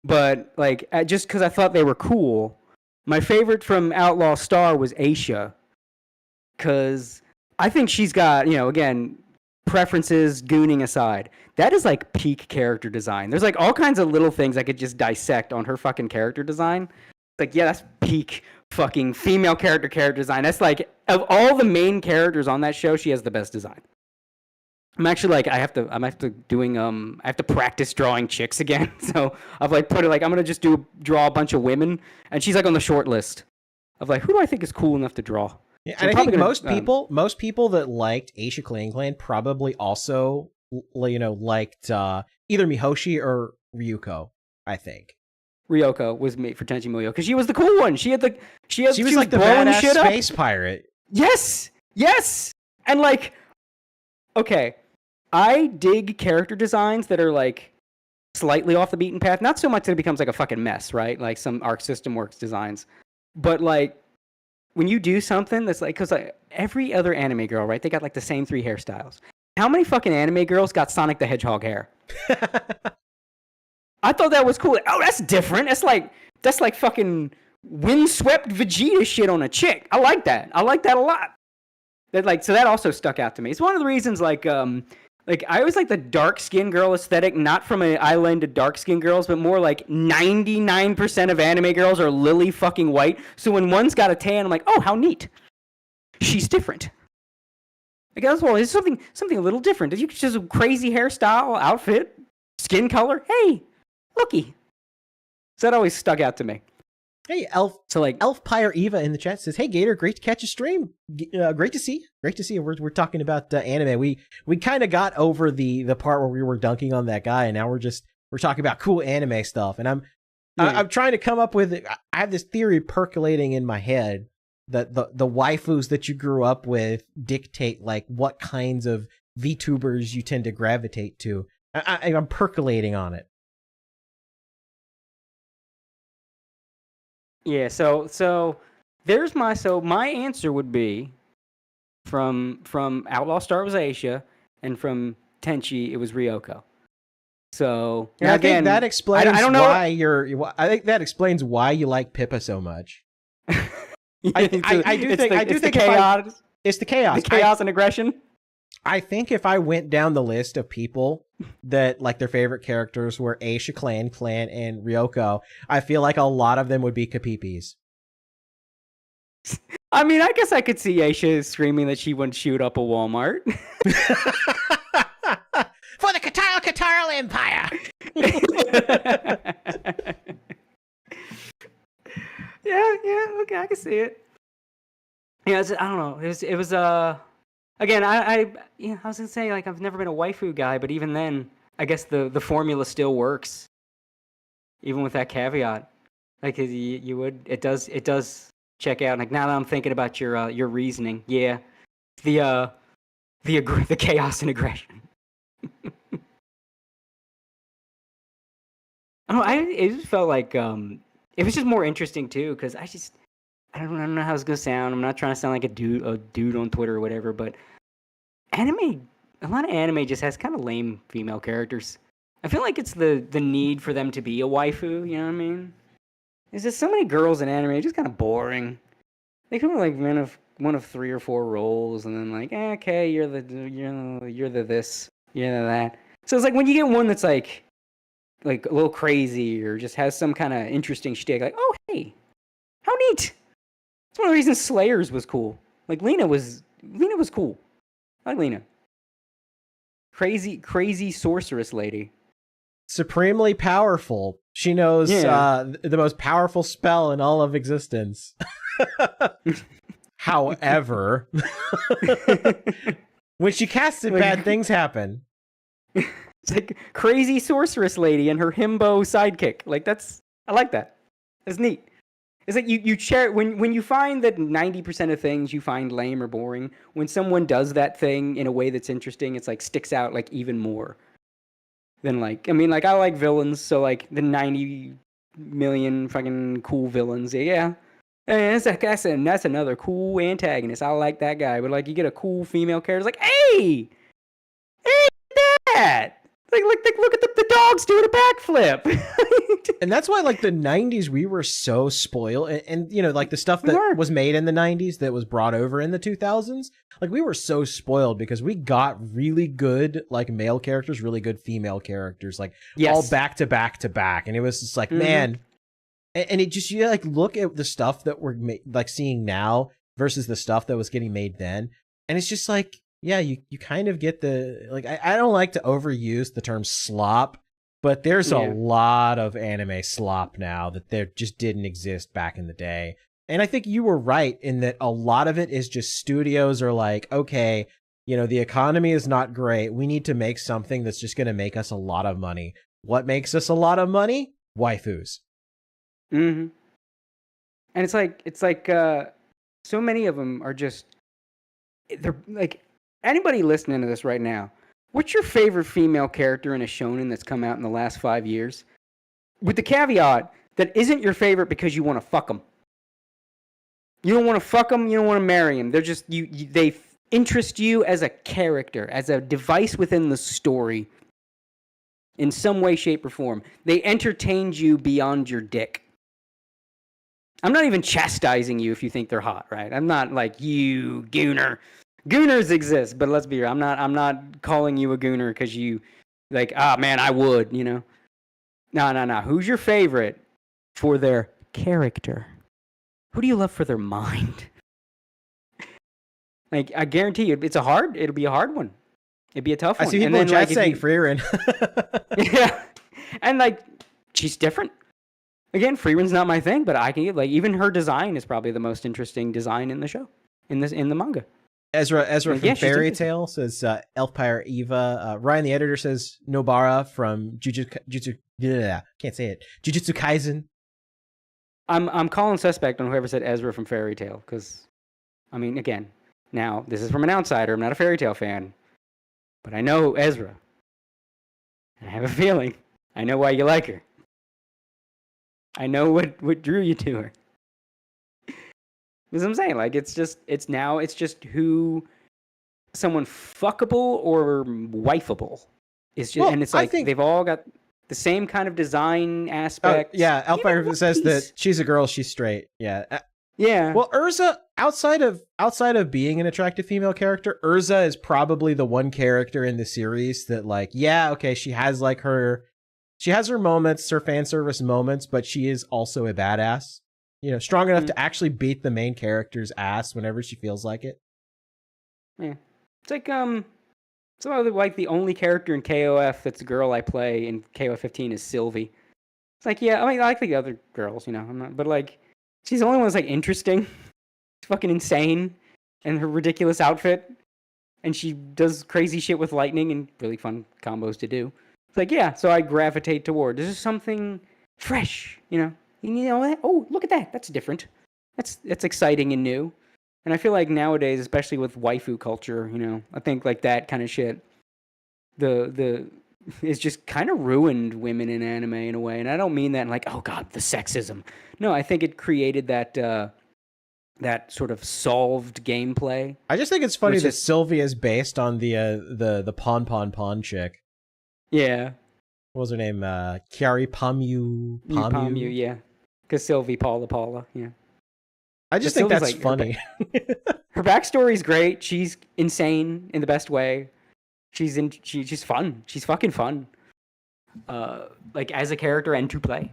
But like, just because I thought they were cool, my favorite from Outlaw Star was Aisha, because I think she's got, again, preferences, gooning aside, that is like peak character design. There's like all kinds of little things I could just dissect on her fucking character design. Like, yeah, that's peak fucking female character design. That's like, of all the main characters on that show, she has the best design. I'm actually like, I have to practice drawing chicks again. So I've like put it like, I'm going to just draw a bunch of women. And she's like on the short list of like, who do I think is cool enough to draw? Yeah, so and I think most people that liked Aisha Clan probably also, liked either Mihoshi or Ryuko, I think. Ryoko was made for Tenchi Muyo because she was the cool one. She was like the badass space pirate. Yes. And like, okay, I dig character designs that are like slightly off the beaten path. Not so much that it becomes like a fucking mess, right? Like some Arc System Works designs, but like when you do something that's like, because like, every other anime girl, right? They got like the same 3 hairstyles. How many fucking anime girls got Sonic the Hedgehog hair? I thought that was cool. Oh, that's different. That's like fucking windswept Vegeta shit on a chick. I like that. I like that a lot. So that also stuck out to me. It's one of the reasons like I always like the dark skin girl aesthetic, not from an island to dark skin girls, but more like 99% of anime girls are lily fucking white. So when one's got a tan, I'm like, oh, how neat. She's different. I guess it's something a little different. You just a crazy hairstyle, outfit, skin color. Hey, looky. So that always stuck out to me. Hey, Elf Pyre Eva in the chat says, "Hey Gator, great to catch a stream. Great to see you. We're talking about anime. We kind of got over the part where we were dunking on that guy, and now we're talking about cool anime stuff. And I'm trying to come up with. I have this theory percolating in my head that the waifus that you grew up with dictate like what kinds of VTubers you tend to gravitate to. I'm percolating on it. Yeah, so my answer would be From Outlaw Star was Aisha, and from Tenchi it was Ryoko. So And I think that explains I don't know. why I think that explains why you like Pippa so much. I do think chaos. It's the chaos. The chaos and aggression. I think if I went down the list of people that like their favorite characters were Aisha, Clan, and Ryoko, I feel like a lot of them would be Kapipis. I mean, I guess I could see Aisha screaming that she wouldn't shoot up a Walmart. For the Kataral Empire! Yeah, okay, I can see it. Yeah, I don't know. It was again, I was gonna say, like, I've never been a waifu guy, but even then, I guess the formula still works, even with that caveat. Like, it does check out. Like, now that I'm thinking about your reasoning, yeah, the chaos and aggression. It just felt like it was just more interesting too, because I don't know how it's gonna sound. I'm not trying to sound like a dude on Twitter or whatever, but a lot of anime just has kind of lame female characters. I feel like it's the need for them to be a waifu. You know what I mean? There's just so many girls in anime. It's just kind of boring. They come with like one of 3 or 4 roles, and then like, okay, you're the this, you're the that. So it's like when you get one that's like a little crazy or just has some kind of interesting shtick, like, oh hey, how neat. It's one of the reasons Slayers was cool. Like Lena was cool. I like Lena. Crazy sorceress lady. Supremely powerful. She knows the most powerful spell in all of existence. However, when she casts it, bad things happen. It's like crazy sorceress lady and her himbo sidekick. Like I like that. That's neat. It's like you share when you find that 90% of things you find lame or boring. When someone does that thing in a way that's interesting, it's like sticks out like even more than like, I mean, like I like villains, so like the 90 million fucking cool villains, yeah. And that's another cool antagonist. I like that guy, but like you get a cool female character, it's like, hey, that. Like look at the dogs doing a backflip. And that's why, like, the 90s, we were so spoiled. And you know, like, the stuff that was made in the 90s that was brought over in the 2000s, like, we were so spoiled because we got really good, like, male characters, really good female characters, like, all back to back to back. And it was just like, man. And it just, you like, look at the stuff that we're, like, seeing now versus the stuff that was getting made then. And it's just like, yeah, you kind of get the, like, I don't like to overuse the term slop, but there's a lot of anime slop now that there just didn't exist back in the day. And I think you were right in that a lot of it is just studios are like, okay, you know, the economy is not great. We need to make something that's just going to make us a lot of money. What makes us a lot of money? Waifus. Mm-hmm. And it's like so many of them are just, they're like, anybody listening to this right now, what's your favorite female character in a shonen that's come out in the last 5 years? With the caveat that isn't your favorite because you want to fuck them. You don't want to fuck them. You don't want to marry them. They're just they interest you as a character, as a device within the story, in some way, shape, or form. They entertained you beyond your dick. I'm not even chastising you if you think they're hot, right? I'm not like, you gooner. Gooners exist, but let's be real. I'm not calling you a gooner because you, like, man, I would, you know. No. Who's your favorite for their character? Who do you love for their mind? Like, I guarantee you, it'll be a hard one. It'd be a tough one. I see people in chat saying Frieren. Yeah, and like, she's different. Again, Frieren's not my thing, but I can like, even her design is probably the most interesting design in the show, in the manga. Ezra from Fairy Tail says Elfpire Eva. Ryan the editor says Nobara from Jujutsu Kaisen. I'm calling suspect on whoever said Ezra from Fairy Tail, because I mean, again, now this is from an outsider. I'm not a Fairy Tail fan, but I know Ezra. I have a feeling I know why you like her. I know what drew you to her. Because I'm saying, like, it's just who someone fuckable or wifeable. It's just, Well, and it's I like think- they've all got the same kind of design aspects. Yeah, Even Alfire One says that Piece. she's a girl, she's straight. Yeah. Yeah. Well, Urza, outside of being an attractive female character, Urza is probably the one character in the series that, like, yeah, okay, she has her moments, her fan service moments, but she is also a badass. You know, strong enough to actually beat the main character's ass whenever she feels like it. Yeah. It's like so like the only character in KOF that's a girl I play in KOF 15 is Sylvie. It's like, yeah, I mean, I like the other girls, you know, but like, she's the only one that's like interesting. She's fucking insane, and her ridiculous outfit, and she does crazy shit with lightning and really fun combos to do. It's like, yeah, so I gravitate toward. This is something fresh, you know. You know, oh, look at that. That's different. That's exciting and new. And I feel like nowadays, especially with waifu culture, you know, I think like that kind of shit, it's just kind of ruined women in anime in a way. And I don't mean that in like, oh god, the sexism. No, I think it created that that sort of solved gameplay. I just think it's funny Which that is- Sylvia is based on the Pon chick. Yeah, What was her name? Kiari Pamu. Pamu, yeah, because Sylvie Paula, yeah. I just But think Sylvie's that's like- funny. Her backstory's great. She's insane in the best way. She's fun. She's fucking fun. Like as a character and to play.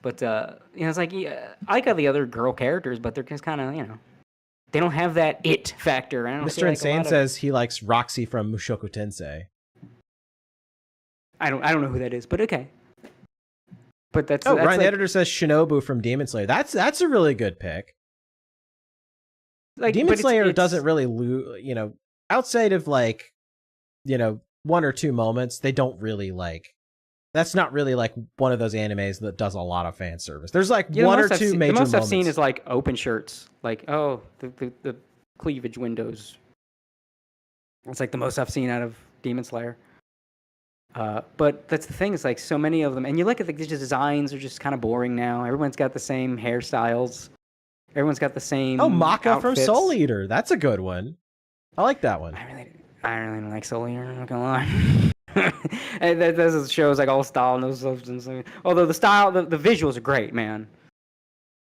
But you know, it's like, yeah, I like all the other girl characters, but they're just kind of, you know, they don't have that it factor. I don't Mr. feel like a Insane lot of- says he likes Roxy from Mushoku Tensei. I don't know who that is, but okay. But that's Oh, that's Ryan the like, editor says Shinobu from Demon Slayer. That's a really good pick. like Demon but it's- Slayer it's- doesn't really lose, you know, outside of like, you know, one or two moments, they don't really like. That's not really like one of those animes that does a lot of fan service. There's like Yeah, the one or most I've two seen- major The most moments. I've seen is like open shirts, like the cleavage windows. That's like the most I've seen out of Demon Slayer. But that's the thing. It's like so many of them, and you look at the designs are just kind of boring now. Everyone's got the same hairstyles. Everyone's got the same. Oh, Maka from outfits. Soul Eater. That's a good one. I like that one. I really don't like Soul Eater. I'm not gonna lie. And that shows like all style and those substance. Although the style, the visuals are great, man.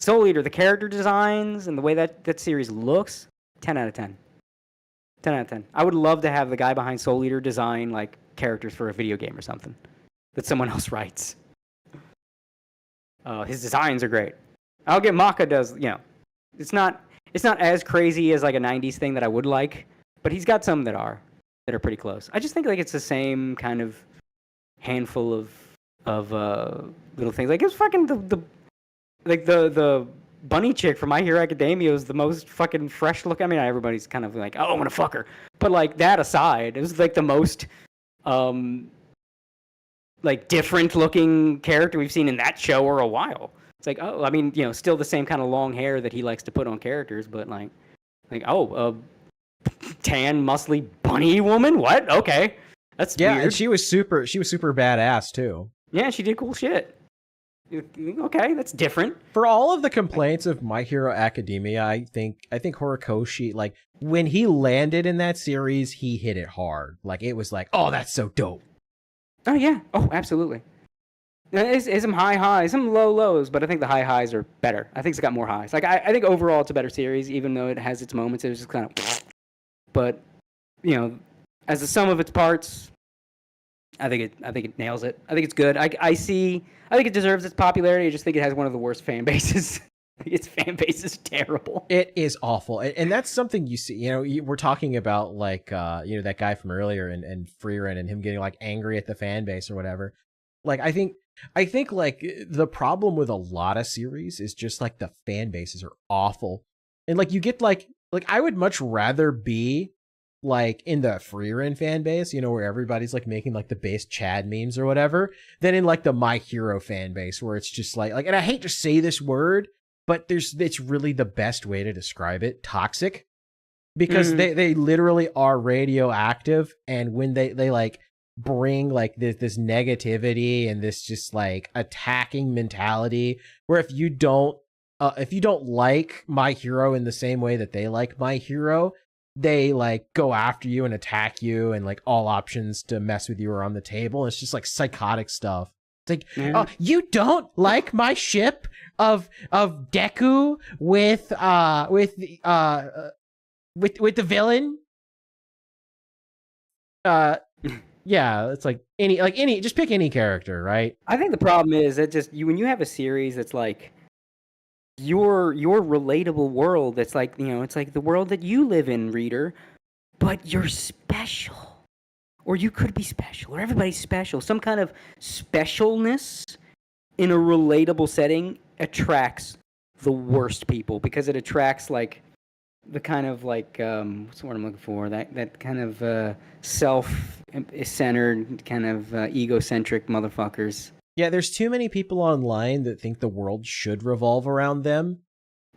Soul Eater, the character designs and the way that series looks, 10 out of 10. 10 out of 10. I would love to have the guy behind Soul Eater design like characters for a video game or something that someone else writes. His designs are great. I'll get Maka does, you know, it's not as crazy as like a 90s thing that I would like, but he's got some that are pretty close. I just think like it's the same kind of handful of little things. Like it's fucking the bunny chick from My Hero Academia is the most fucking fresh look. I mean, everybody's kind of like, oh, I'm gonna fuck her. But like that aside, it was like the most like different looking character we've seen in that show or a while. It's like, oh, I mean, you know, still the same kind of long hair that he likes to put on characters, but like tan, muscly bunny woman? What? Okay. That's Yeah, weird. and she was super badass too. Yeah, she did cool shit. Okay, that's different. For all of the complaints of My Hero Academia, I think Horikoshi, like when he landed in that series, he hit it hard. Like it was like, oh, that's so dope. Oh yeah. Oh, absolutely. It's some high highs, some low lows, but I think the high highs are better. I think it's got more highs. Like I think overall it's a better series, even though it has its moments. It was just kind of, but you know, as the sum of its parts, I think it nails it. I think it's good. I think it deserves its popularity. I just think it has one of the worst fan bases. Its fan base is terrible. It is awful, and that's something you see. You know, we're talking about like you know, that guy from earlier and Frieren and him getting like angry at the fan base or whatever. Like I think like the problem with a lot of series is just like the fan bases are awful, and like you get like I would much rather be like in the Frieren fan base, you know, where everybody's like making like the base Chad memes or whatever, than in like the My Hero fan base where it's just like, and I hate to say this word, but it's really the best way to describe it, toxic, because they literally are radioactive, and when they like bring like this negativity and this just like attacking mentality, where if you don't like My Hero in the same way that they like My Hero, they like go after you and attack you, and like all options to mess with you are on the table. It's just like psychotic stuff. It's like, Yeah. oh, you don't like my ship of Deku with the villain? Yeah, it's like any just pick any character, right? I think the problem is that just when you have a series that's like your relatable world, that's like, it's like the world that you live in, reader, but you're special. Or you could be special, or everybody's special. Some kind of specialness in a relatable setting attracts the worst people, because it attracts like the kind of like what's the word I'm looking for? That kind of self-centered, kind of egocentric motherfuckers. Yeah, there's too many people online that think the world should revolve around them,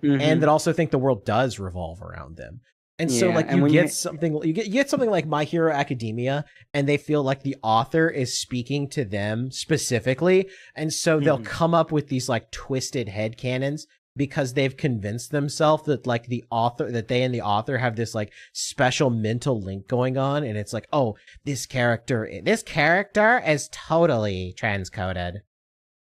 Mhm. and that also think the world does revolve around them. And so Yeah, like and you when get you- something you get something like My Hero Academia, and they feel like the author is speaking to them specifically, and so they'll Mhm. come up with these like twisted headcanons because they've convinced themselves that like they and the author have this like special mental link going on, and it's like, oh, this character is totally transcoded.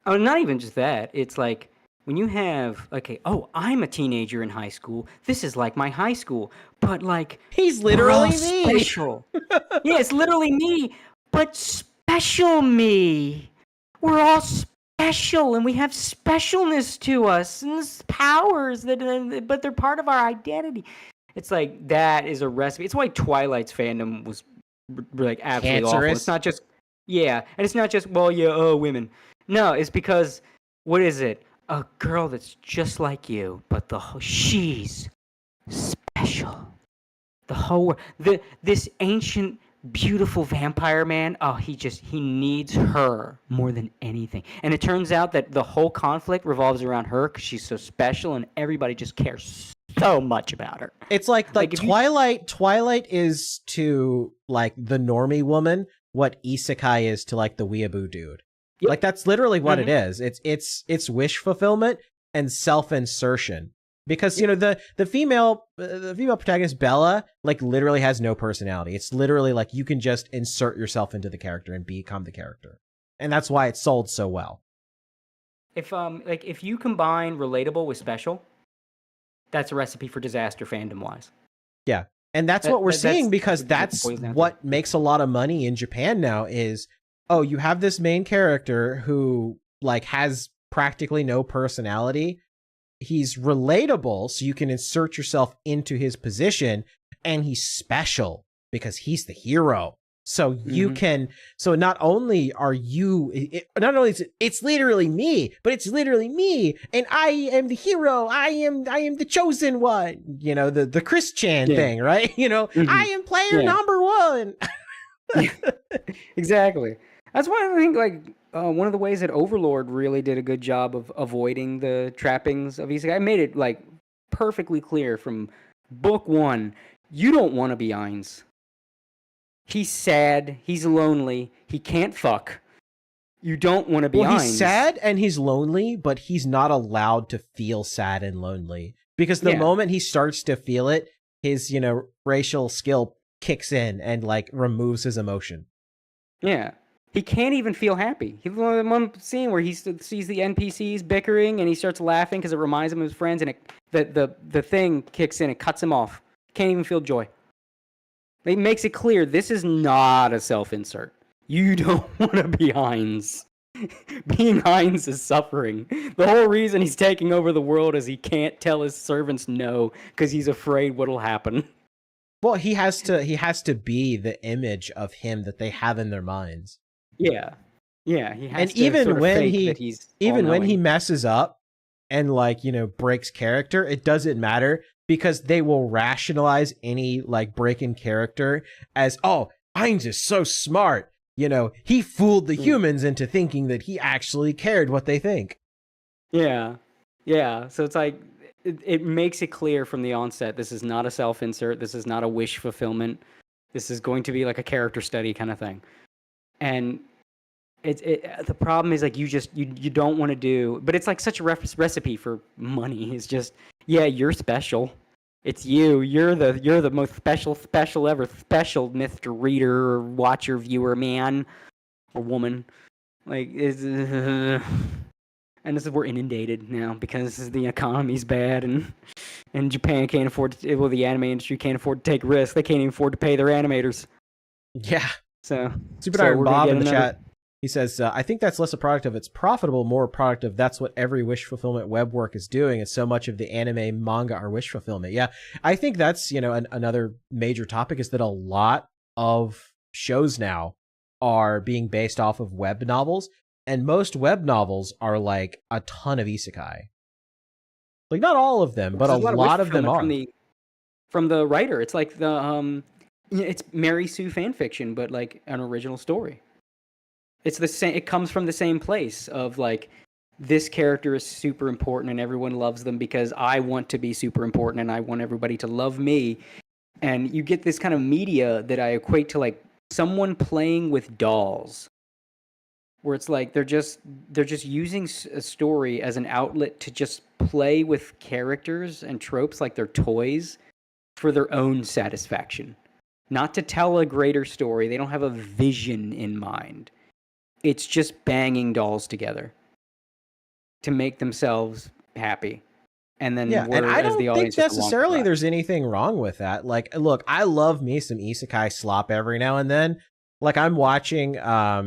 Oh, not even just that. It's like when you have, okay, oh, I'm a teenager in high school. This is like my high school, but like He's we're all literally me. special. Yeah, it's literally me, but special me. We're all special, and we have specialness to us, and this powers but they're part of our identity. It's like that is a recipe. It's why Twilight's fandom was like absolutely awful. Cancerous. It's not just and it's not just women. No, it's because what is it? A girl that's just like you, but she's special. The whole this ancient beautiful vampire man, oh, he needs her more than anything. And it turns out that the whole conflict revolves around her because she's so special, and everybody just cares so much about her. It's like Like, if you- Twilight is to like the normie woman what isekai is to like the weeaboo dude. Yep. Like that's literally what it is. It's wish fulfillment and self-insertion. Because the female protagonist Bella like literally has no personality. It's literally like you can just insert yourself into the character and become the character. And that's why it's sold so well. If you combine relatable with special, that's a recipe for disaster fandom wise. Yeah. And that's what we're seeing, because what it that's boils down to. what makes a lot of money in Japan now is, oh, you have this main character who like has practically no personality. He's relatable, so you can insert yourself into his position, and he's special because he's the hero. So you can, so not only are you, it's literally me, but it's literally me, and I am the hero. I am the chosen one. The Chris Chan thing, right? I am player number one. Exactly. That's why I think like one of the ways that Overlord really did a good job of avoiding the trappings of isekai. I made it like perfectly clear from book one. You don't want to be Ainz. He's sad. He's lonely. He can't fuck. You don't want to be Ainz. He's sad and he's lonely, but he's not allowed to feel sad and lonely, because the moment he starts to feel it, his racial skill kicks in and like removes his emotion. Yeah. He can't even feel happy. He one scene where he sees the NPCs bickering and he starts laughing because it reminds him of his friends, and the thing kicks in, it cuts him off. Can't even feel joy. It makes it clear this is not a self-insert. You don't want to be Ainz. Being Ainz is suffering. The whole reason he's taking over the world is he can't tell his servants no because he's afraid what'll happen. Well, he has to be the image of him that they have in their minds. Yeah, he has and to even sort of when fake he that he's even when he all-knowing. messes up and like breaks character, it doesn't matter, because they will rationalize any like break in character as, oh, Ainz is so smart, he fooled the humans into thinking that he actually cared what they think. Yeah. So it's like it makes it clear from the onset this is not a self-insert. This is not a wish fulfillment. This is going to be like a character study kind of thing. And the problem is like you don't want to do, but it's like such a recipe for money. It's just, yeah, you're special. It's you. You're the most special ever, special Mr. Reader or watcher, viewer, man or woman. Like, and this is we're inundated now because the economy's bad and Japan can't afford to. Well, the anime industry can't afford to take risks. They can't even afford to pay their animators. Yeah. So Super so Iron we're gonna Bob get in the another- chat. He says, I think that's less a product of it's profitable, more a product of that's what every wish fulfillment web work is doing. And so much of the anime, manga are wish fulfillment. Yeah, I think that's, another major topic is that a lot of shows now are being based off of web novels. And most web novels are like a ton of isekai. Like not all of them, but a There's lot wish of them are. From the writer. It's like it's Mary Sue fan fiction, but like an original story. It's the same. It comes from the same place of like, this character is super important and everyone loves them because I want to be super important and I want everybody to love me. And you get this kind of media that I equate to like someone playing with dolls, where it's like they're just using a story as an outlet to just play with characters and tropes like they're toys for their own satisfaction, not to tell a greater story. They don't have a vision in mind. It's just banging dolls together to make themselves happy. And then Yeah, and I don't think audience just along for the necessarily ride. there's anything wrong with that. Like, look, I love me some isekai slop every now and then. Like, I'm watching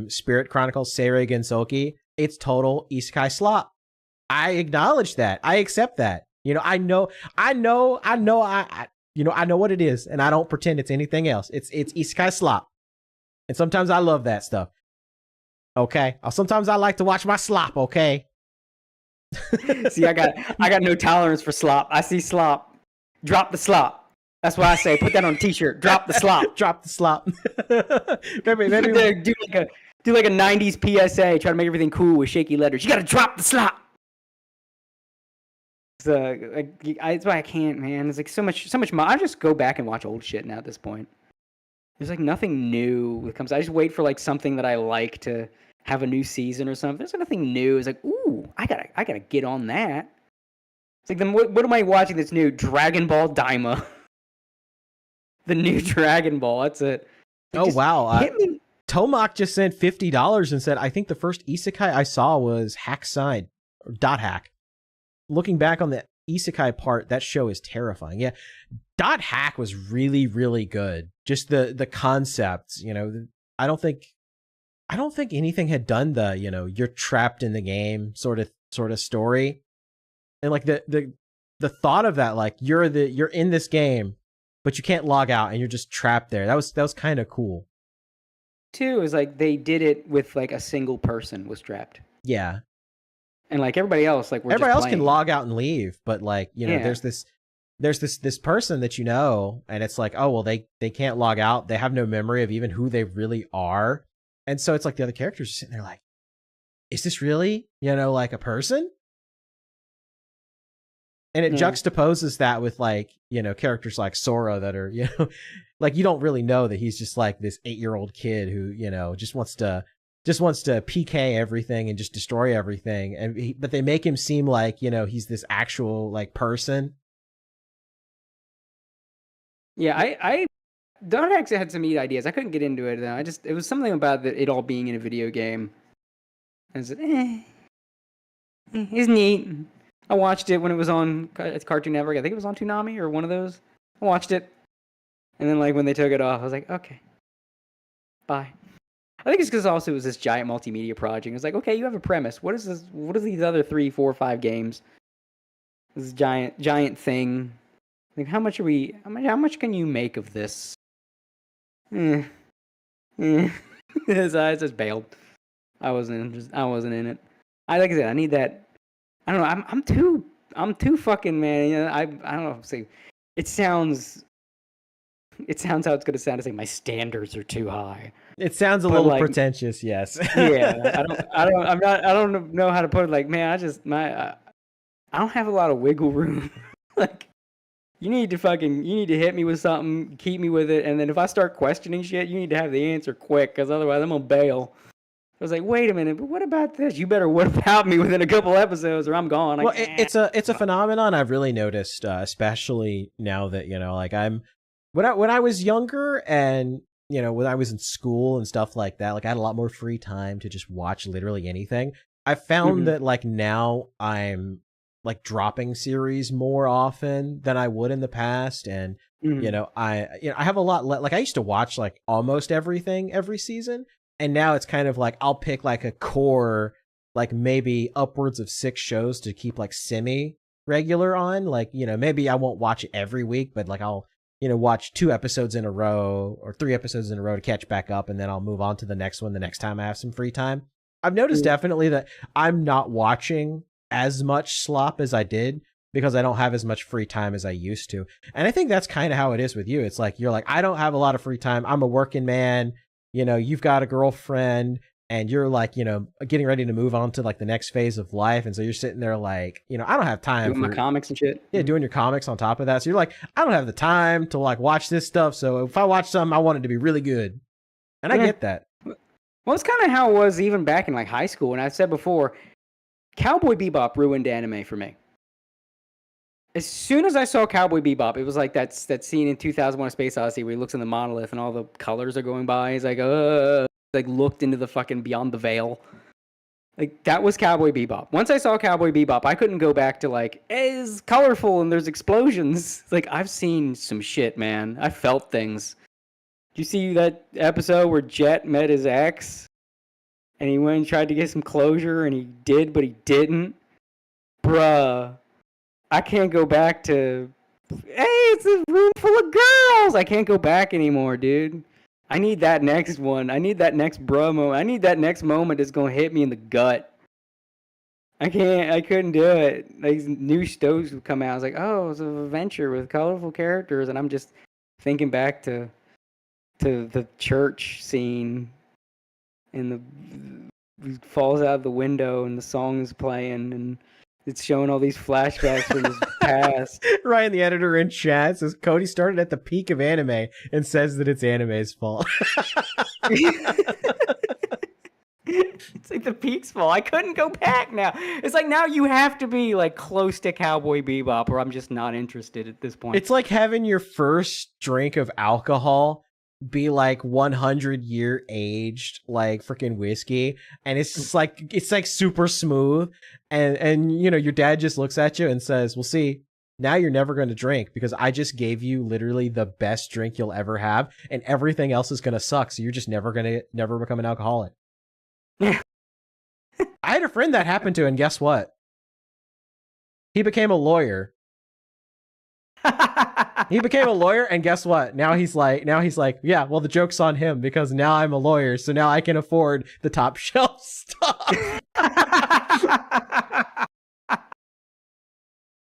Spirit Chronicles Seirei Gensouki. It's total isekai slop. I acknowledge that. I accept that. I know what it is, and I don't pretend it's anything else. It's isekai slop. And sometimes I love that stuff. Okay? Sometimes I like to watch my slop, okay? See, I got no tolerance for slop. I see slop. Drop the slop. That's what I say. Put that on a t-shirt. Drop the slop. Drop the slop. maybe do like a 90s PSA. Try to make everything cool with shaky letters. You got to drop the slop. So that's why I can't, man. There's like so much. I just go back and watch old shit now at this point. There's like nothing new that comes. I just wait for like something that I like to have a new season or something. There's nothing new. It's like, ooh, I gotta get on that. It's like, then what am I watching that's new? Dragon Ball Daima. The new Dragon Ball. That's it. Oh, wow. Hit me. Tomac just sent $50 and said, I think the first isekai I saw was Hack Side, or Dot Hack. Looking back on the isekai part, that show is terrifying. Yeah, Dot Hack was really, really good. Just the concepts, I don't think anything had done the, you're trapped in the game sort of story. And like the thought of that, like you're in this game, but you can't log out and you're just trapped there. That was kind of cool. Two is like they did it with like a single person was trapped. Yeah. And like everybody else, like everybody else playing. can log out and leave, but like, Yeah. there's this person that and it's like, oh well, they can't log out. They have no memory of even who they really are. And so it's like the other characters are sitting there like, is this really, like a person? And it juxtaposes that with like, characters like Sora that are, like you don't really know that he's just like this 8-year-old kid who, just wants to PK everything and just destroy everything. But they make him seem like, he's this actual like person. Yeah, I Don actually had some neat ideas. I couldn't get into it though. It was something about it all being in a video game. I said, it's neat. I watched it when it was on Cartoon Network. I think it was on Toonami or one of those. I watched it, and then like when they took it off, I was like, okay, bye. I think it's because also it was this giant multimedia project. It was like, okay, you have a premise. What is this? What are these other 3, 4, 5 games? This giant thing. Like, how much can you make of this? So I just bailed. I wasn't in it. Like I said, I need that. I don't know. I'm too fucking, man. I don't know. See, it sounds how it's gonna sound. It's like my standards are too high. It sounds a But, little like, pretentious, yes. Yeah, I don't know how to put it. Like, man, I don't have a lot of wiggle room. Like, you need to hit me with something, keep me with it, and then if I start questioning shit, you need to have the answer quick, because otherwise I'm gonna bail. I was like, wait a minute, but what about this? You better what about me within a couple episodes or I'm gone. Well, it's a phenomenon I've really noticed, especially now that, like when I was younger and, when I was in school and stuff like that, like I had a lot more free time to just watch literally anything. I found that like now I'm like dropping series more often than I would in the past. And, I have a lot like I used to watch like almost everything every season. And now it's kind of like I'll pick like a core, like maybe upwards of 6 shows to keep like semi regular on. Like, maybe I won't watch it every week, but like I'll, watch 2 episodes in a row or 3 episodes in a row to catch back up. And then I'll move on to the next one the next time I have some free time. I've noticed definitely that I'm not watching as much slop as I did because I don't have as much free time as I used to. And I think that's kind of how it is with you. It's like, you're like, I don't have a lot of free time. I'm a working man. You've got a girlfriend and you're like, getting ready to move on to like the next phase of life. And so you're sitting there like, I don't have time doing my comics and shit. Yeah, doing your comics on top of that. So you're like, I don't have the time to like watch this stuff. So if I watch something, I want it to be really good. And I get that. Well, it's kind of how it was even back in like high school. And I've said before, Cowboy Bebop ruined anime for me. As soon as I saw Cowboy Bebop, it was like that scene in 2001: A Space Odyssey where he looks in the monolith and all the colors are going by. He's like, like looked into the fucking beyond the veil. Like that was Cowboy Bebop. Once I saw Cowboy Bebop, I couldn't go back to like, it's colorful and there's explosions. Like I've seen some shit, man. I felt things. Did you see that episode where Jet met his ex and he went and tried to get some closure and he did, but he didn't? Bruh. I can't go back to, hey, it's a room full of girls. I can't go back anymore, dude. I need that next one. I need that next bruh moment. I need that next moment that's going to hit me in the gut. I couldn't do it. Like, new stoves would come out. I was like, oh, it's an adventure with colorful characters. And I'm just thinking back to the church scene and he falls out of the window and the song is playing and it's showing all these flashbacks from his past. Ryan, the editor in chat, says Cody started at the peak of anime and says that it's anime's fault. It's like the peak's fault. I couldn't go back now. It's like now you have to be like close to Cowboy Bebop or I'm just not interested at this point. It's like having your first drink of alcohol be like 100-year aged like freaking whiskey and it's like super smooth and your dad just looks at you and says, well, see, now you're never going to drink because I just gave you literally the best drink you'll ever have and everything else is going to suck, so you're just never become an alcoholic. Yeah. I had a friend that happened to, and guess what, he became a lawyer. He became a lawyer, and guess what? Now he's like, yeah, well, the joke's on him because now I'm a lawyer, so now I can afford the top shelf stuff.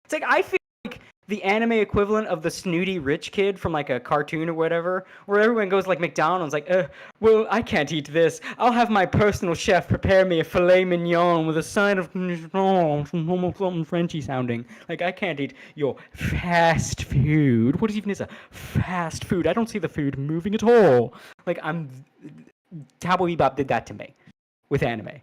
It's like, I feel like the anime equivalent of the snooty rich kid from like a cartoon or whatever, where everyone goes like McDonald's, like, well, I can't eat this. I'll have my personal chef prepare me a filet mignon with a side of something Frenchy sounding. Like, I can't eat your fast food. What even is a fast food? I don't see the food moving at all. Like, Cowboy Bebop did that to me with anime.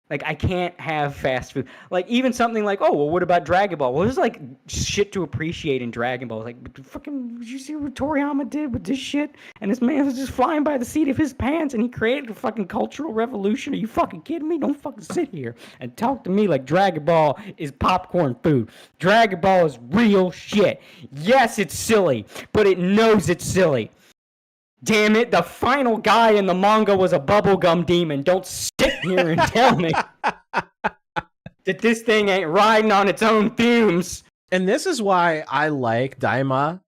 Like, I can't have fast food. Like, even something like, oh, well, what about Dragon Ball? Well, there's, like, shit to appreciate in Dragon Ball. Like, fucking, did you see what Toriyama did with this shit? And this man was just flying by the seat of his pants, and he created a fucking cultural revolution. Are you fucking kidding me? Don't fucking sit here and talk to me like Dragon Ball is popcorn food. Dragon Ball is real shit. Yes, it's silly, but it knows it's silly. Damn it, the final guy in the manga was a bubblegum demon. Don't sit here and tell me that this thing ain't riding on its own fumes. And this is why I like Daima,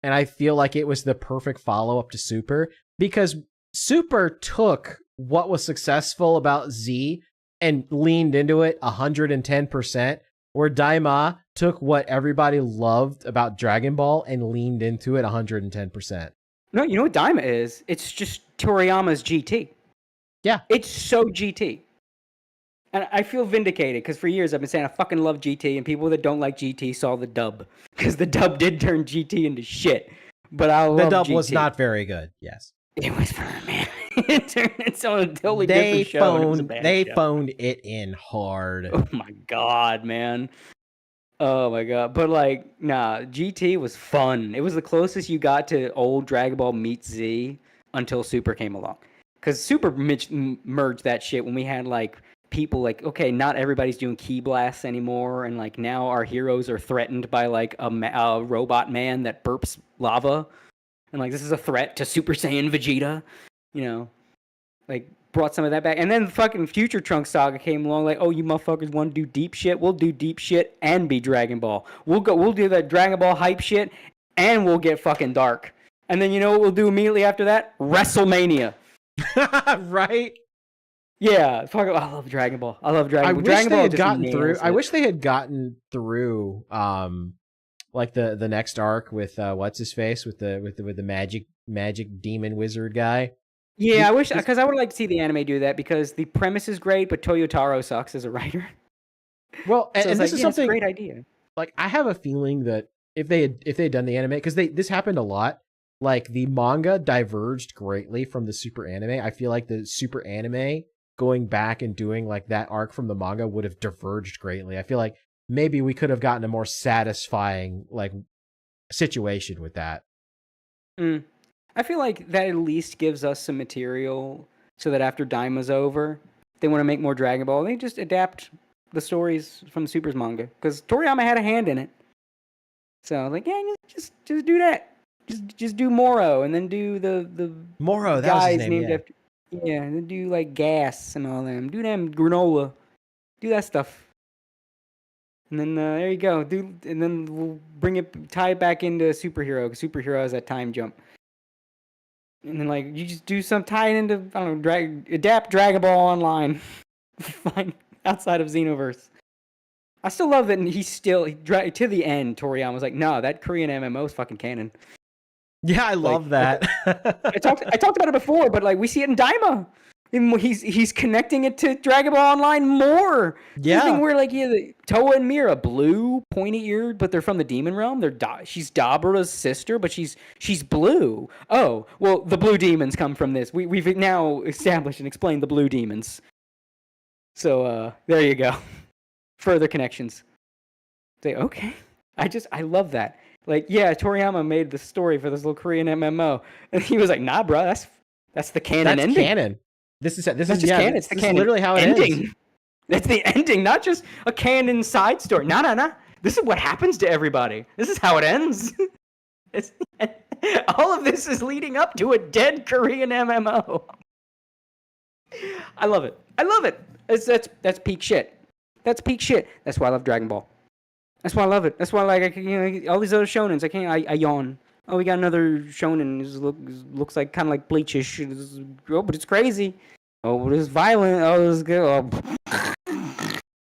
and I feel like it was the perfect follow-up to Super, because Super took what was successful about Z and leaned into it 110%, where Daima took what everybody loved about Dragon Ball and leaned into it 110%. No, you know what Daima is? It's just Toriyama's GT. Yeah. It's so GT. And I feel vindicated, because for years I've been saying I fucking love GT, and people that don't like GT saw the dub. Because the dub did turn GT into shit. But I love the dub GT. was not very good, yes. It was fun, man. It's on a totally different show. And it was a bad They show. phoned it in hard. Oh my god, man. Oh my god. But like, nah, GT was fun. It was the closest you got to old Dragon Ball meets Z until Super came along. Because Super merged that shit when we had like people like, okay, not everybody's doing ki blasts anymore, and like now our heroes are threatened by like a robot man that burps lava, and like this is a threat to Super Saiyan Vegeta, you know, like brought some of that back. And then fucking Future Trunks Saga came along, like, oh, you motherfuckers want to do deep shit? We'll do deep shit and be Dragon Ball. We'll do that Dragon Ball hype shit, and we'll get fucking dark. And then you know what we'll do immediately after that? WrestleMania. Right? Yeah, fuck. I love Dragon Ball. I love Dragon Ball. I wish Dragon they Ball had just gotten through. nails I it. wish they had gotten through, like the next arc with what's his face with the magic demon wizard guy. Yeah, I wish, because I would like to see the anime do that, because the premise is great, but Toyotaro sucks as a writer. Well, So and it's this like, is yeah, it's a something great idea. like I have a feeling that if they had done the anime, because this happened a lot. Like the manga diverged greatly from the super anime. I feel like the super anime going back and doing like that arc from the manga would have diverged greatly. I feel like maybe we could have gotten a more satisfying like situation with that. I feel like that at least gives us some material so that after Daima's over, if they want to make more Dragon Ball, they just adapt the stories from the Super's manga, because Toriyama had a hand in it. So like, yeah, just do that. Just do Moro, and then do the Moro, that was guys his name. named Yeah. after. Yeah, and then do like Gas and all them. Do them granola. Do that stuff. And then there you go. And then we'll tie it back into Superhero, because Superhero has that time jump. And then like you just do tie it into, I don't know, adapt Dragon Ball Online, fine, outside of Xenoverse. I still love that to the end. Toriyama was like, no, that Korean MMO is fucking canon. Yeah, I love that. I talked about it before, but like we see it in Daima. And he's connecting it to Dragon Ball Online more. Yeah. This thing where like Toa and Mira, blue, pointy eared, but they're from the demon realm. She's Dabura's sister, but she's blue. Oh, well, the blue demons come from this. We've now established and explained the blue demons. So there you go. Further connections. Say, okay. I love that. Like, yeah, Toriyama made the story for this little Korean MMO, and he was like, "Nah, bro, that's the canon That's ending. canon. This is That's just canon. It's the canon. Literally how it ending. ends. That's the ending, not just a canon side story. No. This is what happens to everybody. This is how it ends. All of this is leading up to a dead Korean MMO. I love it. That's peak shit. That's peak shit. That's why I love Dragon Ball. That's why I love it. That's why like all these other shonens, I yawn. Oh, we got another shonen. This looks like kind of like Bleachish. But it's crazy. Oh, but it's violent. Oh, it's good. Oh.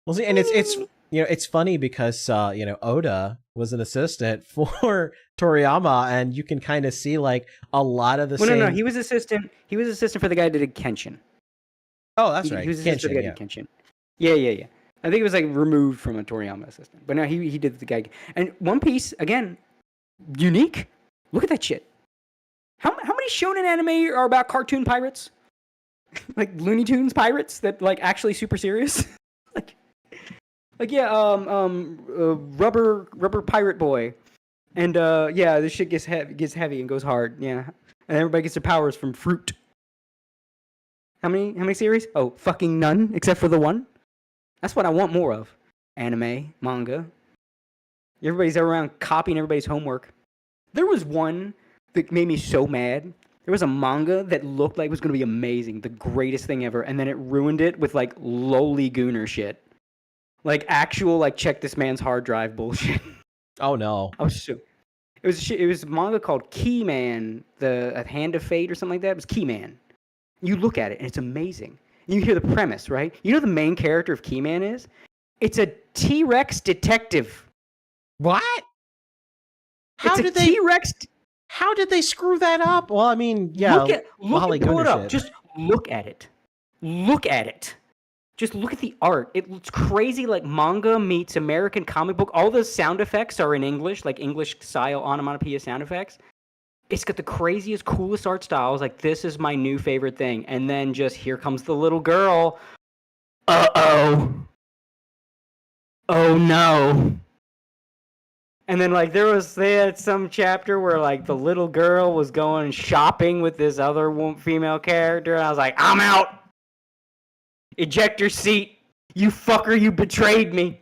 Well, see, and it's funny because Oda was an assistant for Toriyama, and you can kind of see like a lot of the same. No. He was assistant. He was assistant for the guy that did Kenshin. Oh, that's right. He was assistant for the guy that yeah. did Kenshin. Yeah. I think it was like removed from a Toriyama assistant, but no, he did the guy. And One Piece again, unique. Look at that shit. How many shonen anime are about cartoon pirates? Like Looney Tunes pirates that like actually super serious? Rubber Pirate Boy. And this shit gets heavy and goes hard. Yeah. And everybody gets their powers from fruit. How many series? Oh, fucking none except for the one. That's what I want more of. Anime, manga. Everybody's around copying everybody's homework. There was one that made me so mad. There was a manga that looked like it was going to be amazing, the greatest thing ever, and then it ruined it with like lowly gooner shit. Like actual like check this man's hard drive bullshit. Oh no. It was a manga called Keyman, A Hand of Fate or something like that. It was Keyman. You look at it and it's amazing. You hear the premise, right? You know the main character of Keyman is? It's a T-Rex detective. What? How did they screw that up? Well, I mean, yeah. Pull it up. Just look at it. Look at it. Just look at the art. It's crazy, like manga meets American comic book. All the sound effects are in English, like English style onomatopoeia sound effects. It's got the craziest, coolest art styles. Like, this is my new favorite thing. And then just here comes the little girl. Uh-oh. Oh, no. And then, like, they had some chapter where, like, the little girl was going shopping with this other female character. And I was like, I'm out. Eject your seat. You fucker, you betrayed me.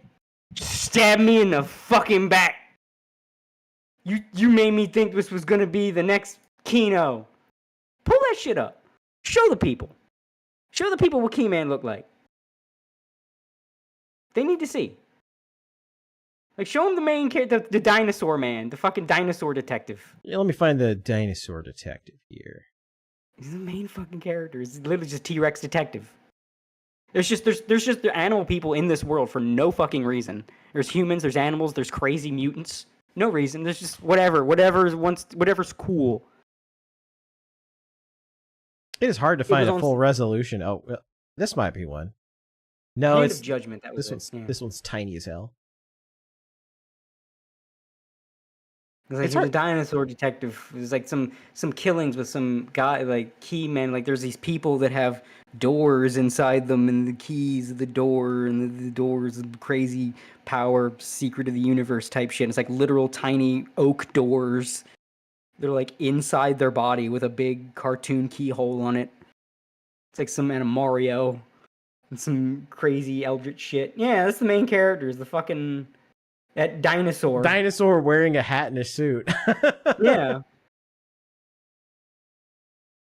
Stab me in the fucking back. You made me think this was gonna be the next Kino. Pull that shit up. Show the people. Show the people what Key-Man looked like. They need to see. Like, show them the main character, the dinosaur man, the fucking dinosaur detective. Yeah, let me find the dinosaur detective here. He's the main fucking character. He's literally just T-Rex detective. There's just the animal people in this world for no fucking reason. There's humans, there's animals, there's crazy mutants. No reason. There's just whatever's cool. It is hard to find a full resolution. Oh, well, this might be one. No, Hand it's of Judgment. That was this one's tiny as hell. It's like the dinosaur detective. There's like some killings with some guy, like key man. Like, there's these people that have doors inside them, and the keys of the door, and the doors of crazy power, secret of the universe type shit. And it's like literal tiny oak doors. They're like inside their body with a big cartoon keyhole on it. It's like some Mario and some crazy eldritch shit. Yeah, that's the main character. Is the fucking that dinosaur. Dinosaur wearing a hat and a suit. Yeah.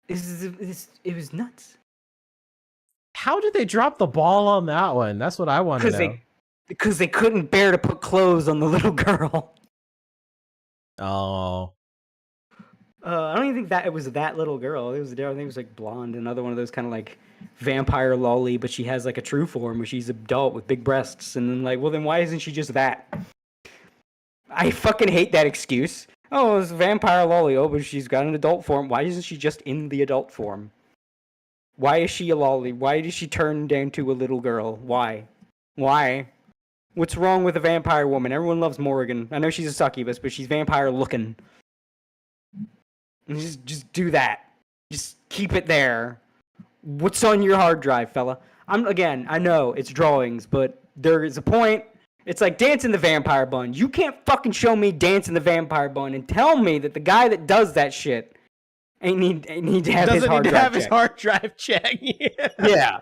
It was nuts. How did they drop the ball on that one? That's what I want to know. Because they couldn't bear to put clothes on the little girl. Oh. I don't even think that it was that little girl. I think it was like blonde, another one of those kind of like vampire lolly, but she has like a true form where she's adult with big breasts. And then like, well, then why isn't she just that? I fucking hate that excuse. Oh, it's vampire lolly. Oh, but she's got an adult form. Why isn't she just in the adult form? Why is she a lolly? Why did she turn down to a little girl? Why? What's wrong with a vampire woman? Everyone loves Morrigan. I know she's a succubus, but she's vampire looking. Just do that. Just keep it there. What's on your hard drive, fella? I know it's drawings, but there is a point. It's like Dance in the Vampire Bun. You can't fucking show me Dance in the Vampire Bun and tell me that the guy that does that shit ain't need to have his hard drive checked. His hard drive check. Yeah.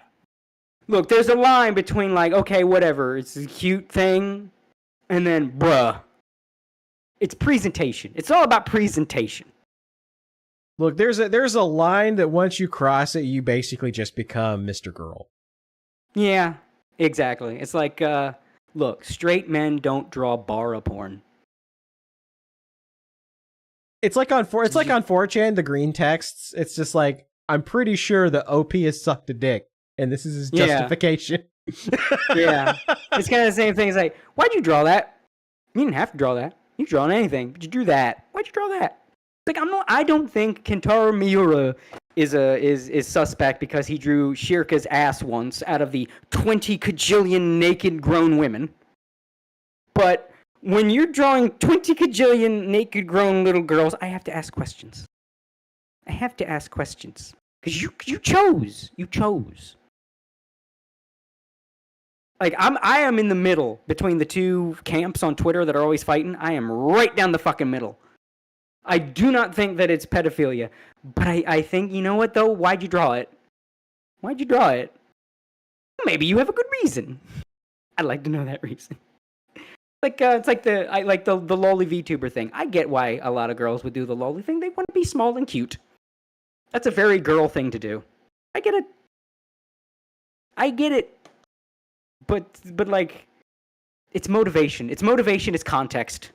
Look, there's a line between like, okay, whatever, it's a cute thing, and then, bruh. It's presentation. It's all about presentation. Look, there's a line that once you cross it, you basically just become Mr. Girl. Yeah, exactly. It's like, look, straight men don't draw bara porn. It's like on 4chan, the green texts. It's just like, I'm pretty sure the OP has sucked a dick, and this is his justification. Yeah. It's kind of the same thing. It's like, why'd you draw that? You didn't have to draw that. You drawn anything, but you drew that. Why'd you draw that? Like, I don't think Kentaro Miura is suspect because he drew Shirka's ass once out of the 20 kajillion naked grown women. But when you're drawing 20 kajillion naked grown little girls, I have to ask questions. Because you chose. Like, I am in the middle between the two camps on Twitter that are always fighting. I am right down the fucking middle. I do not think that it's pedophilia. But I think, you know what, though? Why'd you draw it? Maybe you have a good reason. I'd like to know that reason. Like, it's like the lolly VTuber thing. I get why a lot of girls would do the lolly thing. They want to be small and cute. That's a very girl thing to do. I get it. But like, it's motivation. It's context.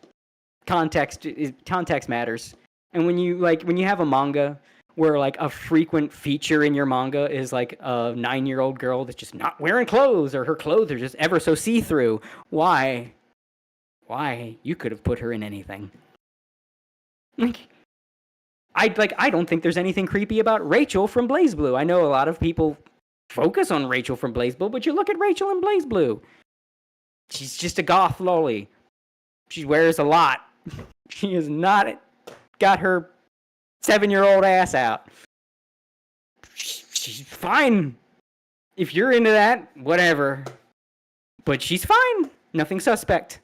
Context matters. And when you have a manga where like a frequent feature in your manga is like a 9-year-old girl that's just not wearing clothes, or her clothes are just ever so see-through, why? You could have put her in anything. I don't think there's anything creepy about Rachel from BlazBlue. I know a lot of people focus on Rachel from BlazBlue, but you look at Rachel in BlazBlue. She's just a goth lolly. She wears a lot. She has not got her 7-year-old ass out. She's fine. If you're into that, whatever. But she's fine. Nothing suspect.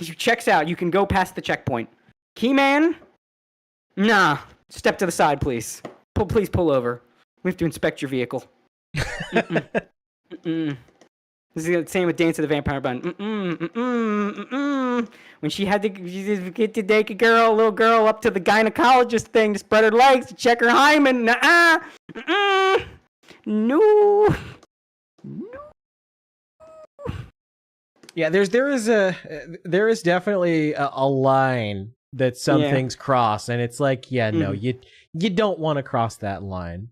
She checks out. You can go past the checkpoint. Keyman? Nah. Step to the side, please. Please pull over. We have to inspect your vehicle. Mm-mm. Mm-mm. This is the same with Dance of the Vampire Bun. When she had to get to take a little girl up to the gynecologist thing to spread her legs to check her hymen. No. Yeah, there is definitely a line that some things cross, and it's like, no, you don't want to cross that line.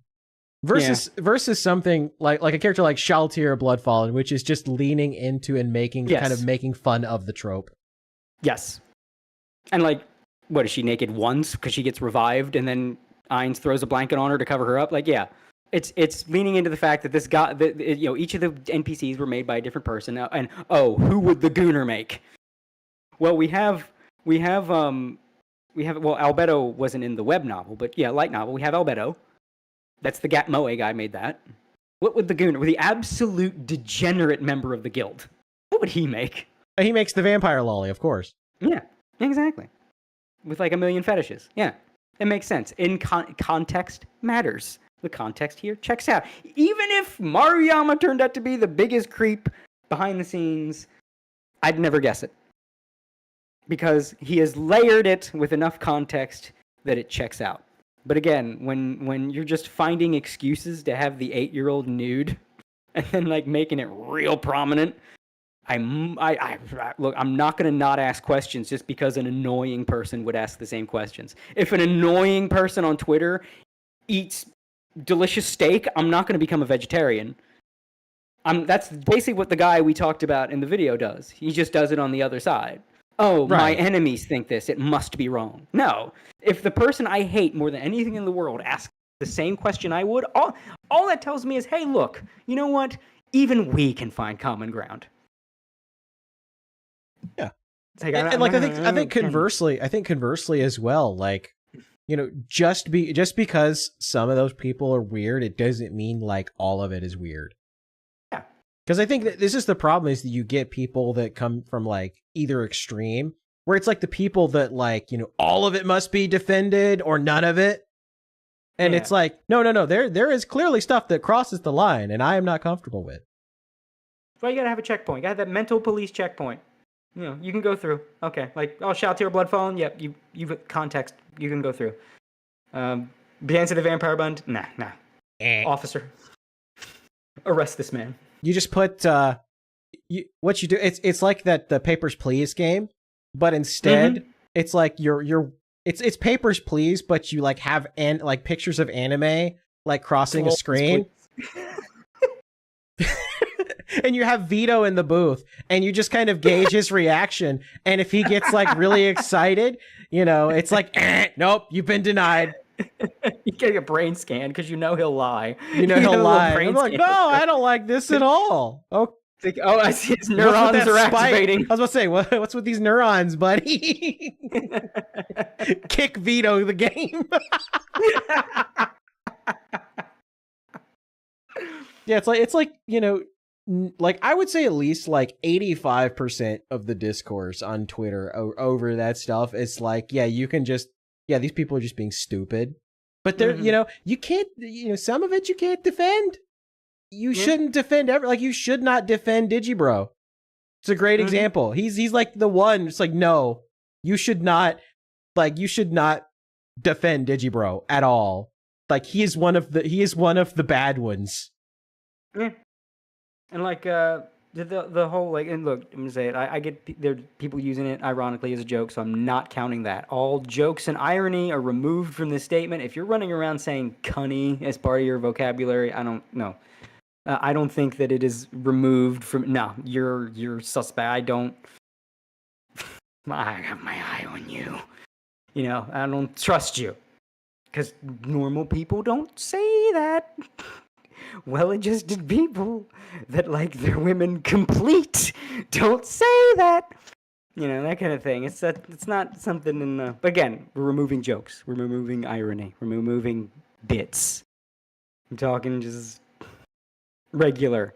Versus something like a character like Shaltir Bloodfallen, which is just leaning into and kind of making fun of the trope. Yes. And like, what is she naked once because she gets revived, and then Ainz throws a blanket on her to cover her up? Like, yeah. It's leaning into the fact that this guy, each of the NPCs were made by a different person. And who would the Gooner make? Well, we have Albedo wasn't in the web novel, but yeah, light novel. We have Albedo. That's the Gat Moe guy made that. What would the Gooner, the absolute degenerate member of the guild, what would he make? He makes the vampire lolly, of course. Yeah, exactly. With like 1 million fetishes. Yeah, it makes sense. In context matters. The context here checks out. Even if Maruyama turned out to be the biggest creep behind the scenes, I'd never guess it. Because he has layered it with enough context that it checks out. But again, when you're just finding excuses to have the 8-year-old nude and then like making it real prominent, look, I'm not going to not ask questions just because an annoying person would ask the same questions. If an annoying person on Twitter eats delicious steak, I'm not going to become a vegetarian. That's basically what the guy we talked about in the video does. He just does it on the other side. Oh, right. My enemies think this. It must be wrong. No. If the person I hate more than anything in the world asks the same question I would, all that tells me is, hey, look, you know what? Even we can find common ground. Yeah. Like, I think conversely as well, like, just because some of those people are weird, it doesn't mean like all of it is weird. Yeah. Because I think that this is the problem, is that you get people that come from like either extreme, where it's like the people that like, all of it must be defended or none of it. And it's like, no, there is clearly stuff that crosses the line and I am not comfortable with. Well, you gotta have a checkpoint. You gotta have that mental police checkpoint. You can go through. Okay, like, Shaltir Bloodfallen, yep, you've context, you can go through. Dance of the Vampire Bund, nah. Officer, arrest this man. You just put, what you do, it's like the Papers, Please game, but instead, it's like it's Papers, Please, but you like have like pictures of anime, like crossing a screen. And you have Vito in the booth, and you just kind of gauge his reaction. And if he gets like really excited, it's like, nope, you've been denied. You get a brain scan because he'll lie. He'll lie. I'm like, no, I don't like this at all. Oh, I see his neurons are activating. I was about to say, what's with these neurons, buddy? Kick Vito the game. Yeah, it's like like I would say at least like 85% of the discourse on Twitter over that stuff is like, you can just, these people are just being stupid. But they're, you can't, some of it you can't defend. You shouldn't defend you should not defend Digibro. It's a great example. He's like the one, it's like, no, you should not defend Digibro at all. Like he is one of the bad ones. Yeah. And like the whole like, and look, I'm gonna say it. I get there people using it ironically as a joke, so I'm not counting that. All jokes and irony are removed from this statement. If you're running around saying "cunny" as part of your vocabulary, I don't know. I don't think that it is removed from. No, you're suspect. I don't. I have my eye on you. I don't trust you because normal people don't say that. Well-adjusted people that like their women complete don't say that. that kind of thing. It's not something in the. But again, we're removing jokes. We're removing irony. We're removing bits. I'm talking just regular.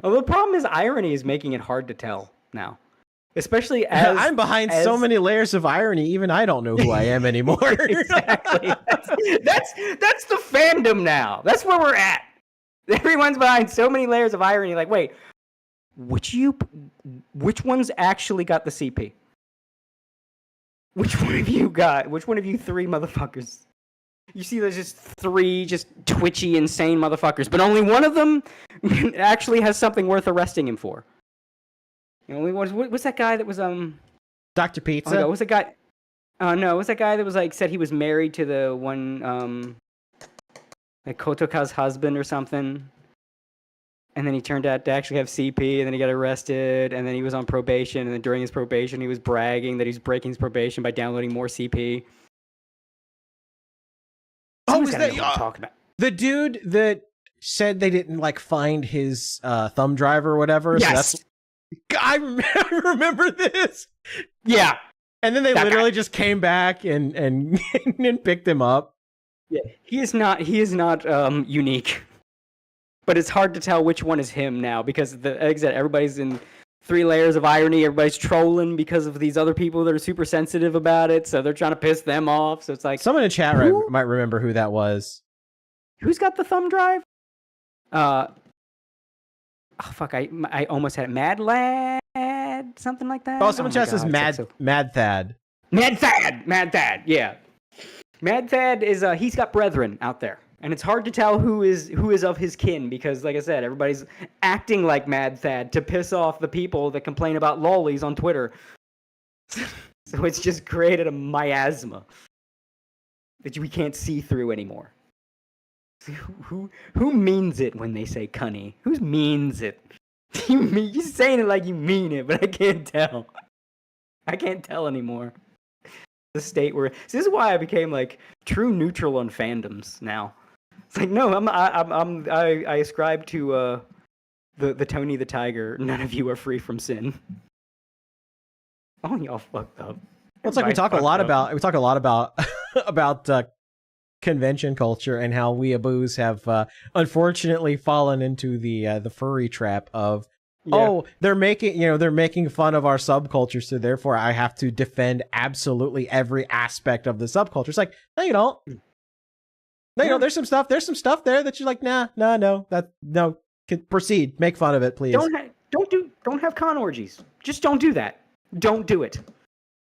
Although the problem is irony is making it hard to tell now. Especially as I'm behind so many layers of irony, even I don't know who I am anymore. Exactly. That's the fandom now. That's where we're at. Everyone's behind so many layers of irony. Like, wait, which ones actually got the CP? Which one of you got? Which one of you three motherfuckers? You see, there's just three just twitchy, insane motherfuckers, but only one of them actually has something worth arresting him for. What's that guy that was Dr. Pizza? Oh, no, what's that guy? No, it was that guy that was like said he was married to the one like Kotoka's husband or something, and then he turned out to actually have CP, and then he got arrested, and then he was on probation, and then during his probation he was bragging that he's breaking his probation by downloading more CP. Oh, was that talk about the dude that said they didn't like find his thumb drive or whatever? Yes. So I remember this. Yeah. And then they literally just came back and and picked him up. Yeah, he is not unique. But it's hard to tell which one is him now because like I said, everybody's in 3 layers of irony. Everybody's trolling because of these other people that are super sensitive about it, so they're trying to piss them off. So it's like someone in chat might remember who that was. Who's got the thumb drive? Oh fuck! I almost had it. Mad Lad, something like that. Oh, someone chat says Mad Thad. Mad Thad. Yeah, Mad Thad is he's got brethren out there, and it's hard to tell who is of his kin because, like I said, everybody's acting like Mad Thad to piss off the people that complain about lollies on Twitter. So it's just created a miasma that we can't see through anymore. Who means it when they say cunny? Who means it? You're saying it like you mean it, but I can't tell. I can't tell anymore. The state where this is why I became like true neutral on fandoms now. It's like no, I ascribe to the Tony the Tiger. None of you are free from sin. Oh, y'all fucked up. It's like we talk a lot about about convention culture and how weeaboos have unfortunately fallen into the furry trap of they're making fun of our subculture, so therefore I have to defend absolutely every aspect of the subculture. It's like no, you don't. No, you know, there's some stuff there that you're like, no, proceed, make fun of it, please. Don't have con orgies. Just don't do that. Don't do it.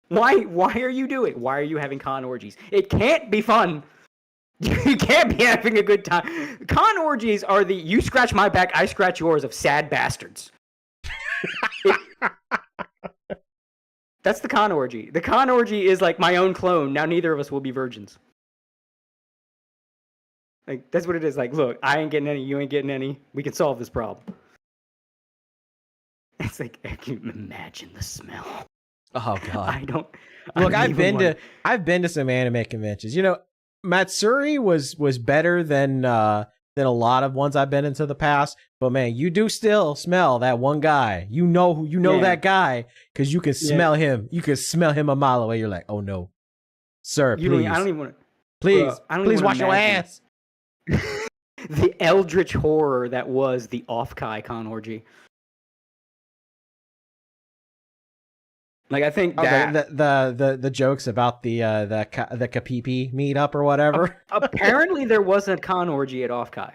Why are you doing it? Why are you having con orgies? It can't be fun. You can't be having a good time. Con orgies are the you scratch my back, I scratch yours of sad bastards. That's the con orgy. The con orgy is like my own clone. Now neither of us will be virgins. Like that's what it is. Like, look, I ain't getting any, you ain't getting any. We can solve this problem. It's like I can imagine the smell. Oh god. I don't look. I've been to some anime conventions. You know, Matsuri was better than a lot of ones I've been into the past. But man, you do still smell that one guy. You know that guy because you can smell him. You can smell him a mile away. You're like, oh no, sir, please. I don't even want to. Please wash your ass. The eldritch horror that was the off-kai con orgy. Like I think that the jokes about the Kapipi meetup or whatever. Apparently there was a con orgy at off-kai.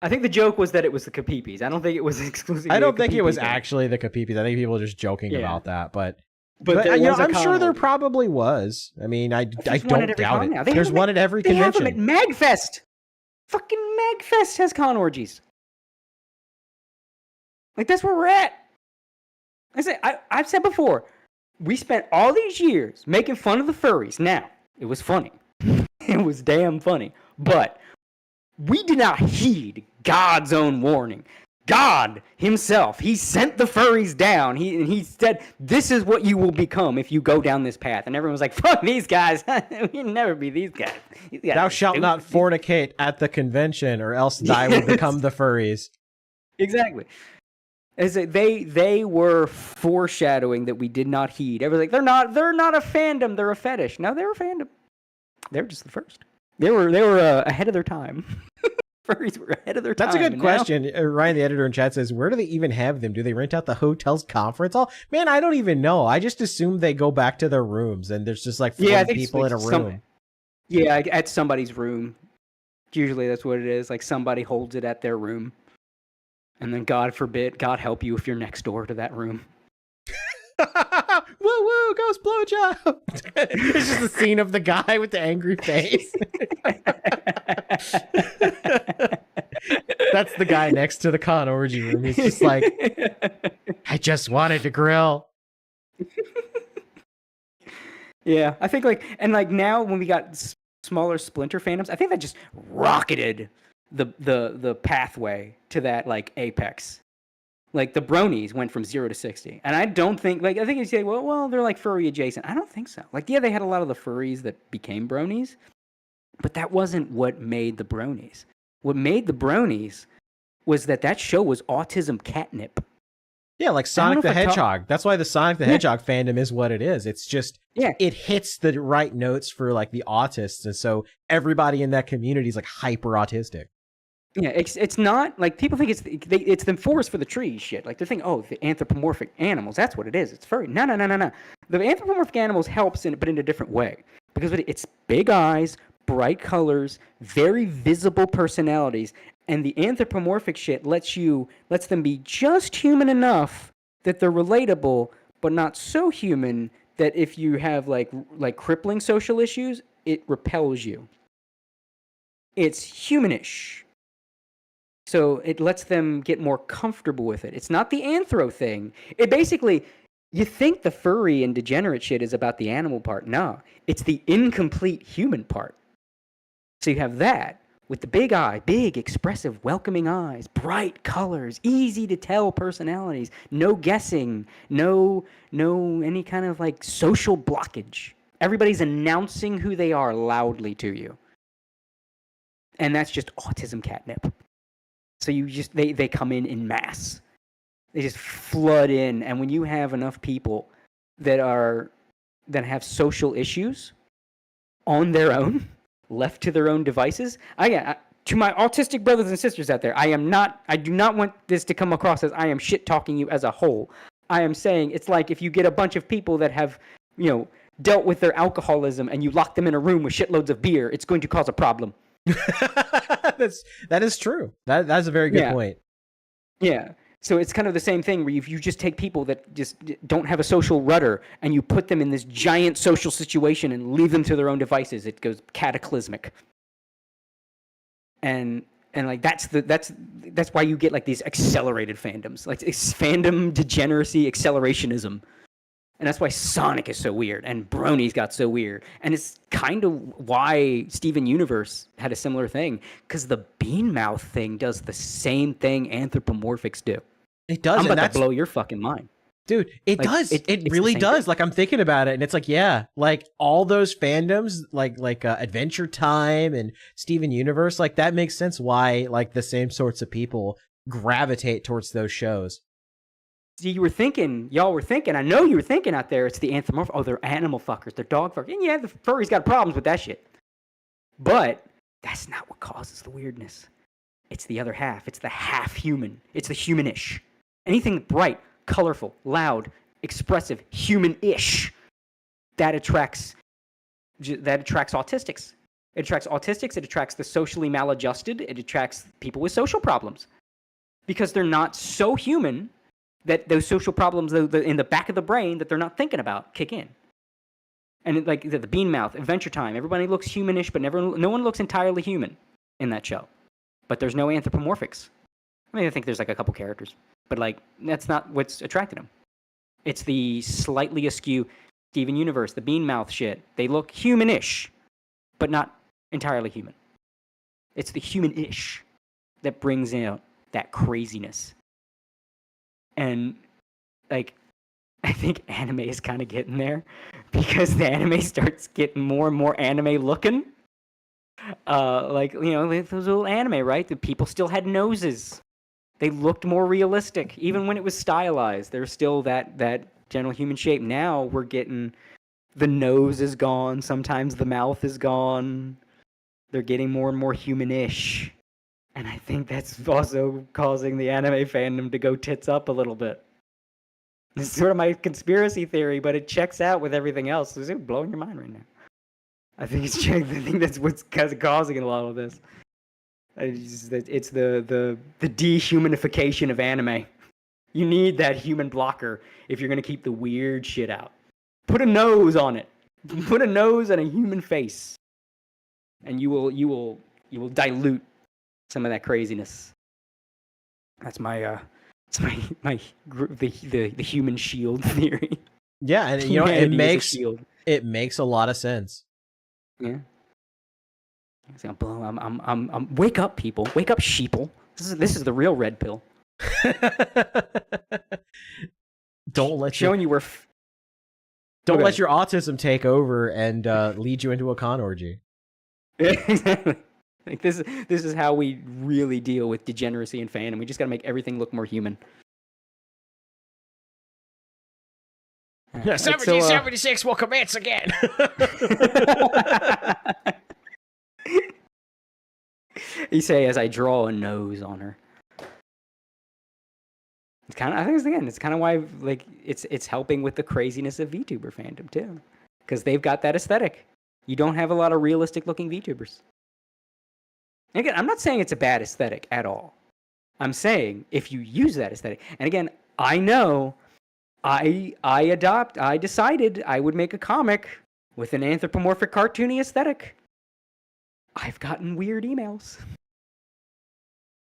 I think the joke was that it was the Kapipis. I don't think it was exclusively. I don't think it was actually the Kapipis. I think people were just joking about that, but you know, I'm sure there probably was. I mean, I don't doubt it. There's one at every convention. They have them at MagFest. Fucking MagFest has con orgies. Like that's where we're at. I've said before. We spent all these years making fun of the furries. Now, it was funny. It was damn funny. But we did not heed God's own warning. God himself, he sent the furries down. He said, this is what you will become if you go down this path. And everyone was like, fuck these guys. We'll never be these guys. Thou shalt not fornicate at the convention or else thy will become the furries. Exactly. Is that they were foreshadowing that we did not heed. Everyone's like, they're not a fandom, they're a fetish. No, they're a fandom. They were just the first. They were ahead of their time. Furries were ahead of their time. That's a good question. Ryan, the editor in chat, says, where do they even have them? Do they rent out the hotel's conference hall? Man, I don't even know. I just assume they go back to their rooms and there's just like 40 people in a room. At somebody's room. Usually that's what it is. Like somebody holds it at their room. And then God forbid, God help you if you're next door to that room. Woo woo, ghost blowjob. It's just a scene of the guy with the angry face. That's the guy next to the con orgy room. He's just like, I just wanted to grill. Yeah, I think now when we got smaller splinter fandoms, I think that just rocketed the pathway to that like apex. Like the bronies went from 0 to 60, and I don't think I think you say, well, they're like furry adjacent. I don't think so. Like, yeah, they had a lot of the furries that became bronies, but that wasn't what made the bronies. What made the bronies was that show was autism catnip. Yeah, like Sonic the Hedgehog. That's why the Sonic the Hedgehog fandom is what it is. It's just, it hits the right notes for like the autists, and so everybody in that community is like hyper autistic. Yeah, it's not like people think it's the forest for the trees shit. Like they're thinking, oh, the anthropomorphic animals. That's what it is. It's furry. No. The anthropomorphic animals helps but in a different way, because it's big eyes, bright colors, very visible personalities, and the anthropomorphic shit lets them be just human enough that they're relatable, but not so human that if you have like crippling social issues, it repels you. It's humanish. So it lets them get more comfortable with it. It's not the anthro thing. It basically, you think the furry and degenerate shit is about the animal part. No, it's the incomplete human part. So you have that with the big eye, big, expressive, welcoming eyes, bright colors, easy to tell personalities, no guessing, no any kind of like social blockage. Everybody's announcing who they are loudly to you. And that's just autism catnip. So they come in mass. They just flood in, and when you have enough people that have social issues on their own, left to their own devices, to my autistic brothers and sisters out there, I do not want this to come across as I am shit talking you as a whole. I am saying it's like if you get a bunch of people that have, dealt with their alcoholism and you lock them in a room with shitloads of beer, it's going to cause a problem. That is true. That's a very good point. Yeah. So it's kind of the same thing where you just take people that just don't have a social rudder and you put them in this giant social situation and leave them to their own devices. It goes cataclysmic. And like that's why you get like these accelerated fandoms. Like it's fandom degeneracy accelerationism. And that's why Sonic is so weird, and Bronies got so weird. And it's kind of why Steven Universe had a similar thing, because the Beanmouth thing does the same thing anthropomorphics do. It does. I'm about to blow your fucking mind. Dude, it does. It really does. Thing. Like, I'm thinking about it, and it's like, yeah, like all those fandoms, like Adventure Time and Steven Universe, like that makes sense why like the same sorts of people gravitate towards those shows. See, y'all were thinking, I know you were thinking out there, it's the anthropomorphic, oh, they're animal fuckers, they're dog fuckers. And yeah, the furries got problems with that shit. But that's not what causes the weirdness. It's the other half. It's the half human. It's the humanish. Anything bright, colorful, loud, expressive, human-ish, that attracts autistics. It attracts autistics, it attracts the socially maladjusted, it attracts people with social problems. Because they're not so human that those social problems in the back of the brain that they're not thinking about kick in. And like the Beanmouth, Adventure Time, everybody looks humanish, but no one looks entirely human in that show. But there's no anthropomorphics. I mean, I think there's like a couple characters, but like that's not what's attracted them. It's the slightly askew Steven Universe, the Beanmouth shit. They look humanish, but not entirely human. It's the humanish that brings out that craziness. And like, I think anime is kind of getting there because the anime starts getting more and more anime looking. Like those little anime, right? The people still had noses. They looked more realistic, even when it was stylized. There's still that general human shape. Now we're getting the nose is gone. Sometimes the mouth is gone. They're getting more and more human-ish. And I think that's also causing the anime fandom to go tits up a little bit. This is sort of my conspiracy theory, but it checks out with everything else. It's blowing your mind right now. I think that's what's causing a lot of this. It's the dehumanification of anime. You need that human blocker if you're going to keep the weird shit out. Put a nose on it. Put a nose and a human face, and you will dilute some of that craziness. That's my the human shield theory. Yeah, and you know it makes a lot of sense. Yeah. I'm wake up, people. Wake up, sheeple. This is the real red pill. Don't let showing you where. Don't let your autism take over and lead you into a con orgy. Exactly. Like this is how we really deal with degeneracy in fandom. We just got to make everything look more human. 1776 will commence again. You say as I draw a nose on her. It's kind of, I think it's kind of why like it's helping with the craziness of VTuber fandom too, because they've got that aesthetic. You don't have a lot of realistic looking VTubers. And again, I'm not saying it's a bad aesthetic at all. I'm saying if you use that aesthetic, and again, I know I decided I would make a comic with an anthropomorphic cartoony aesthetic. I've gotten weird emails.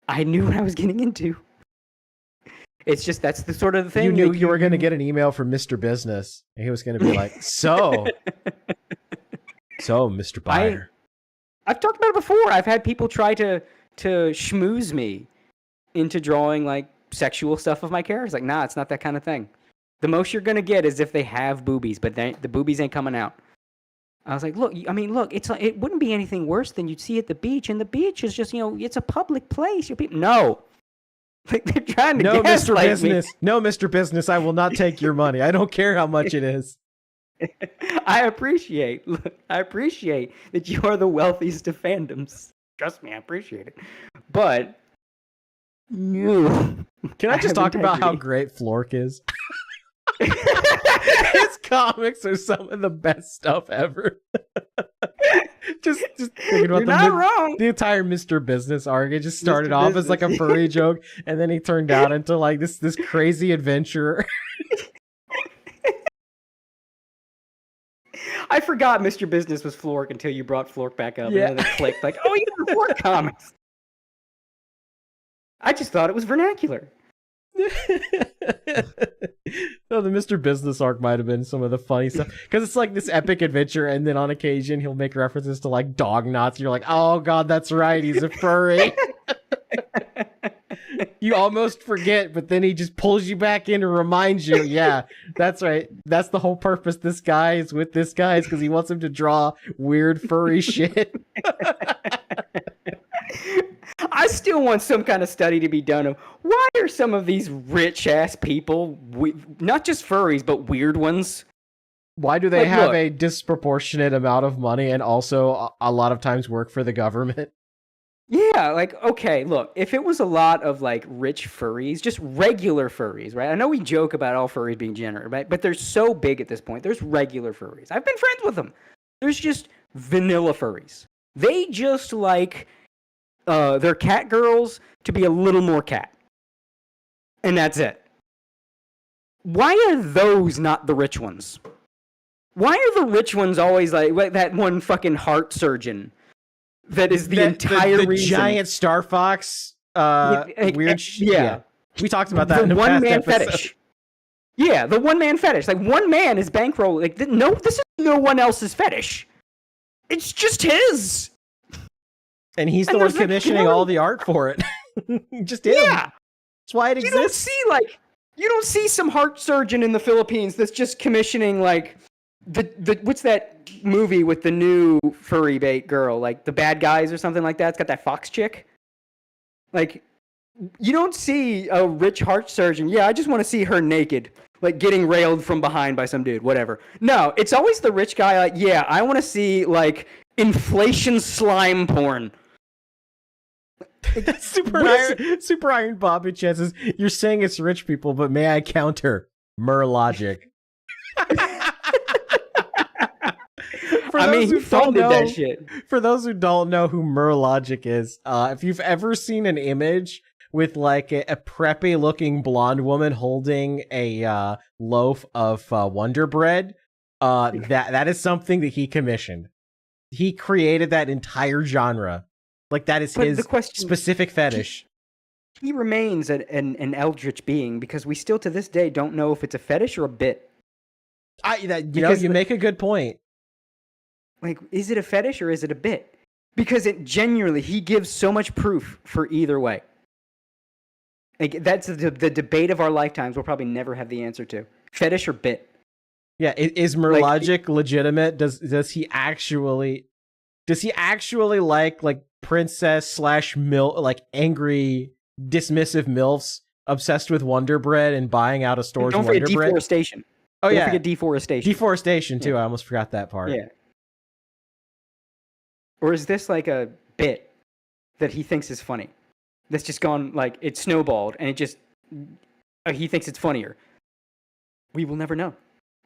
I knew what I was getting into. It's just that's the sort of thing. You knew you were going to get an email from Mr. Business, and he was going to be like, so Mr. Buyer. I've talked about it before. I've had people try to schmooze me into drawing like sexual stuff of my characters. Like, nah, it's not that kind of thing. The most you're going to get is if they have boobies, but the boobies ain't coming out. I was like, look, it wouldn't be anything worse than you'd see at the beach, and the beach is just, it's a public place. No. Like, they're trying to Mr. Business. Me. No, Mr. Business, I will not take your money. I don't care how much it is. I appreciate that you are the wealthiest of fandoms. Trust me, I appreciate it. But, no. Can I just talk about how great Flork is? His comics are some of the best stuff ever. just thinking about the entire Mr. Business arc. It just started off as like a furry joke, and then he turned out into like this crazy adventurer. I forgot Mr. Business was Flork until you brought Flork back up, and then it clicked like, oh, yeah, Flork comics. I just thought it was vernacular. No, the Mr. Business arc might have been some of the funny stuff, because it's like this epic adventure, and then on occasion he'll make references to like dog knots. You're like, oh god, that's right, he's a furry. You almost forget, but then he just pulls you back in to remind you, yeah, that's right, that's the whole purpose this guy is with this guy, is because he wants him to draw weird furry shit. I still want some kind of study to be done of why are some of these rich ass people, not just furries, but weird ones? Why do they have a disproportionate amount of money and also a lot of times work for the government? Yeah, like, okay, look, if it was a lot of like rich furries, just regular furries, right? I know we joke about all furries being degenerate, right? But they're so big at this point. There's regular furries. I've been friends with them. There's just vanilla furries. They just like their cat girls to be a little more cat. And that's it. Why are those not the rich ones? Why are the rich ones always like that one fucking heart surgeon that is the entire the reason? Giant Star Fox weird shit? Yeah. We talked about that in the one man past episode. fetish. Yeah, the one man fetish. Like, one man is bankroll. Like, no, this is no one else's fetish. It's just his. And he's the one commissioning all the art for it. Just him. Yeah. That's why it exists. You don't see some heart surgeon in the Philippines that's just commissioning like the what's that movie with the new furry bait girl, like The Bad Guys or something like that. It's got that fox chick. Like, You don't see a rich heart surgeon. Yeah, I just want to see her naked, like getting railed from behind by some dude, whatever. No, it's always the rich guy. Like, yeah, I want to see like inflation slime porn. Super Iron Bobby chances. You're saying it's rich people, but may I counter logic? I mean, who funded that shit? For those who don't know who Logic is, if you've ever seen an image with like a preppy looking blonde woman holding a loaf of Wonder Bread, that is something that he commissioned. He created that entire genre. Like that is his specific fetish. He remains an eldritch being because we still to this day don't know if it's a fetish or a bit. You make a good point. Like, is it a fetish or is it a bit? Because it genuinely, he gives so much proof for either way. Like, that's the debate of our lifetimes we'll probably never have the answer to. Fetish or bit? Yeah, is Logic legitimate? Does he actually like princess / like angry dismissive MILFs obsessed with Wonder Bread and buying out a store's Wonder Bread? Don't forget deforestation. Oh, Don't forget deforestation. Deforestation, too. Yeah. I almost forgot that part. Yeah. Or is this like a bit that he thinks is funny? That's just gone, like, it snowballed, and it just... he thinks it's funnier. We will never know.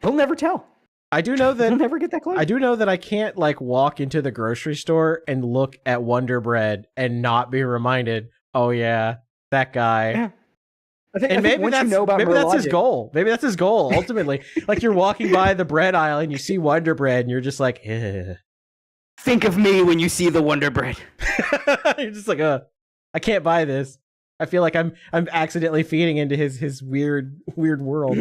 He'll never tell. I do know that... We'll never get that close. I do know that I can't, like, walk into the grocery store and look at Wonder Bread and not be reminded, oh, yeah, that guy... Yeah. I think maybe that's his goal. Maybe that's his goal, ultimately. Like, you're walking by the bread aisle and you see Wonder Bread and you're just like, eh. Think of me when you see the Wonder Bread. You're just like, I can't buy this. I feel like I'm accidentally feeding into his weird world.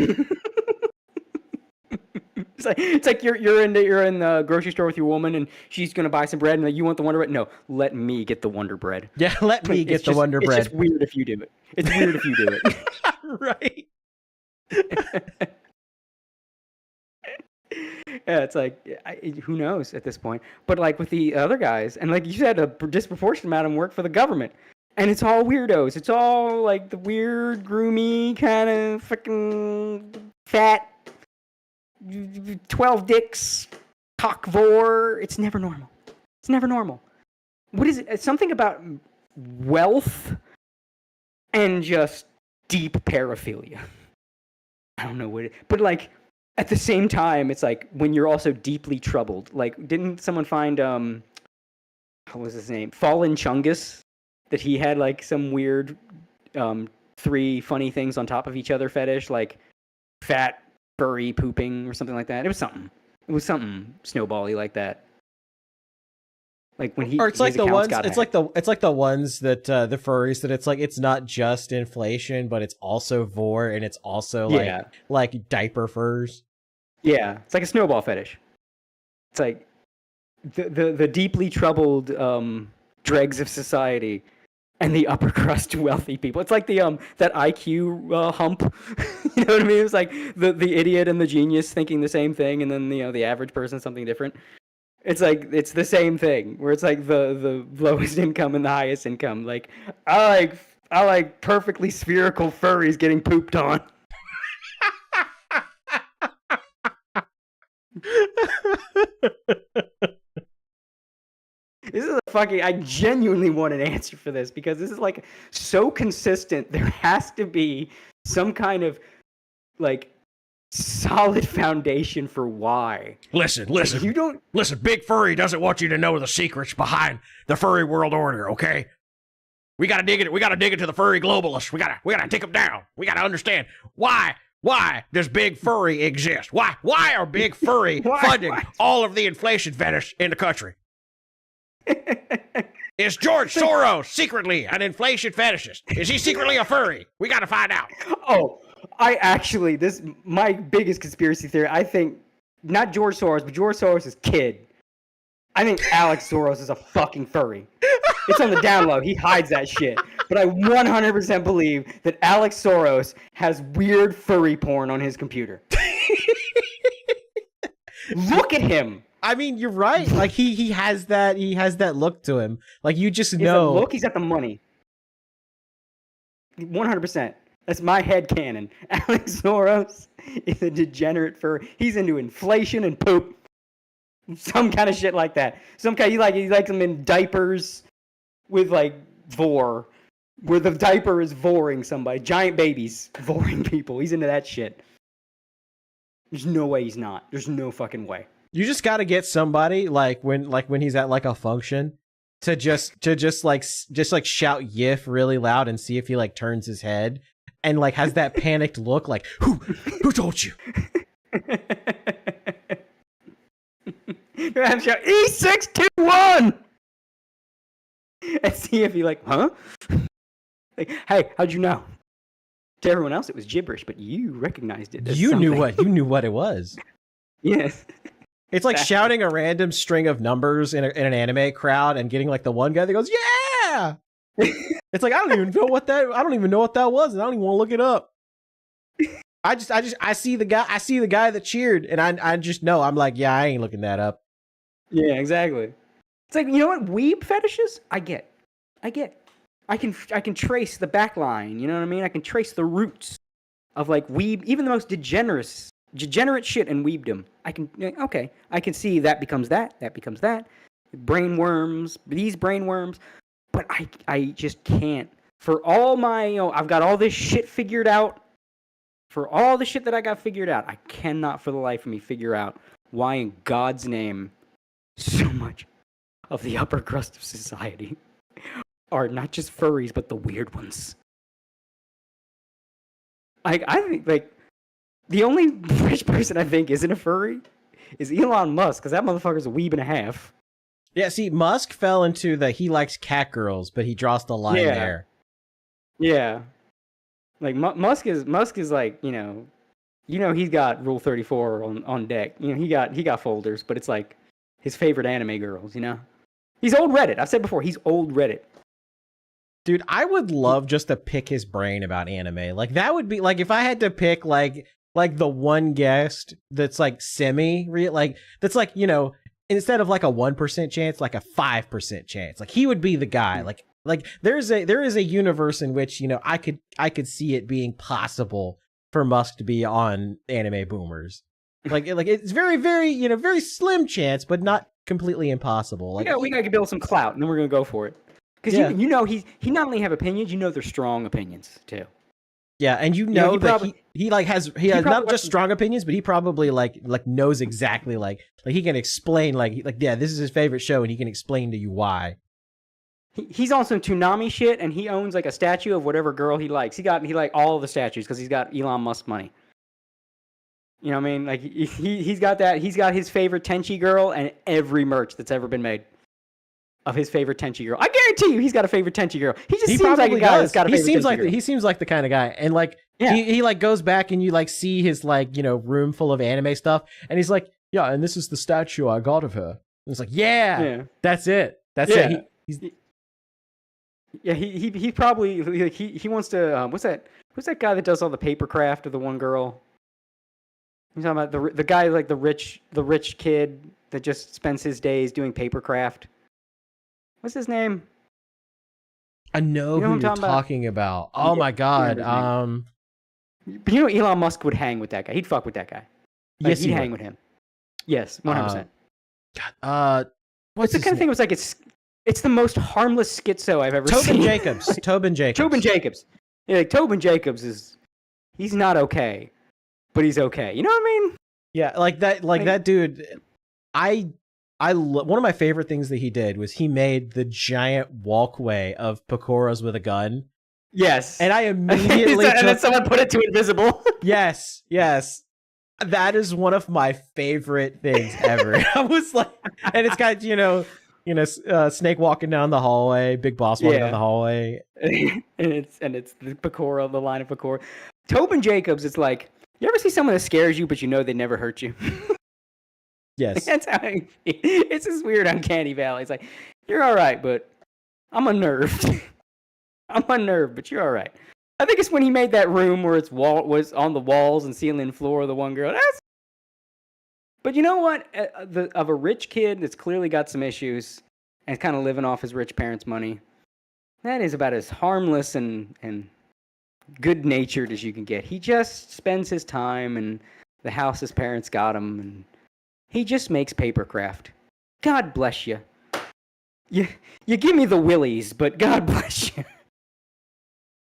It's like you're in the grocery store with your woman and she's gonna buy some bread and like, you want the Wonder Bread? No, let me get the Wonder Bread. Yeah, let me get the Wonder Bread. It's just weird if you do it. It's weird if you do it. Right. Yeah, it's like, who knows at this point? But like with the other guys, and like you said, a disproportionate amount of them work for the government, and it's all weirdos. It's all like the weird, groomy kind of fucking fat, 12 dicks, cockvore. It's never normal. It's never normal. What is it? It's something about wealth and just deep paraphilia. I don't know what it, but like. At the same time, it's like when you're also deeply troubled. Like, didn't someone find what was his name? Fallen Chungus? That he had like some weird 3 funny things on top of each other fetish, like fat, furry pooping or something like that. It was something snowbally like that. Like when he, or it's like the ones, it's like the ones that the furries that it's like it's not just inflation, but it's also vor and it's also like diaper furs. Yeah, it's like a snowball fetish. It's like the deeply troubled dregs of society and the upper crust wealthy people. It's like the that IQ hump. You know what I mean? It's like the idiot and the genius thinking the same thing, and then the average person something different. It's like it's the same thing where it's like the lowest income and the highest income. Like I like perfectly spherical furries getting pooped on. This is a fucking... I genuinely want an answer for this because this is like so consistent. There has to be some kind of like solid foundation for why. Listen. You don't listen. Big Furry doesn't want you to know the secrets behind the furry world order. Okay, we gotta dig it. We gotta dig into the furry globalists. We gotta take them down. We gotta understand why. Why does Big Furry exist? Why are Big Furry funding all of the inflation fetish in the country? Is George Soros secretly an inflation fetishist? Is he secretly a furry? We gotta find out. Oh, my biggest conspiracy theory, I think, not George Soros, but George Soros' kid. I think Alex Soros is a fucking furry. It's on the down low. He hides that shit. But I 100% believe that Alex Soros has weird furry porn on his computer. Look at him. I mean, you're right. Like he has that look to him. Like you just know. Look, he's got the money. 100%. That's my headcanon. Alex Soros is a degenerate furry. He's into inflation and poop. Some kind of shit like that. Some kind he likes them in diapers with like vor, where the diaper is voring somebody. Giant babies voring people. He's into that shit. There's no way he's not. There's no fucking way. You just got to get somebody like when he's at like a function to just shout "yiff" really loud and see if he like turns his head and like has that panicked look like who told you? Have shout E621 and see if he like, huh? Like, hey, how'd you know? To everyone else, it was gibberish, but you recognized it. As you something. knew what it was. Yes. It's like shouting a random string of numbers in an anime crowd and getting like the one guy that goes, "Yeah!" It's like I don't even know what that was, and I don't even want to look it up. I see the guy that cheered, and I just know. I'm like, yeah, I ain't looking that up. Yeah, exactly. It's like, you know what, weeb fetishes? I get. I can trace the back line, you know what I mean? I can trace the roots of like weeb, even the most degenerate shit in weebdom. I can see that becomes that becomes that. Brainworms, but I just can't. For all my, I've got all this shit figured out. For all the shit that I got figured out, I cannot for the life of me figure out why in God's name so much of the upper crust of society are not just furries, but the weird ones. I think, like, the only rich person I think isn't a furry is Elon Musk, because that motherfucker's a weeb and a half. Yeah, see, Musk fell into he likes cat girls, but he draws the line there. Yeah. Like, Musk is like, he's got Rule 34 on deck. He got folders, but it's like his favorite anime girls, He's old Reddit. I've said before, he's old Reddit. Dude, I would love just to pick his brain about anime. Like, that would be, like, if I had to pick, like the one guest that's, like, that's, like, instead of, like, a 1% chance, like, a 5% chance. Like, he would be the guy. Like, there is a universe in which, I could see it being possible for Musk to be on Anime Boomers. Like, it's very, very, very slim chance, but not completely impossible. Like, we got to build some clout, and then we're going to go for it. Because he not only have opinions, they're strong opinions too. Yeah, and he has not just strong opinions, but he probably like knows exactly like he can explain yeah, this is his favorite show, and he can explain to you why. He's on some Toonami shit, and he owns like a statue of whatever girl he likes. He like all of the statues because he's got Elon Musk money. You know what I mean? Like he's got that. He's got his favorite Tenchi girl and every merch that's ever been made of his favorite Tenchi girl. I guarantee you, he's got a favorite Tenchi girl. He seems like a guy that's got a favorite Tenchi girl. He seems like the kind of guy, and like he like goes back and you like see his like room full of anime stuff, and he's like, yeah, and this is the statue I got of her. And it's like, yeah, that's it. That's it. He probably like, he wants to. What's that guy that does all the paper craft of the one girl? He's talking about the guy like the rich kid that just spends his days doing paper craft. What's his name? I know who you're talking about. Oh my god. But Elon Musk would hang with that guy. He'd fuck with that guy. Like, yes, he'd hang with him. Yes, 100%. What's the kind of thing? It was like it's the most harmless schizo I've ever seen. Tobin Jacobs. Yeah, like Tobin Jacobs he's not okay, but he's okay. You know what I mean? Yeah, like that dude. One of my favorite things that he did was he made the giant walkway of Pakoras with a gun. Yes. And I immediately and then someone put it to invisible. Yes. That is one of my favorite things ever. I was like, and it's got, Snake walking down the hallway, Big Boss walking down the hallway. and it's the Pakora, the line of Pakora. Tobin Jacobs, it's like, you ever see someone that scares you, but they never hurt you? Yes. That's how it's this weird uncanny valley. It's like, you're all right, but I'm unnerved. I'm unnerved, but you're all right. I think it's when he made that room where was on the walls and ceiling and floor of the one girl. But you know what? Of a rich kid that's clearly got some issues and kind of living off his rich parents' money, that is about as harmless and good natured as you can get. He just spends his time in the house his parents got him, and he just makes papercraft. God bless you. You give me the willies, but God bless you.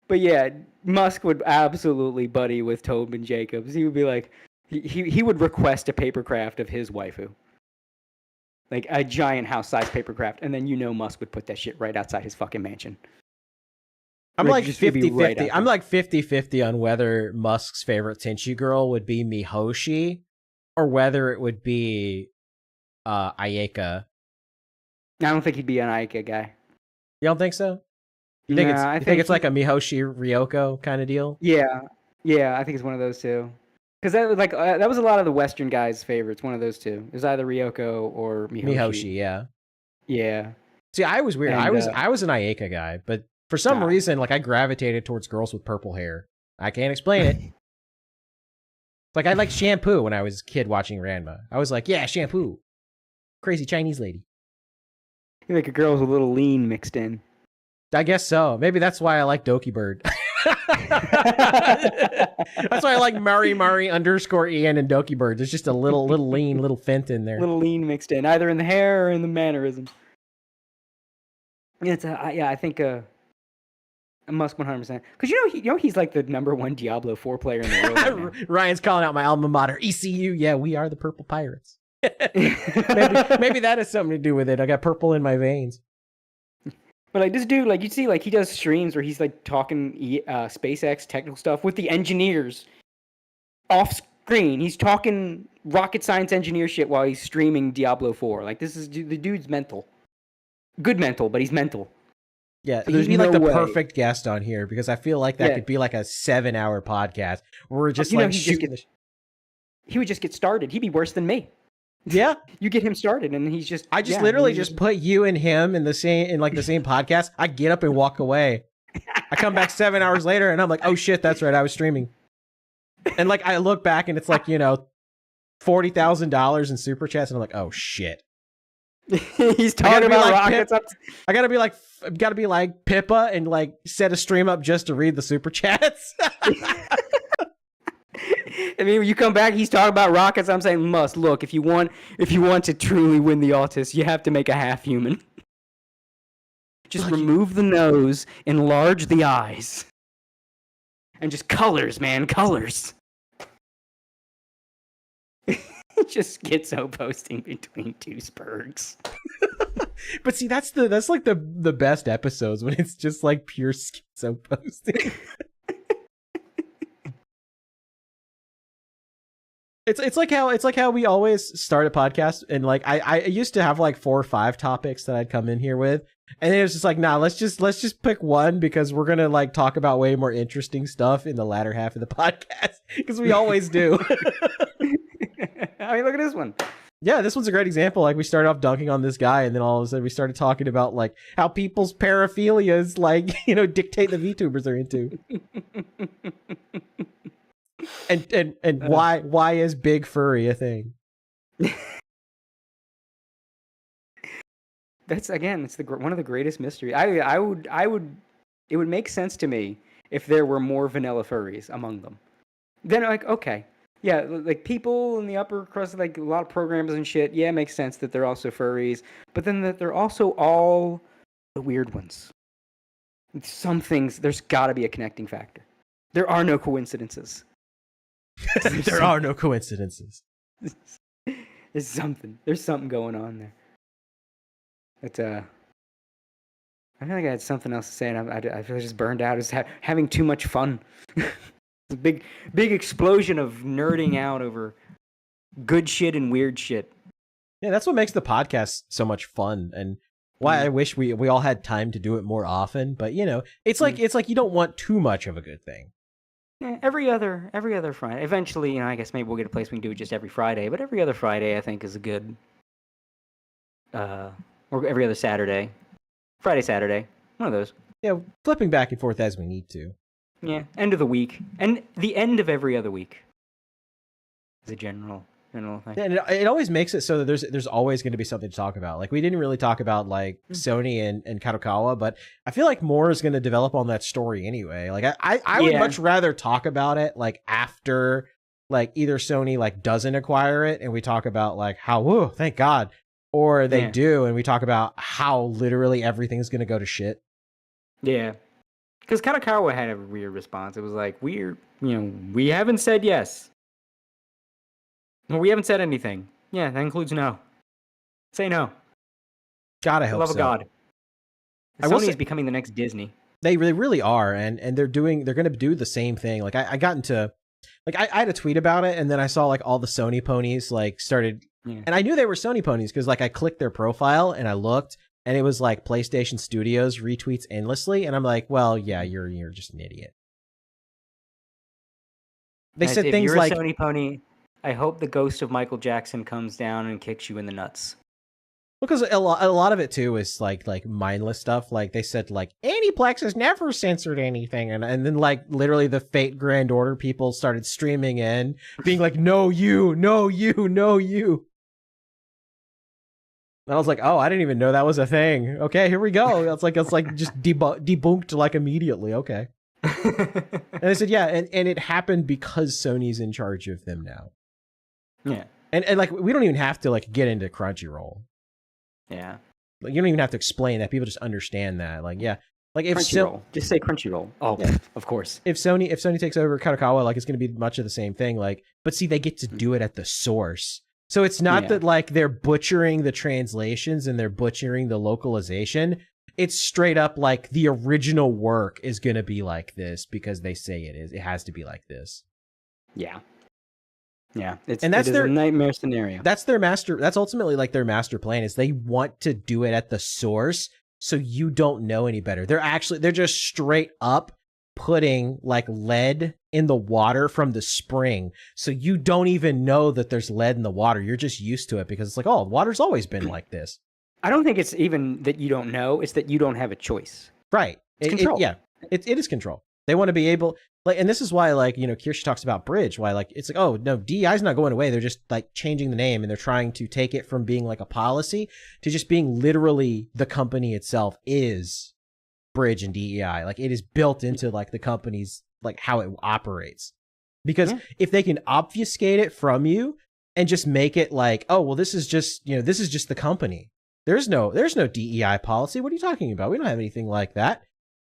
But yeah, Musk would absolutely buddy with Tobin Jacobs. He would be like, he would request a papercraft of his waifu. Like a giant house-sized papercraft, and then Musk would put that shit right outside his fucking mansion. I'm like 50-50. I'm like 50-50 on whether Musk's favorite Tenchi girl would be Mihoshi or whether it would be Ayeka. I don't think he'd be an Ayeka guy. You don't think so? You think it's like a Mihoshi Ryoko kind of deal? Yeah, I think it's one of those two. Because that was a lot of the Western guys' favorites. One of those two. It was either Ryoko or Mihoshi. Yeah. Yeah. See, I was weird. And, I was an Ayeka guy, but for some reason, like I gravitated towards girls with purple hair. I can't explain it. Like I liked Shampoo when I was a kid watching Ranma. I was like, yeah, Shampoo, crazy Chinese lady. You like a girl with a little lean mixed in. I guess so. Maybe that's why I like Doki Bird. That's why I like Mari _Ian and Doki Bird. There's just a little lean, little fent in there. Little lean mixed in, either in the hair or in the mannerism. Yeah, I think Musk 100%. Because he's like the #1 Diablo 4 player in the world. Right. Ryan's calling out my alma mater, ECU. Yeah, we are the Purple Pirates. maybe that has something to do with it. I got purple in my veins. But like this dude, like you see, like he does streams where he's like talking SpaceX technical stuff with the engineers off screen. He's talking rocket science engineer shit while he's streaming Diablo 4. Like the dude's mental, good mental, but he's mental. Yeah, so he'd be like the perfect guest on here because I feel like that could be like a 7-hour podcast where we're just shooting. He would just get started. He'd be worse than me. Yeah, you get him started, and he's just. I just literally just put you and him in the same podcast. I get up and walk away. I come back 7 hours later, and I'm like, "Oh shit, that's right, I was streaming." And like I look back, and it's like $40,000 in super chats, and I'm like, "Oh shit." He's talking about rockets. I gotta be like Pippa and like set a stream up just to read the super chats. I mean, when you come back, he's talking about rockets. I'm saying, look, if you want to truly win the autist, you have to make a half human. Just remove the nose, enlarge the eyes, and just colors, man, colors. Just schizo posting between two spurgs. But see, that's like the best episodes when it's just like pure schizo posting. It's like how we always start a podcast, and like I used to have like 4 or 5 topics that I'd come in here with, and it was just like, nah, let's just pick one because we're gonna like talk about way more interesting stuff in the latter half of the podcast because we always do. I mean, look at this one. Yeah, this one's a great example. Like we started off dunking on this guy, and then all of a sudden we started talking about like how people's paraphilias like dictate the VTubers they're into. And why is big furry a thing? That's it's one of the greatest mysteries. It would make sense to me if there were more vanilla furries among them. Then like, okay, yeah, like people in the upper crust, like a lot of programs and shit. Yeah, it makes sense that they're also furries, but then that they're also all the weird ones. Some things, there's got to be a connecting factor. There are no coincidences. There are no coincidences. There's something going on there. But I feel like I had something else to say, and I feel just burned out. Just having too much fun. It's a big explosion of nerding out over good shit and weird shit. Yeah, that's what makes the podcast so much fun, and why I wish we all had time to do it more often. But it's like you don't want too much of a good thing. Yeah, every other Friday. Eventually, I guess maybe we'll get a place we can do it just every Friday. But every other Friday, I think, is a good. Or every other Saturday, Friday, Saturday, one of those. Yeah, flipping back and forth as we need to. Yeah, end of the week, and the end of every other week. Is a general general thing. And it always makes it so that there's always going to be something to talk about. Like we didn't really talk about like Sony and Kadokawa, but I feel like more is going to develop on that story anyway. Like I would much rather talk about it like after like either Sony like doesn't acquire it and we talk about like how whoa, thank God, or they do and we talk about how literally everything's going to go to shit. Yeah. Because Kadokawa had a weird response. It was like, we haven't said yes. Well, we haven't said anything. Yeah, that includes no. Say no. God, I hope love so. of God. Sony is becoming the next Disney. They really are, and they're going to do the same thing. Like I got into, like I had a tweet about it, and then I saw like all the Sony ponies like started, and I knew they were Sony ponies because like I clicked their profile and I looked, and it was like PlayStation Studios retweets endlessly, and I'm like, well, yeah, you're just an idiot. They said things if you're like, a Sony pony, I hope the ghost of Michael Jackson comes down and kicks you in the nuts. because a lot of it too is like mindless stuff. Like they said like Aniplex has never censored anything, and then like literally the Fate Grand Order people started streaming in, being like, no you, no you, no you. And I was like, oh, I didn't even know that was a thing. Okay, here we go. It's like just debunked like immediately. Okay. And I said, yeah, and it happened because Sony's in charge of them now. Yeah. And like we don't even have to like get into Crunchyroll. Yeah. Like you don't even have to explain that. People just understand that. Like, yeah. Like if Crunchyroll. Just say Crunchyroll. Oh, yeah. Of course. If Sony takes over Kadokawa, like it's gonna be much of the same thing. Like, but see, they get to do it at the source. So it's not that like they're butchering the translations and they're butchering the localization. It's straight up like the original work is going to be like this because they say it is. It has to be like this. Yeah. Yeah. It is their a nightmare scenario. That's ultimately like their master plan is they want to do it at the source so you don't know any better. They're just straight up putting like lead in the water from the spring, so you don't even know that there's lead in the water. You're just used to it because it's like, oh, water's always been like this. I don't think it's even that you don't know, it's that you don't have a choice. Right. It's control. It is control. They want to be able, like, and this is why, like, you know, Kirsch talks about Bridge, why like it's like, oh no, DEI's not going away. They're just like changing the name and they're trying to take it from being like a policy to just being literally the company itself is Bridge and DEI. Like it is built into like the company's like how it operates. Because if they can obfuscate it from you and just make it like, oh well, this is just the company. There's no DEI policy. What are you talking about? We don't have anything like that.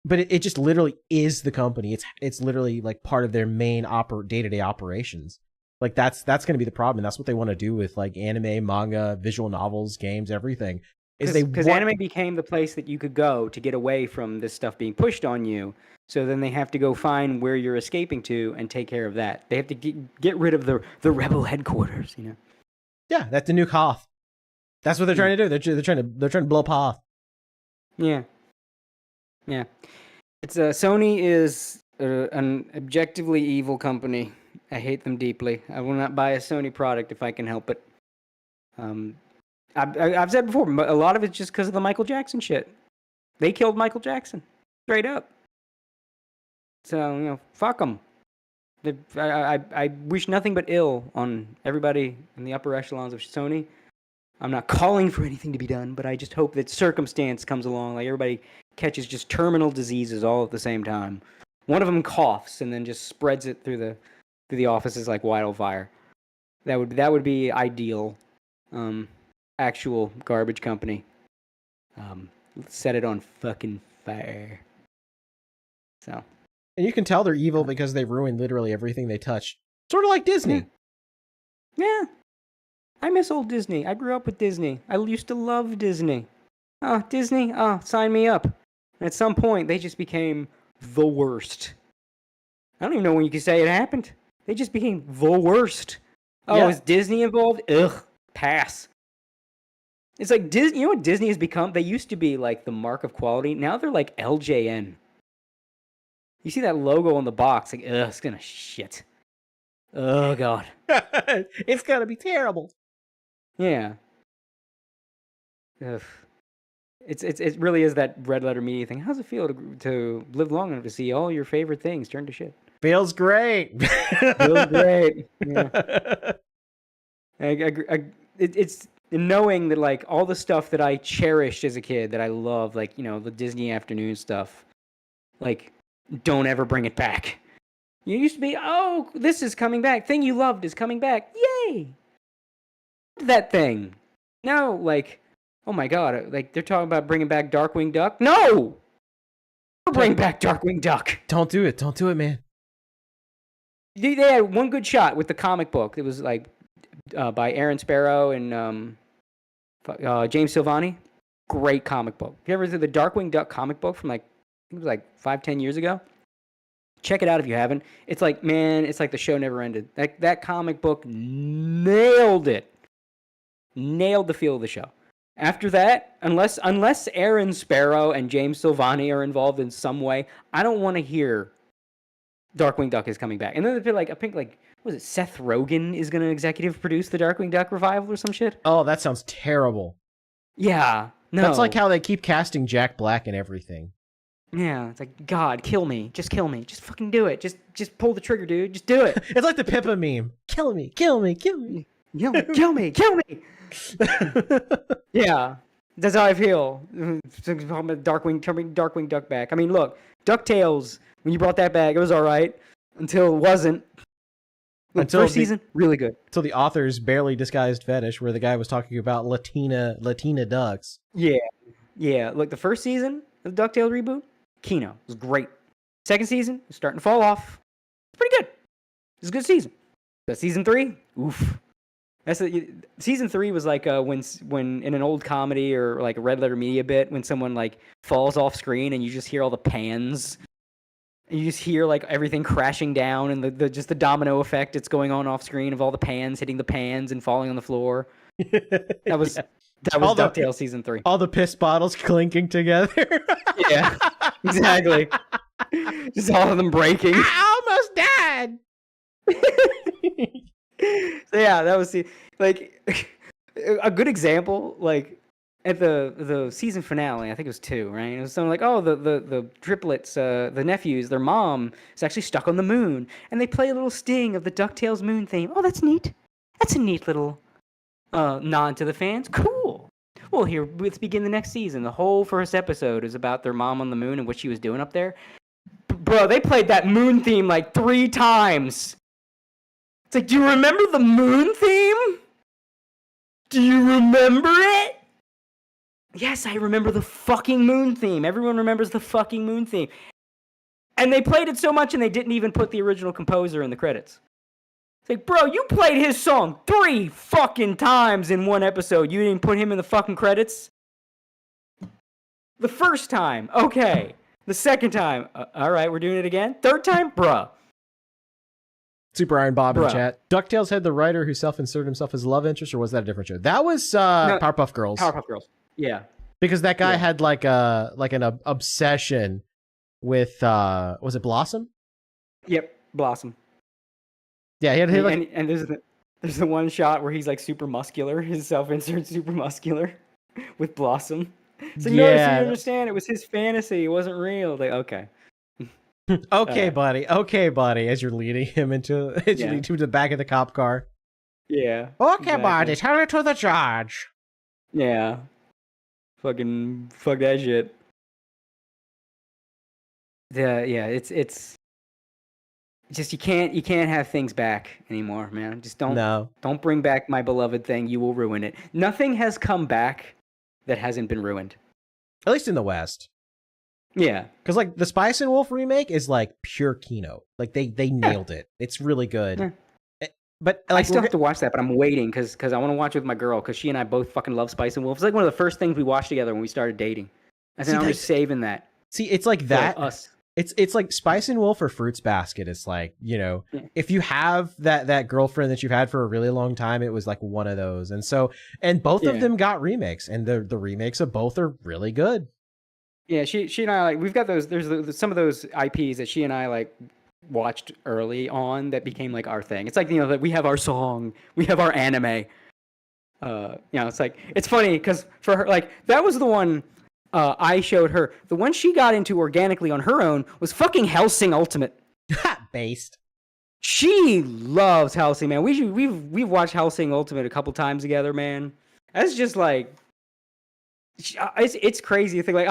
But it just literally is the company. It's literally like part of their main day-to-day operations. Like that's going to be the problem. And that's what they want to do with like anime, manga, visual novels, games, everything. Because anime became the place that you could go to get away from this stuff being pushed on you. So then they have to go find where you're escaping to and take care of that. They have to get rid of the rebel headquarters, you know. Yeah, that's the new Hoth. That's what they're trying to do. They're trying to blow up Hoth. Yeah. Yeah. It's Sony is an objectively evil company. I hate them deeply. I will not buy a Sony product if I can help it. I've said before, a lot of it's just because of the Michael Jackson shit. They killed Michael Jackson, straight up. So, you know, fuck them. I wish nothing but ill on everybody in the upper echelons of Sony. I'm not calling for anything to be done, but I just hope that circumstance comes along. Like everybody catches just terminal diseases all at the same time. One of them coughs and then just spreads it through the offices like wildfire. That would be ideal. Actual garbage company. Set it on fucking fire. So. And you can tell they're evil because they ruin literally everything they touch. Sort of like Disney. Yeah. I miss old Disney. I grew up with Disney. I used to love Disney. Oh, Disney? Oh, sign me up. And at some point, they just became the worst. I don't even know when you can say it happened. They just became the worst. Oh, yeah. Is Disney involved? Ugh. Pass. It's like Disney. You know what Disney has become? They used to be like the mark of quality. Now they're like LJN. You see that logo on the box? Like, ugh, it's gonna shit. Oh God. It's gonna be terrible. Yeah. Ugh. It really is that red letter media thing. How's it feel to live long enough to see all your favorite things turn to shit? Feels great. Feels great. Yeah. It's knowing that like all the stuff that I cherished as a kid that I love, like the Disney afternoon stuff, like don't ever bring it back. You used to be, oh, this is coming back. Thing you loved is coming back. Yay! That thing. No, like, oh my god, like they're talking about bringing back Darkwing Duck. No! Bring back Darkwing Duck. Don't do it. Don't do it, man. They had one good shot with the comic book. It was like by Aaron Sparrow and James Silvani. Great comic book. If you ever read the Darkwing Duck comic book from like, I think it was like 5-10 years ago? Check it out if you haven't. It's like, man, it's like the show never ended. That comic book nailed it. Nailed the feel of the show. After that, unless Aaron Sparrow and James Silvani are involved in some way, I don't want to hear Darkwing Duck is coming back. And then they're like, I think like, was it Seth Rogen is going to executive produce the Darkwing Duck revival or some shit? Oh, that sounds terrible. Yeah, no. That's like how they keep casting Jack Black and everything. Yeah, it's like, God, kill me. Just kill me. Just fucking do it. Just pull the trigger, dude. Just do it. It's like the Pippa meme. Kill me, kill me, kill me. Kill me, kill me. Yeah, that's how I feel. Darkwing Duck back. I mean, look, DuckTales, when you brought that back, it was all right until it wasn't. Until first season, really good. Until the author's barely disguised fetish, where the guy was talking about Latina ducks. Yeah. Look, the first season of the DuckTales reboot, Kino was great. Second season, it's starting to fall off. It's pretty good. It's a good season. But season 3, oof. Season 3 was like when in an old comedy or like a Red Letter Media bit, when someone like falls off screen and you just hear all the pans. And you just hear like everything crashing down and the just the domino effect that's going on off screen of all the pans hitting the pans and falling on the floor. That was DuckTales season 3. All the piss bottles clinking together. Yeah, exactly. Just all of them breaking. I almost died. So yeah, that was like a good example. Like at the season finale, I think it was 2, right? It was something like, oh, the triplets, the nephews, their mom is actually stuck on the moon, and they play a little sting of the DuckTales moon theme. Oh, that's neat. That's a neat little nod to the fans. Cool. Well, here, let's begin the next season. The whole first episode is about their mom on the moon and what she was doing up there. Bro, they played that moon theme like 3 times. It's like, do you remember the moon theme? Do you remember it? Yes, I remember the fucking moon theme. Everyone remembers the fucking moon theme. And they played it so much and they didn't even put the original composer in the credits. It's like, bro, you played his song 3 fucking times in one episode. You didn't put him in the fucking credits? The first time, okay. The second time, all right, we're doing it again. Third time, bruh. Super Iron Bob in the chat. DuckTales had the writer who self-inserted himself as love interest, or was that a different show? That was Powerpuff Girls. Powerpuff Girls. Yeah. Because that guy had like an obsession with was it Blossom? Yep, Blossom. Yeah, he had and there's the one shot where he's like super muscular, his self-insert super muscular with Blossom. So no, you understand, it was his fantasy, it wasn't real. Like, okay. Okay, buddy. Okay, buddy. As you're leading him into the back of the cop car. Yeah. Okay, exactly. Buddy. Tell it to the judge. Yeah. Fucking fuck that shit. It's just you can't have things back anymore, man. Just don't bring back my beloved thing. You will ruin it. Nothing has come back that hasn't been ruined. At least in the West. Yeah, because like the Spice and Wolf remake is like pure Kino. Like they nailed it. It's really good. Yeah. But like, I still have to watch that, but I'm waiting because I want to watch it with my girl because she and I both fucking love Spice and Wolf. It's like one of the first things we watched together when we started dating. I think I'm just saving that. See, it's like that. Us. It's like Spice and Wolf or Fruits Basket. It's like, if you have that girlfriend that you've had for a really long time, it was like one of those. And both of them got remakes, and the remakes of both are really good. Yeah, she and I we've got those. There's some of those IPs that she and I like watched early on that became like our thing. It's like that we have our song, we have our anime. It's like it's funny because for her that was the one I showed her. The one she got into organically on her own was fucking Hellsing Ultimate. Based. She loves Hellsing, man. We've watched Hellsing Ultimate a couple times together, man. That's just like it's crazy to think like,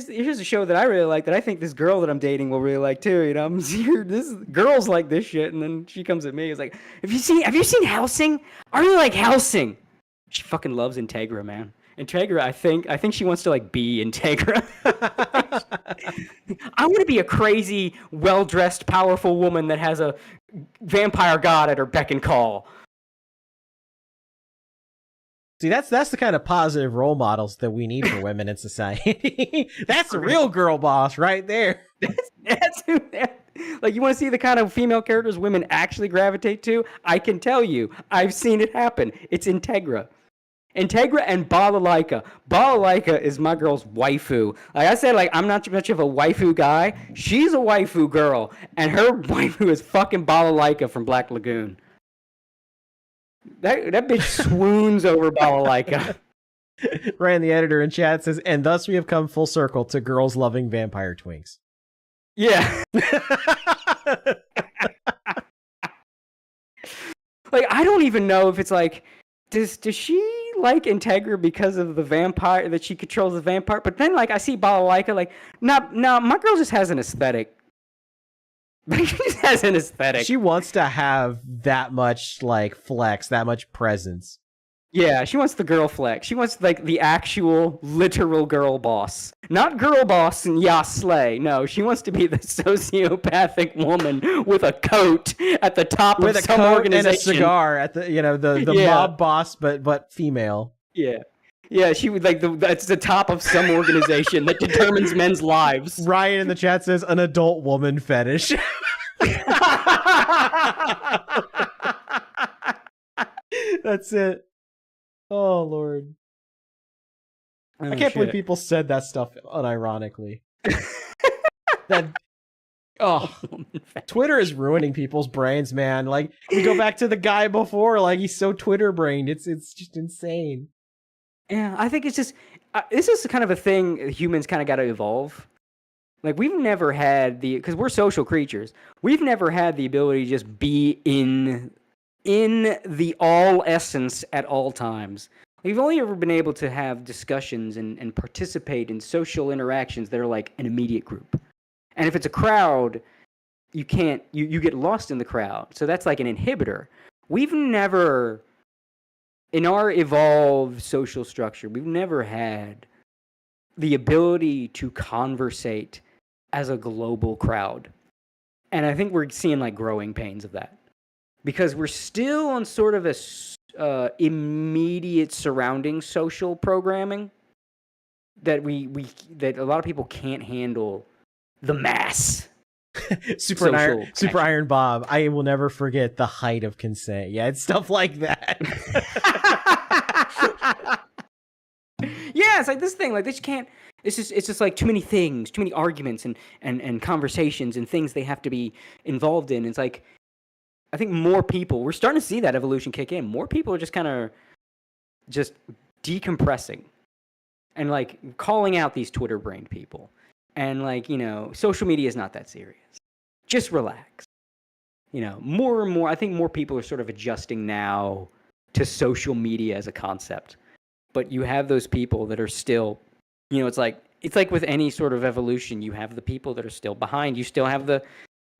here's a show that I really like that I think this girl that I'm dating will really like too. You know, I'm here. This girls like this shit, and then she comes at me. It's like, have you seen Hellsing? I really like Hellsing. She fucking loves Integra, man. Integra, I think she wants to like be Integra. I want to be a crazy, well-dressed, powerful woman that has a vampire god at her beck and call. See, that's the kind of positive role models that we need for women in society. That's a real girl boss right there. That's who like, you want to see the kind of female characters women actually gravitate to? I can tell you. I've seen it happen. It's Integra. Integra and Balalaika. Balalaika is my girl's waifu. Like I said, like, I'm not much of a waifu guy. She's a waifu girl, and her waifu is fucking Balalaika from Black Lagoon. That bitch swoons over Balalaika. Ryan, the editor in chat, says, and thus we have come full circle to girls loving vampire twinks. Yeah. Like, I don't even know if it's like, does she like Integra because of the vampire, that she controls the vampire? But then, like, I see Balalaika, like, no, my girl just has an aesthetic. She just has an aesthetic. She wants to have that much, like, flex, that much presence. Yeah, she wants the girl flex. She wants, like, the actual, literal girl boss. Not girl boss and slay. No, she wants to be the sociopathic woman with a coat at the top with of a some coat organization. And a cigar at the, the mob boss, but female. Yeah. Yeah, she would that's the top of some organization that determines men's lives. Ryan in the chat says an adult woman fetish. That's it. Oh Lord. I can't believe people said that stuff unironically. Twitter is ruining people's brains, man. Like, we go back to the guy before, like, he's so Twitter brained. It's just insane. Yeah, I think it's just this is kind of a thing humans kind of got to evolve. Like, we've never had because we're social creatures. We've never had the ability to just be in the all essence at all times. We've only ever been able to have discussions and participate in social interactions that are like an immediate group. And if it's a crowd, you can't, you get lost in the crowd. So that's like an inhibitor. We've never, in our evolved social structure, we've never had the ability to conversate as a global crowd. And I think we're seeing like growing pains of that. Because we're still on sort of a immediate surrounding social programming that that a lot of people can't handle the mass. Super Iron Bob. I will never forget the height of consent. Yeah, it's stuff like that. Yeah, it's like this thing. Like, they just can't. It's just like too many things, too many arguments and conversations and things they have to be involved in. It's like, I think more people, we're starting to see that evolution kick in. More people are just kind of just decompressing and like calling out these Twitter-brained people. And like, social media is not that serious. Just relax. More and more, I think more people are sort of adjusting now to social media as a concept. But you have those people that are still, it's like with any sort of evolution, you have the people that are still behind. You still have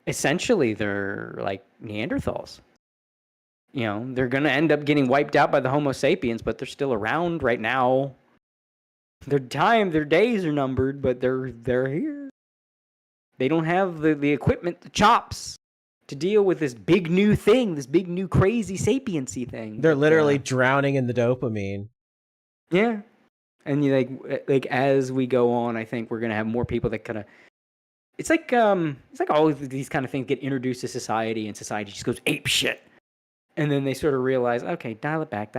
essentially they're like Neanderthals. They're going to end up getting wiped out by the Homo sapiens, but they're still around right now. Their days are numbered, but they're here. They don't have the equipment, the chops to deal with this big new thing, this big new crazy sapiency thing. They're literally drowning in the dopamine. Yeah. And you like as we go on, I think we're going to have more people that kind of, it's like all of these kind of things get introduced to society, and society just goes ape shit. And then they sort of realize, okay, dial it back.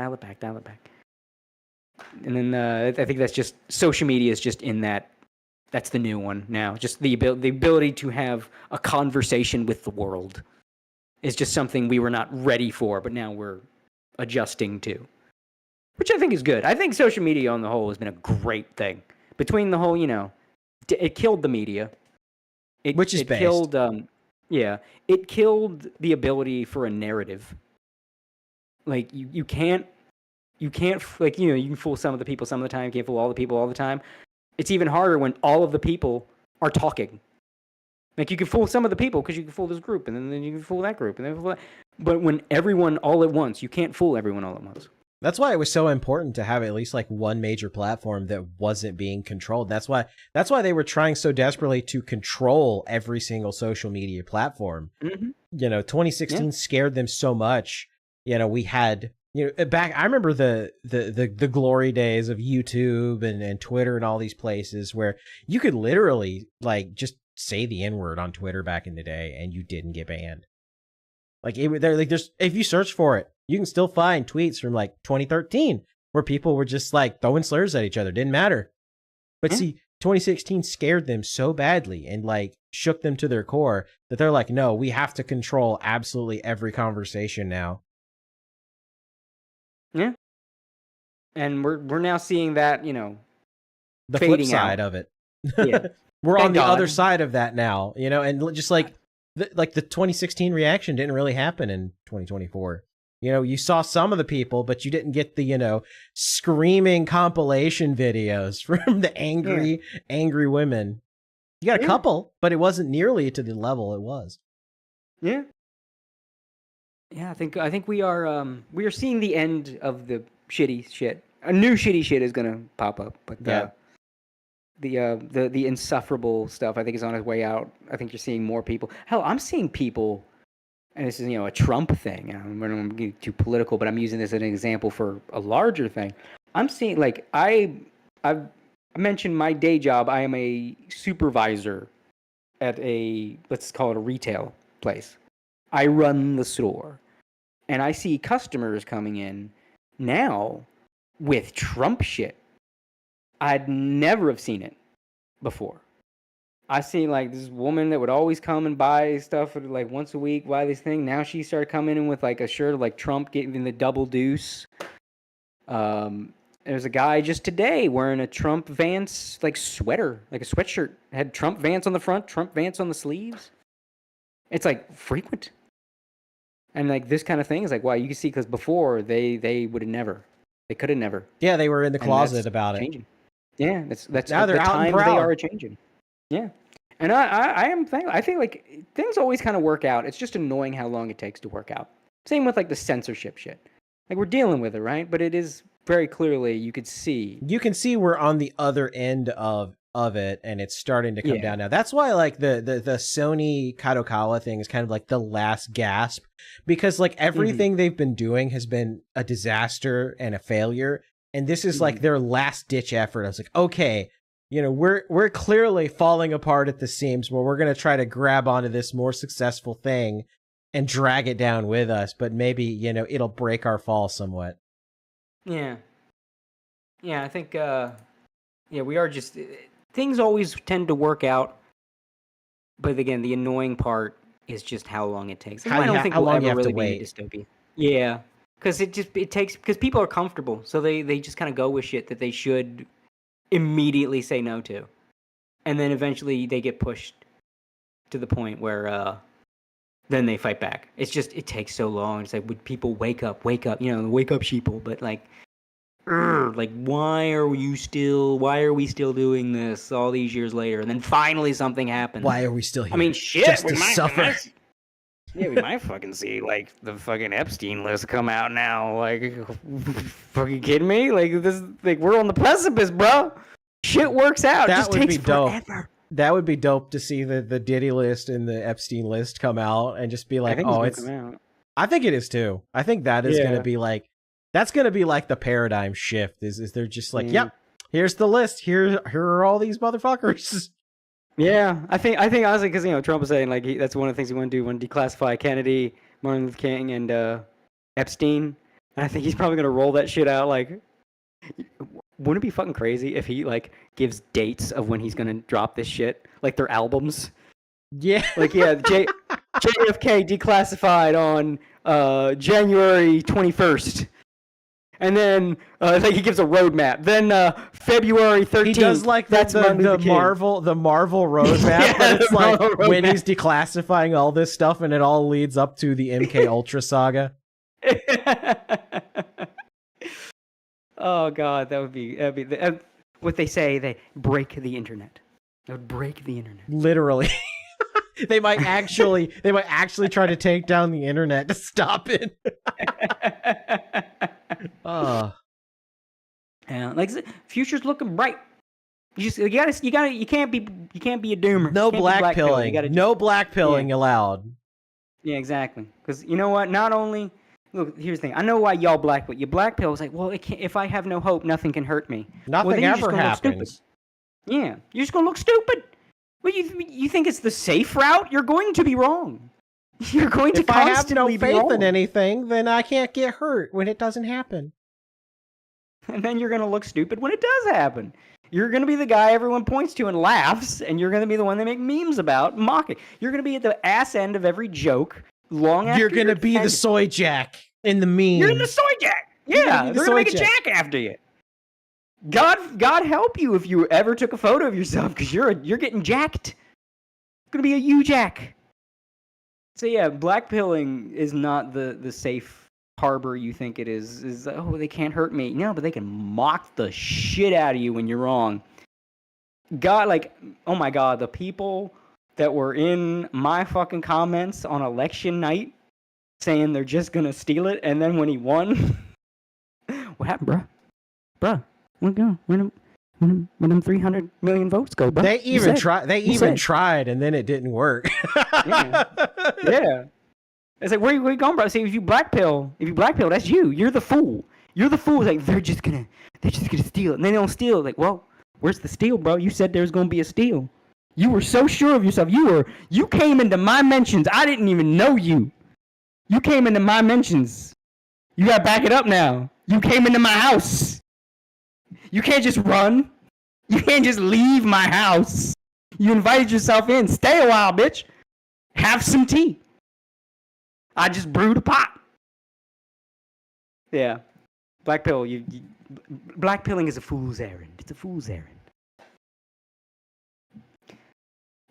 And then I think that's just, social media is just in that. That's the new one now. Just the ability to have a conversation with the world is just something we were not ready for, but now we're adjusting to, which I think is good. I think social media on the whole has been a great thing. Between the whole, it killed the media. Which is based. Killed, Yeah, it killed the ability for a narrative. Like you can't like you can fool some of the people some of the time. You can't fool all the people all the time. It's even harder when all of the people are talking. Like you can fool some of the people because you can fool this group, and then you can fool that group, and then fool that. But when everyone all at once, you can't fool everyone all at once. That's why it was so important to have at least like one major platform that wasn't being controlled. That's why they were trying so desperately to control every single social media platform. Mm-hmm. 2016 scared them so much. We had back. I remember the glory days of YouTube and Twitter and all these places where you could literally like just say the N-word on Twitter back in the day and you didn't get banned. Like there's if you search for it, you can still find tweets from like 2013 where people were just like throwing slurs at each other. Didn't matter. But see, 2016 scared them so badly and like shook them to their core that they're like, no, we have to control absolutely every conversation now. Yeah. And we're now seeing that, the flip side of it. Yeah. We're on the other side of that now, and just like the 2016 reaction didn't really happen in 2024. You saw some of the people, but you didn't get the, screaming compilation videos from the angry women. You got a couple, but it wasn't nearly to the level it was. Yeah. Yeah, I think we are seeing the end of the shitty shit. A new shitty shit is gonna pop up, but the insufferable stuff I think is on its way out. I think you're seeing more people. Hell, I'm seeing people, and this is a Trump thing. I don't get too political, but I'm using this as an example for a larger thing. I'm seeing like I've mentioned my day job. I am a supervisor at let's call it a retail place. I run the store, and I see customers coming in now with Trump shit. I'd never have seen it before. I seen like this woman that would always come and buy stuff like once a week, buy this thing. Now she started coming in with like a shirt of like Trump getting the double deuce. There's a guy just today wearing a Trump Vance like sweater, like a sweatshirt. Had Trump Vance on the front, Trump Vance on the sleeves. It's like frequent. And like this kind of thing is like, wow, you can see because before they would have never, they could have never. Yeah, they were in the closet about changing. Yeah, that's now they're the out times and proud. They are changing. Yeah, and I think like things always kind of work out. It's just annoying how long it takes to work out. Same with like the censorship shit. Like we're dealing with it, right? But it is very clearly you can see we're on the other end of it, and it's starting to come down now. That's why like the Sony Kadokawa thing is kind of like the last gasp, because like everything they've been doing has been a disaster and a failure, and this is like their last ditch effort. I was like, okay, we're clearly falling apart at the seams, where we're going to try to grab onto this more successful thing and drag it down with us, but maybe it'll break our fall somewhat. Yeah, I think we are just. Things always tend to work out, but again, the annoying part is just how long it takes. I don't think we'll ever really be in dystopia. Yeah, because it takes because people are comfortable, so they just kind of go with shit that they should immediately say no to, and then eventually they get pushed to the point where then they fight back. It's just it takes so long. It's like, would people wake up, wake up sheeple, but like. Like why are we still doing this all these years later? And then finally something happened. Why are we still here? I mean, shit, just to suffer. We might fucking see like the fucking Epstein list come out now. Like, fucking kidding me? Like this, like we're on the precipice, bro. Shit works out. It just takes forever. That would be dope to see the Diddy list and the Epstein list come out and just be like, I think it is too. I think that is going to be like. That's going to be like the paradigm shift is they're just like, yep, here's the list. Here are all these motherfuckers. Yeah, I think honestly, because, Trump was saying like that's one of the things he wanted to do, want to declassify Kennedy, Martin Luther King, and Epstein. And I think he's probably going to roll that shit out. Like, wouldn't it be fucking crazy if he like gives dates of when he's going to drop this shit? Like their albums? Yeah. Like, JFK declassified on January 21st. And then like he gives a roadmap. Then February 13th. He does like that's the Marvel roadmap, Yeah, but it's the like Marvel when roadmap. he's declassifying all this stuff, and it all leads up to the MK Ultra saga. Oh God, that'd be what they say. They break the internet. They would break the internet. Literally. They might actually try to take down the internet to stop it. Oh. Yeah, like future's looking bright. You can't be a doomer. No You can't be black pilling. You gotta No black pilling allowed. Yeah, exactly. Because you know what? Not only look, here's the thing. I know why y'all black pill. You black pill is like, well, it can't, if I have no hope, nothing can hurt me. Nothing ever happens. Yeah, you're just gonna look stupid. Well, you think it's the safe route? You're going to be wrong. You're going to If I have no constantly be faith wrong. in anything, then I can't get hurt when it doesn't happen. And then you're going to look stupid when it does happen. You're going to be the guy everyone points to and laughs, and you're going to be the one they make memes about, mocking. You're going to be at the ass end of every joke long after You're going to be the soy jack in the meme. You're the soy jack. Yeah, they're going to make a jack after you. God help you if you ever took a photo of yourself, because you're getting jacked. It's going to be a you jack. So yeah, black pilling is not the safe harbor you think it is. Oh, they can't hurt me. No, but they can mock the shit out of you when you're wrong. God, like, oh my God, the people that were in my fucking comments on election night saying they're just gonna steal it, and then when he won, what happened, bruh? When them 300 million votes go, bruh? They even tried. They even tried, and then it didn't work. Yeah. It's like, where you going, bro? See, if you black pill, that's you. You're the fool. You're the fool. Like, they're just gonna steal it, and then they don't steal it. Like, well, where's the steal, bro? You said there was gonna be a steal. You were so sure of yourself. You came into my mentions. I didn't even know you. You came into my mentions. You gotta back it up now. You came into my house. You can't just run. You can't just leave my house. You invited yourself in. Stay a while, bitch. Have some tea. I just brewed a pot. Yeah. Black pill, black pilling is a fool's errand. It's a fool's errand.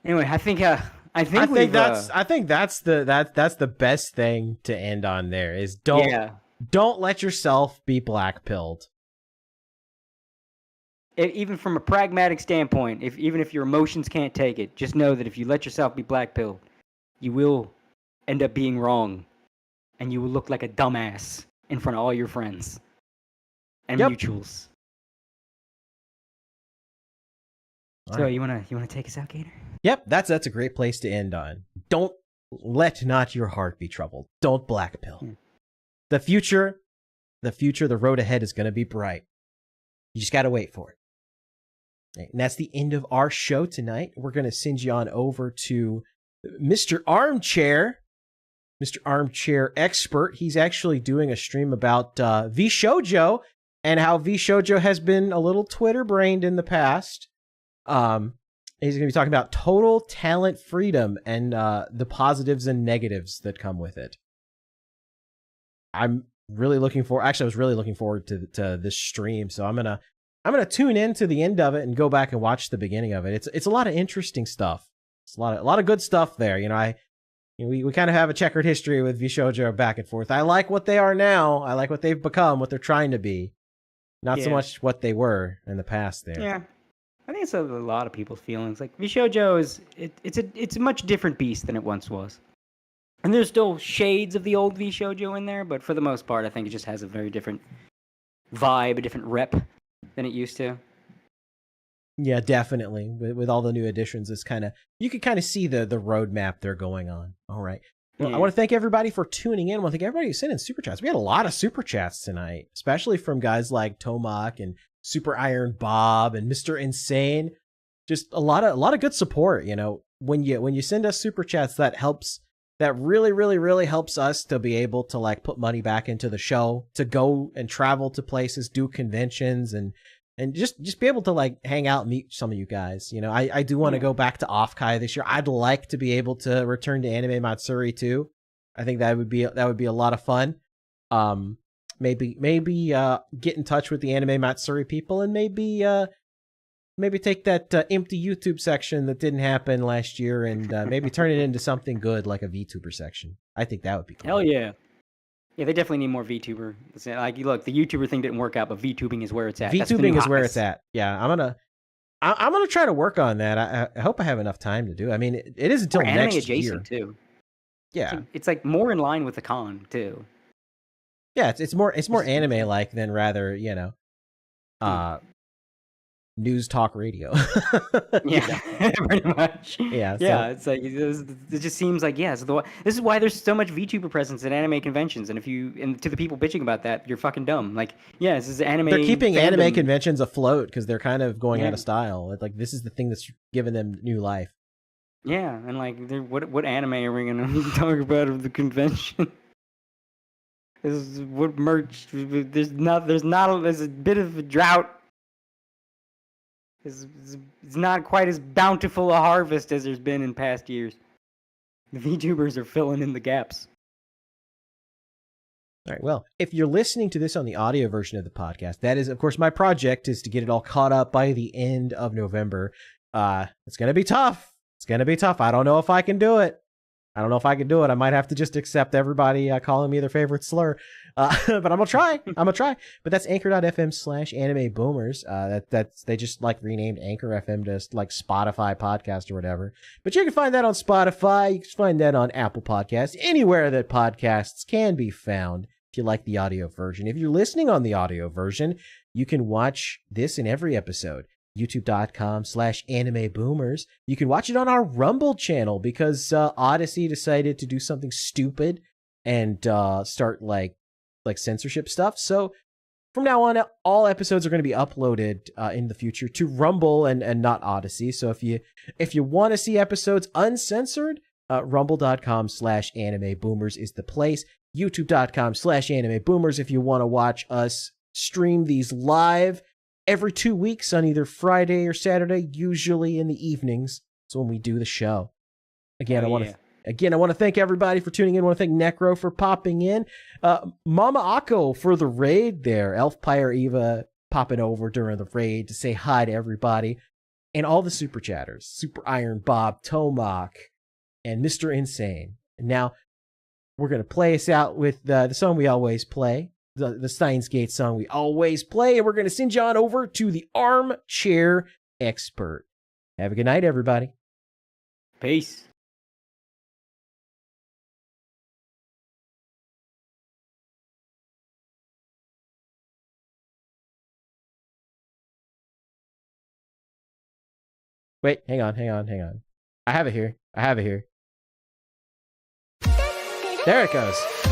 Anyway, I think that's the best thing to end on there is don't let yourself be black pilled. Even from a pragmatic standpoint, even if your emotions can't take it, just know that if you let yourself be black pilled, you will end up being wrong, and you will look like a dumbass in front of all your friends and mutuals. So you wanna take us out, Gator? Yep, that's a great place to end on. Don't let not your heart be troubled. Don't black pill. Yeah. The future, the road ahead is gonna be bright. You just gotta wait for it. And that's the end of our show tonight. We're gonna send you on over to Mr. Armchair Expert. He's actually doing a stream about V Shoujo and how V Shoujo has been a little Twitter brained in the past. He's going to be talking about total talent freedom and the positives and negatives that come with it. I was really looking forward to this stream, so I'm gonna tune in to the end of it and go back and watch the beginning of it. It's a lot of interesting stuff. It's a lot of good stuff there. We kind of have a checkered history with VShojo back and forth. I like what they are now. I like what they've become, what they're trying to be. Not so much what they were in the past there. Yeah. I think it's a lot of people's feelings. Like VShojo it's a much different beast than it once was. And there's still shades of the old VShojo in there, but for the most part I think it just has a very different vibe, a different rep than it used to. Yeah, definitely. With all the new additions, it's you can kind of see the roadmap they're going on. All right. Well, I want to thank everybody for tuning in. I want to thank everybody who sent in super chats. We had a lot of super chats tonight, especially from guys like Tomak and Super Iron Bob and Mr. Insane. Just a lot of good support. When you send us super chats, that helps. That really, really, really helps us to be able to put money back into the show, to go and travel to places, do conventions, and just be able to hang out and meet some of you guys. I do want to go back to Offkai this year. I'd like to be able to return to Anime Matsuri too. I think that would be a lot of fun. Maybe get in touch with the Anime Matsuri people and maybe take that empty YouTube section that didn't happen last year and maybe turn it into something good like a VTuber section. I think that would be cool. Hell yeah. Yeah, they definitely need more VTuber. Like, look, the YouTuber thing didn't work out, but VTubing is where it's at. VTubing is where it's at. Yeah, I'm gonna try to work on that. I hope I have enough time to do. I mean, it is until next adjacent year. Too. Yeah, it's like more in line with the con too. Yeah, it's more anime like than rather news talk radio. Yeah, pretty much. Yeah, it's like it just seems like this is why there's so much VTuber presence at anime conventions. And to the people bitching about that, you're fucking dumb. Like, this is anime. They're keeping anime conventions afloat because they're kind of going out of style. Like this is the thing that's given them new life. Yeah, and like, what anime are we gonna talk about at the convention? What merch? There's a bit of a drought. It's not quite as bountiful a harvest as there's been in past years. The VTubers are filling in the gaps. All right. Well, if you're listening to this on the audio version of the podcast, that is, of course, my project is to get it all caught up by the end of November. It's gonna be tough. I don't know if I can do it. I might have to just accept everybody calling me their favorite slur. But I'm gonna try. But that's anchor.fm/anime boomers. That's they just like renamed Anchor FM to like Spotify podcast or whatever. But you can find that on Spotify. You can find that on Apple Podcasts, anywhere that podcasts can be found. If you like the audio version, if you're listening on the audio version, you can watch this in every episode. youtube.com/anime boomers. You can watch it on our Rumble channel because Odyssey decided to do something stupid and start like censorship stuff. So from now on, all episodes are going to be uploaded in the future to Rumble and not Odyssey. So if you want to see episodes uncensored, rumble.com/anime boomers is the place. youtube.com/anime boomers if you want to watch us stream these live every 2 weeks on either Friday or Saturday, usually in the evenings. That's when we do the show. Again, I want to thank everybody for tuning in. I want to thank Necro for popping in. Mama Akko for the raid there. Elf Pyre Eva popping over during the raid to say hi to everybody. And all the super chatters. Super Iron Bob, Tomak, and Mr. Insane. And now we're going to play us out with the song we always play. The Steins Gate song we always play, and we're going to send you on over to the Armchair Expert. Have a good night, everybody. Peace. Wait, hang on. I have it here. There it goes.